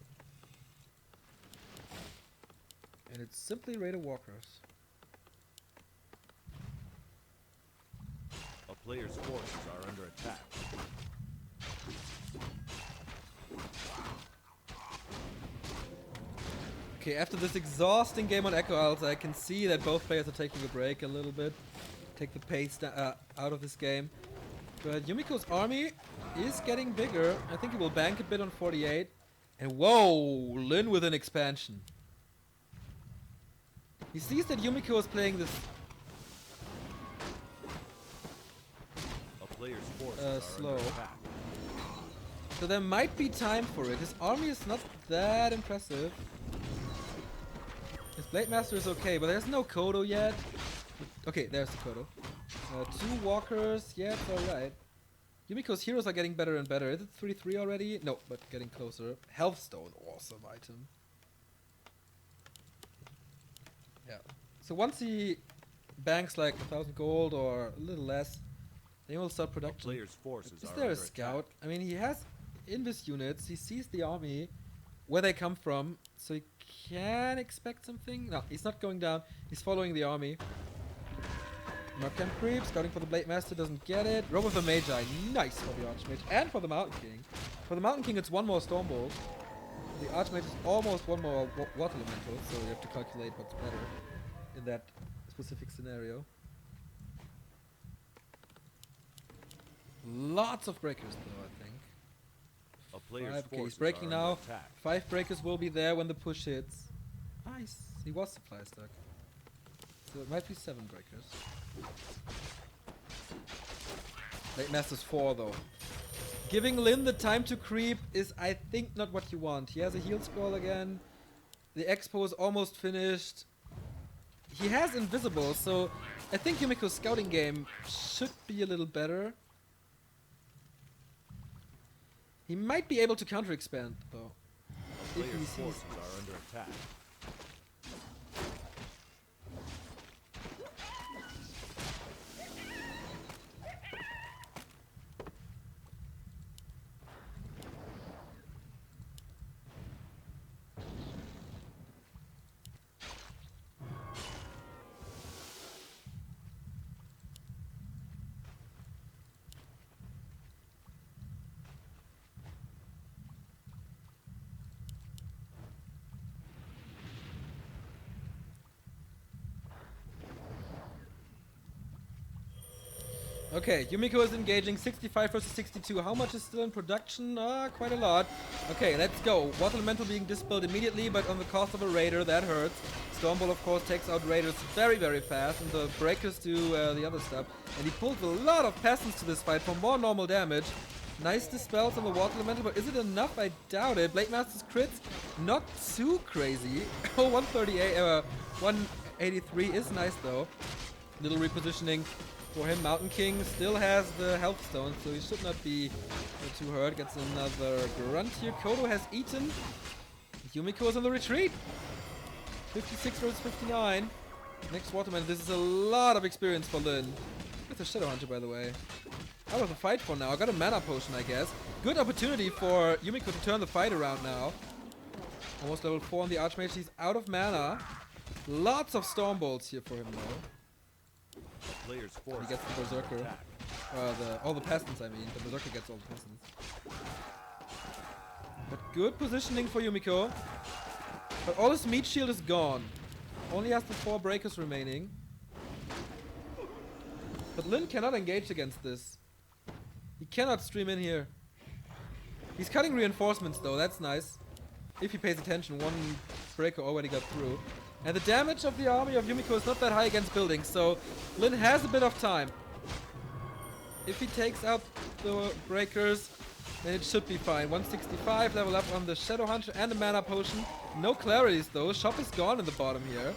And it's simply Raider Walkers. A player's forces are under attack. Okay, after this exhausting game on Echo Isles, I can see that both players are taking a break a little bit. take the pace out of this game. But Yumiko's army is getting bigger. I think he will bank a bit on 48. And whoa, Lin with an expansion. He sees that Yumiko is playing this A player's forces are slow. under attack. So there might be time for it. His army is not that impressive. His Blade Master is okay, but there's no Kodo yet. Okay, there's the Kodo. 2 walkers, yeah, it's alright. Yumiko's heroes are getting better and better. Is it 3-3 already? No, but getting closer. Healthstone, awesome item. Yeah. So once he banks like 1,000 gold or a little less, then he'll start A production. player's forces Is are there a under scout? attack. I mean, he has Invis units. He sees the army, where they come from, so he can expect something. No, he's not going down. He's following the army. Markham creep, scouting for the Blade Master, doesn't get it. Robe of the Magi, nice for the Archmage and for the Mountain King. For the Mountain King, it's 1 more Stormbolt. The Archmage is almost 1 more Water Elemental, so you have to calculate what's better in that specific scenario. Lots of breakers, though, I think. A player's 5, okay, he's forces breaking are now. under attack. 5 breakers will be there when the push hits. Nice. He was supply stuck. So it might be 7 breakers. Blade Master's 4 though. Giving Lin the time to creep is, I think, not what you want. He has a heal scroll again. The expo is almost finished. He has invisible, so I think Yumiko's scouting game should be a little better. He might be able to counter expand though. A If he player's sees. forces are under attack. Okay, Yumiko is engaging 65 versus 62. How much is still in production? Quite a lot. Okay, let's go. Water Elemental being dispelled immediately, but on the cost of a Raider, that hurts. Stormbolt, of course, takes out Raiders very, very fast, and the Breakers do the other stuff. And he pulled a lot of Peasants to this fight for more normal damage. Nice dispels on the Water Elemental, but is it enough? I doubt it. Blade Master's crits, not too crazy. Oh, 138, 183 is nice, though. Little repositioning for him. Mountain King still has the health stone, so he should not be too hurt. Gets another grunt here. Kodo has eaten. Yumiko is on the retreat. 56 versus 59. Next Waterman. This is a lot of experience for Lin. With a Shadow Hunter, by the way. Out of the fight for now. I got a mana potion, I guess. Good opportunity for Yumiko to turn the fight around now. Almost level 4 on the Archmage. He's out of mana. Lots of Stormbolts here for him, though. A player's He forces gets the are under Berserker. attack. All the Peasants, I mean. The Berserker gets all the Peasants. But good positioning for Yumiko. But all his meat shield is gone. Only has the 4 breakers remaining. But Lin cannot engage against this. He cannot stream in here. He's cutting reinforcements though, that's nice. If he pays attention, 1 breaker already got through. And the damage of the army of Yumiko is not that high against buildings, so Lin has a bit of time. If he takes out the breakers, then it should be fine. 165, level up on the Shadow Hunter and the mana potion. No clarities though, shop is gone in the bottom here.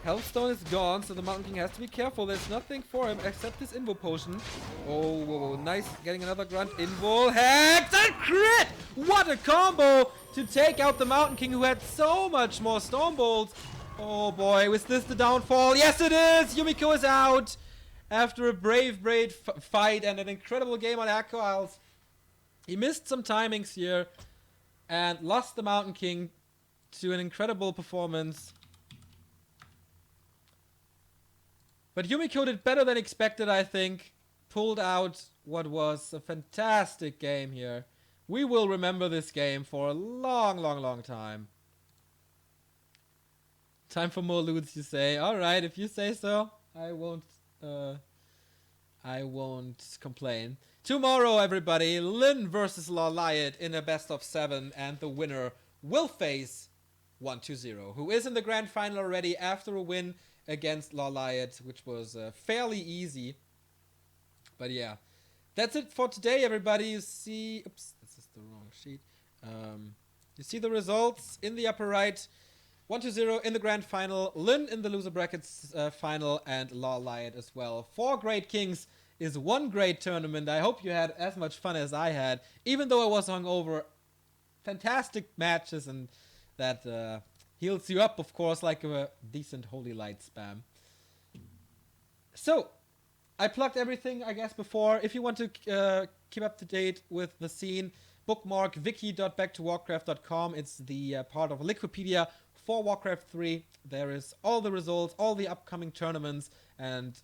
Healthstone is gone, so the Mountain King has to be careful. There's nothing for him except this Invo potion. Oh, whoa, whoa, nice. Getting another grunt. Invo hacks and crit! What a combo to take out the Mountain King, who had so much more Stormbolts. Oh boy, was this the downfall? Yes, it is! Yumiko is out after a brave fight and an incredible game on Echo Isles. He missed some timings here and lost the Mountain King to an incredible performance. But Yumiko did better than expected, I think. Pulled out what was a fantastic game here. We will remember this game for a long, long, long time. Time for more loots, you say. Alright, if you say so, I won't I won't complain. Tomorrow, everybody, Lynn versus LawLiet in a best of 7, and the winner will face 120, who is in the grand final already after a win against LawLiet, which was fairly easy. But yeah, that's it for today, everybody. You see, oops, this is the wrong sheet. You see the results in the upper right. 120 in the grand final, Lynn in the loser brackets final, and LawLiet as well. 4 Great Kings is one great tournament. I hope you had as much fun as I had, even though I was hungover. Fantastic matches, and that heals you up, of course, like a decent Holy Light spam. So, I plugged everything, I guess, before. If you want to keep up to date with the scene, bookmark wiki.backtowarcraft.com. It's the part of Wikipedia for Warcraft 3. There is all the results, all the upcoming tournaments, and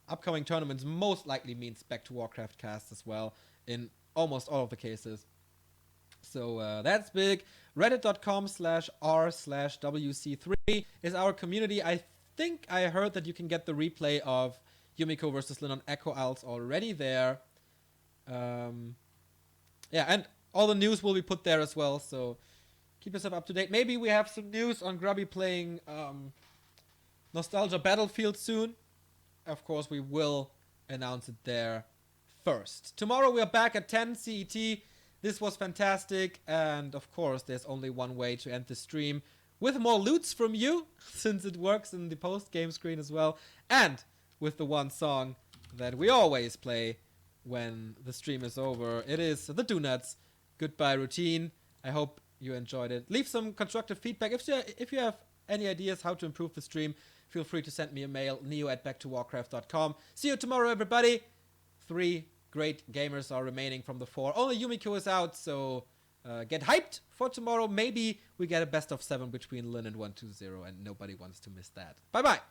upcoming tournaments most likely means Back to Warcraft cast as well in almost all of the cases. So that's big. Reddit.com/r/WC3 is our community. I think I heard that you can get the replay of Yumiko versus Lynn on Echo Owls already there. Yeah, and all the news will be put there as well, so keep yourself up to date. Maybe we have some news on Grubby playing Nostalgia Battlefield soon. Of course, we will announce it there first. Tomorrow we are back at 10 CET. This was fantastic, and of course, there's only one way to end the stream, with more loots from you, since it works in the post-game screen as well, and with the one song that we always play when the stream is over. It is the Donuts Goodbye Routine. I hope you enjoyed it. Leave some constructive feedback. If you have any ideas how to improve the stream, feel free to send me a mail, neo@backtowarcraft.com. See you tomorrow, everybody. 3 great gamers are remaining from the 4. Only Yumiko is out, so get hyped for tomorrow. Maybe we get a best of 7 between Lynn and 120, and nobody wants to miss that. Bye-bye.